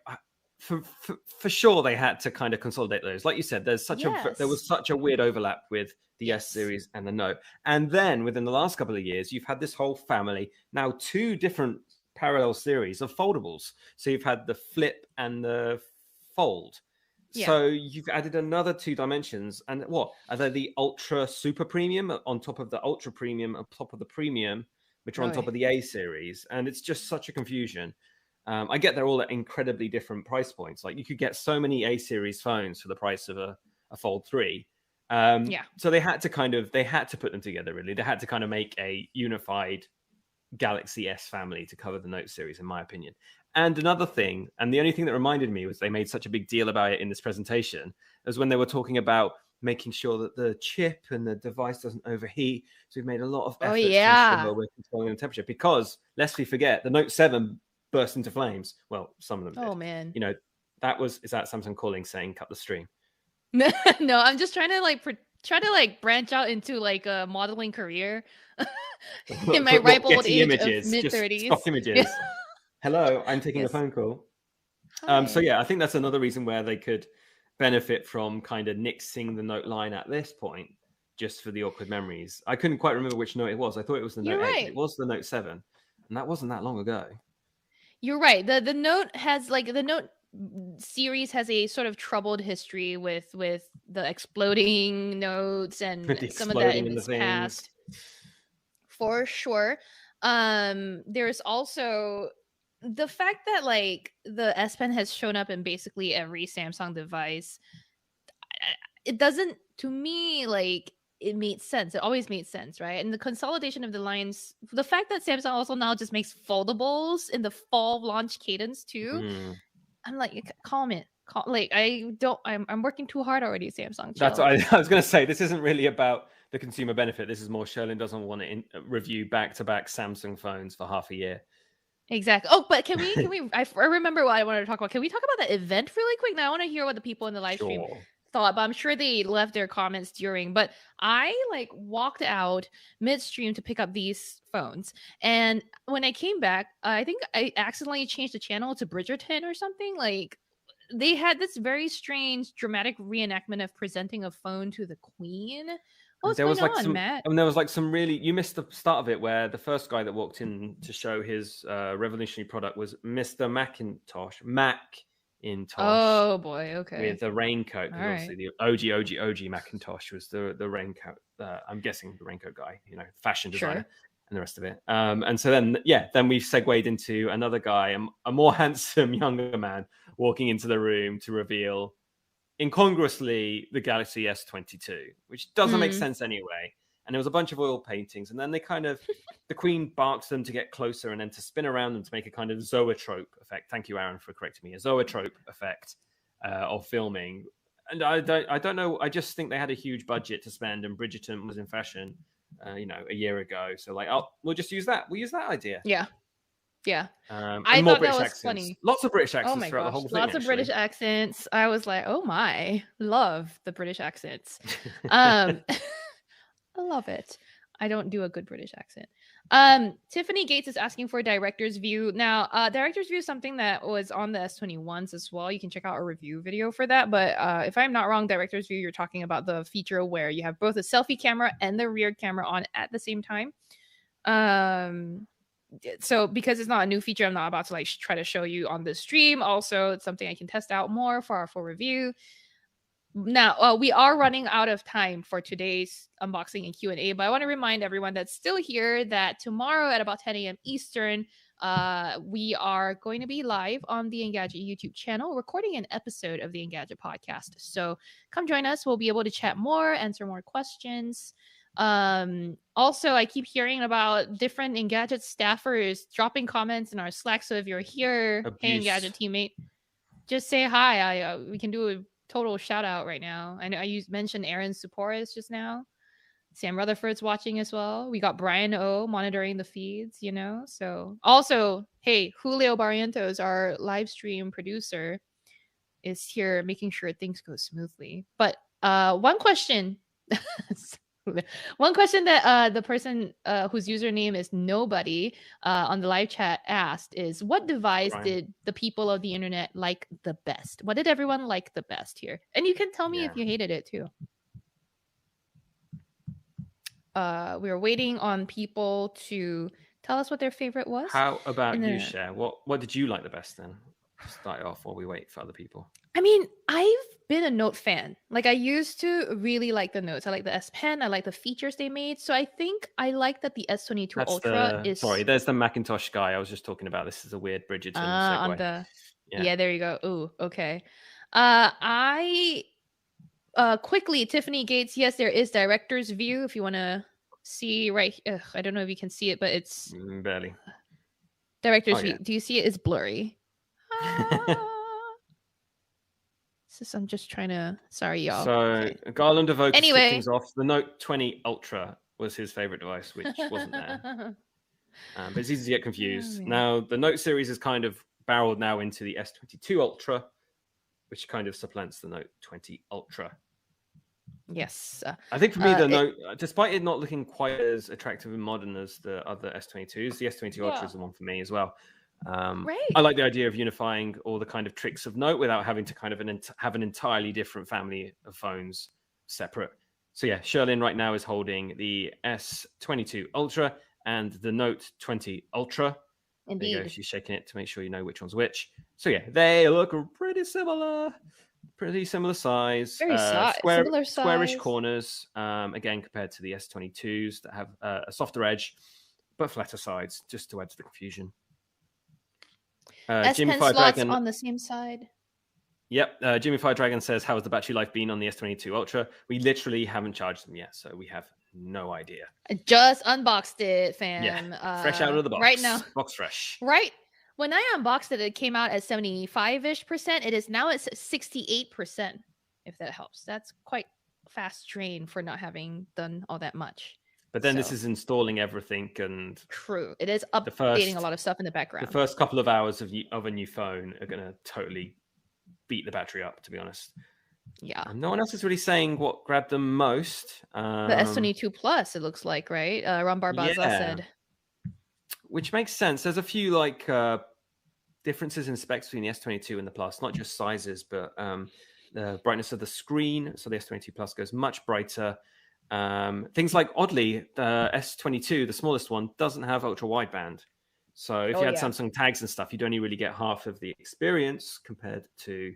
for sure they had to kind of consolidate those. Like you said, there was such a weird overlap with the S series and the Note. And then within the last couple of years, you've had this whole family, now 2 different parallel series of foldables. So you've had the Flip and the Fold. So you've added another 2 dimensions, and what are they? The ultra super premium on top of the ultra premium on top of the premium, which are on top of the A series, and it's just such a confusion. I get they're all at incredibly different price points. Like you could get so many A series phones for the price of a Fold 3. So they had to put them together. Really, they had to kind of make a unified Galaxy S family to cover the Note series, in my opinion. And another thing, and the only thing that reminded me was they made such a big deal about it in this presentation, was when they were talking about making sure that the chip and the device doesn't overheat. So we've made a lot of efforts to ensure we're controlling the temperature, because lest we forget, the Note 7 burst into flames. Well, some of them did. Oh man. You know, is that Samsung calling saying cut the stream? No, I'm just trying to branch out into like a modeling career in my ripe old age of mid-30s. Stock images. Hello, I'm taking a phone call. So yeah, I think that's another reason where they could benefit from kind of nixing the Note line at this point, just for the awkward memories. I couldn't quite remember which Note it was. I thought it was the Note 8. It was the Note 7, and that wasn't that long ago. You're right. The Note has the Note series has a sort of troubled history with the exploding notes and some of that in its past. For sure. There's also the fact that like the S Pen has shown up in basically every Samsung device. It doesn't, to me, like it made sense. It always made sense, right? And the consolidation of the lines, the fact that Samsung also now just makes foldables in the fall launch cadence too. I'm like, calm it. I'm working too hard already, Samsung. Chill. That's what I was going to say. This isn't really about the consumer benefit. This is more Sherlyn doesn't want to review back-to-back Samsung phones for half a year. Exactly. Oh, but can we? I remember what I wanted to talk about. Can we talk about the event really quick? Now I want to hear what the people in the live stream thought, but I'm sure they left their comments during. But I walked out midstream to pick up these phones, and when I came back, I think I accidentally changed the channel to Bridgerton or something. Like they had this very strange, dramatic reenactment of presenting a phone to the Queen. What's going on, Matt? And there was some really, you missed the start of it where the first guy that walked in to show his revolutionary product was Mr. Macintosh. Oh boy, okay. With the raincoat. Obviously the OG Macintosh was the raincoat. I'm guessing the raincoat guy, fashion designer and the rest of it. And so then we segued into another guy, a more handsome younger man walking into the room to reveal incongruously the Galaxy S22, which doesn't make sense anyway. And there was a bunch of oil paintings, and then they the Queen barks them to get closer and then to spin around them to make a kind of zoetrope effect. Thank you, Aaron, for correcting me. A zoetrope effect of filming. And I don't know. I just think they had a huge budget to spend, and Bridgerton was in fashion, a year ago. So we'll just use that. We'll use that idea. Yeah. I thought that was funny. Lots of British accents throughout the whole thing. Lots of British accents. I was like, oh my, love the British accents. I love it. I don't do a good British accent. Tiffany Gates is asking for a director's view. Now, director's view is something that was on the S21s as well. You can check out a review video for that. But if I'm not wrong, director's view, you're talking about the feature where you have both a selfie camera and the rear camera on at the same time. So because it's not a new feature, I'm not about to try to show you on the stream. Also, it's something I can test out more for our full review. Now, we are running out of time for today's unboxing and Q&A, but I want to remind everyone that's still here that tomorrow at about 10 a.m. Eastern, we are going to be live on the Engadget YouTube channel, recording an episode of the Engadget podcast. So come join us. We'll be able to chat more, answer more questions. Also, I keep hearing about different Engadget staffers dropping comments in our Slack. So if you're here, hey Engadget teammate, just say hi. We can do a total shout out right now. I know I mentioned Aaron Suporis just now. Sam Rutherford's watching as well. We got Brian O monitoring the feeds, So also, hey, Julio Barrientos, our live stream producer, is here making sure things go smoothly. But one question that the person whose username is nobody on the live chat asked is, what device did the people of the internet like the best? What did everyone like the best here? And you can tell me if you hated it too. We were waiting on people to tell us what their favorite was. How about you, Cher? What did you like the best then? Start it off while we wait for other people. I mean, I've been a Note fan. Like I used to really like the Notes. I like the S Pen. I like the features they made. So I think I like that the S22 That's Ultra is sorry. There's the Macintosh guy I was just talking about. This is a weird Bridgerton segue. on the Yeah. there you go. Ooh, okay. I quickly Tiffany Gates. Yes, there is director's view if you want to see right. I don't know if you can see it, but it's barely director's view. Do you see it? It's blurry. I'm just trying to. Sorry, y'all. So Garland of Oak Anyway. things off. The Note 20 Ultra was his favorite device, which wasn't there. But it's easy to get confused. Now the Note series is kind of barreled now into the S22 Ultra, which kind of supplants the Note 20 Ultra. Yes. I think for me, the Note, despite it not looking quite as attractive and modern as the other S22s, the S22 Ultra is the one for me as well. I like the idea of unifying all the kind of tricks of Note without having to kind of have an entirely different family of phones separate. So yeah, Sherlyn right now is holding the S22 Ultra and the Note 20 Ultra. Indeed. There you go. She's shaking it to make sure you know which one's which. So yeah, they look pretty similar size. Very similar size. Squarish corners. Again, compared to the S22s that have a softer edge, but flatter sides, just to add to the confusion. S Pen slots Dragon, on the same side. Yep. Jimmy Fire Dragon says, how has the battery life been on the S22 Ultra? We literally haven't charged them yet, so we have no idea. I just unboxed it, fam. Yeah. Fresh out of the box. Right now. Box fresh. Right. When I unboxed it, it came out at 75-ish%. It is now at 68%, if that helps. That's quite fast drain for not having done all that much. But then this is installing everything and true. It is updating a lot of stuff in the background. The first couple of hours of a new phone are going to totally beat the battery up, to be honest. Yeah. And no one else is really saying what grabbed them most. The S22 Plus, it looks like, right? Ron Barbaza said. Which makes sense. There's a few differences in specs between the S22 and the Plus, not just sizes, but the brightness of the screen. So the S22 Plus goes much brighter. Things like, oddly, the S22, the smallest one, doesn't have ultra wideband. So if you had Samsung tags and stuff, you'd only really get half of the experience compared to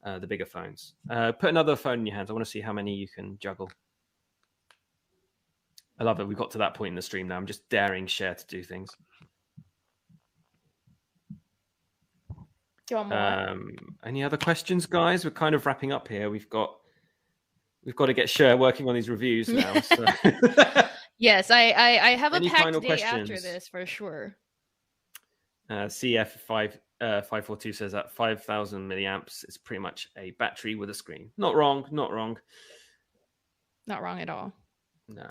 the bigger phones. Put another phone in your hands. I want to see how many you can juggle. I love that we've got to that point in the stream now. I'm just daring Cher to do things. Do you want more? Any other questions, guys? We're kind of wrapping up here. We've got to get Cher working on these reviews now. So. Yes, I have Any a packed final day questions? after this for sure. CF542 says that 5,000 milliamps is pretty much a battery with a screen. Not wrong. Not wrong at all. No.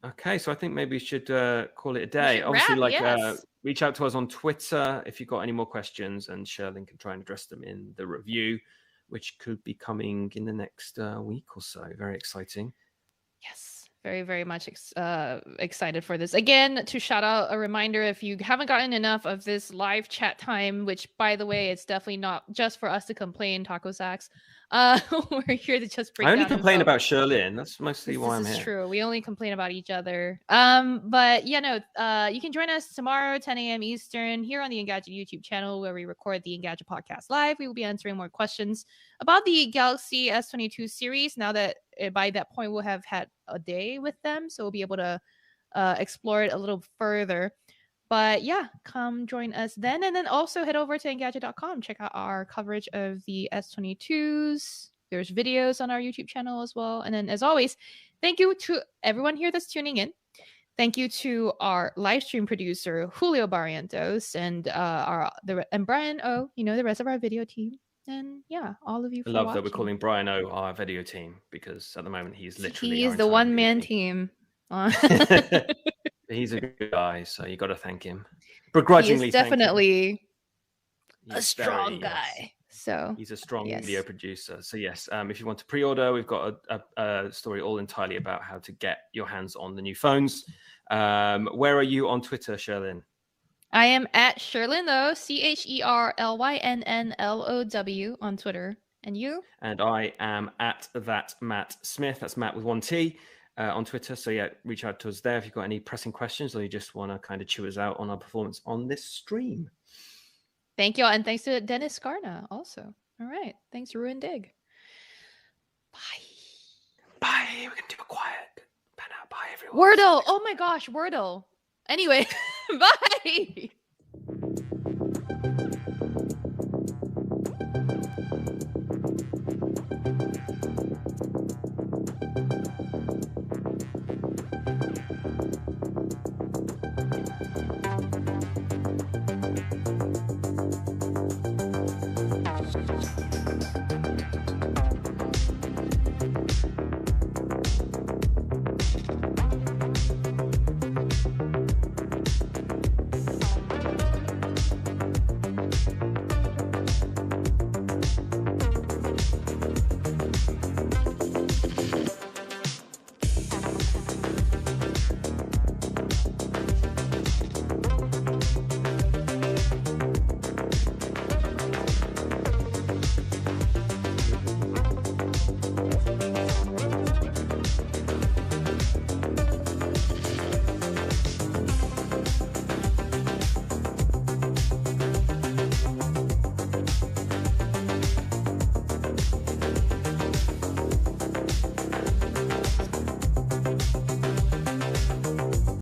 Okay, so I think maybe we should call it a day. should Obviously, wrap, reach out to us on Twitter if you've got any more questions, and Sherlyn can try and address them in the review, which could be coming in the next week or so. Very exciting. Yes. Very, very much excited for this. Again, to shout out a reminder, if you haven't gotten enough of this live chat time, which, by the way, it's definitely not just for us to complain, Taco Sacks. We're here to just break I only down complain info. about Sherlyn. That's mostly why I'm This here. is true. We only complain about each other. But you can join us tomorrow, 10 a.m. Eastern, here on the Engadget YouTube channel, where we record the Engadget podcast live. We will be answering more questions about the Galaxy S22 series. Now that by that point we'll have had a day with them, so we'll be able to explore it a little further. But yeah, come join us then. And then also head over to Engadget.com. Check out our coverage of the S22s. There's videos on our YouTube channel as well. And then, as always, thank you to everyone here that's tuning in. Thank you to our live stream producer, Julio Barrientos, and Brian O, the rest of our video team. And yeah, all of you for I love watching. that we're calling Brian O our video team, because at the moment he's literally He's the one-man team. He's a good guy, so you got to thank him. Begrudgingly, He's definitely a He's strong very, guy. yes. So He's a strong yes. video producer. So yes, if you want to pre-order, we've got a story all entirely about how to get your hands on the new phones. Where are you on Twitter, Sherlyn? I am at Sherlynlow, CHERLYNNLOW on Twitter. And you? And I am at that Matt Smith. That's Matt with one T. On Twitter. So yeah, reach out to us there if you've got any pressing questions or you just want to kind of chew us out on our performance on this stream. Thank you all. And thanks to Dennis Skarna also. All right. Thanks, Ruin Dig. Bye. We're going to do a quiet. Bye, everyone. Wordle. Oh my gosh, Wordle. Anyway, bye.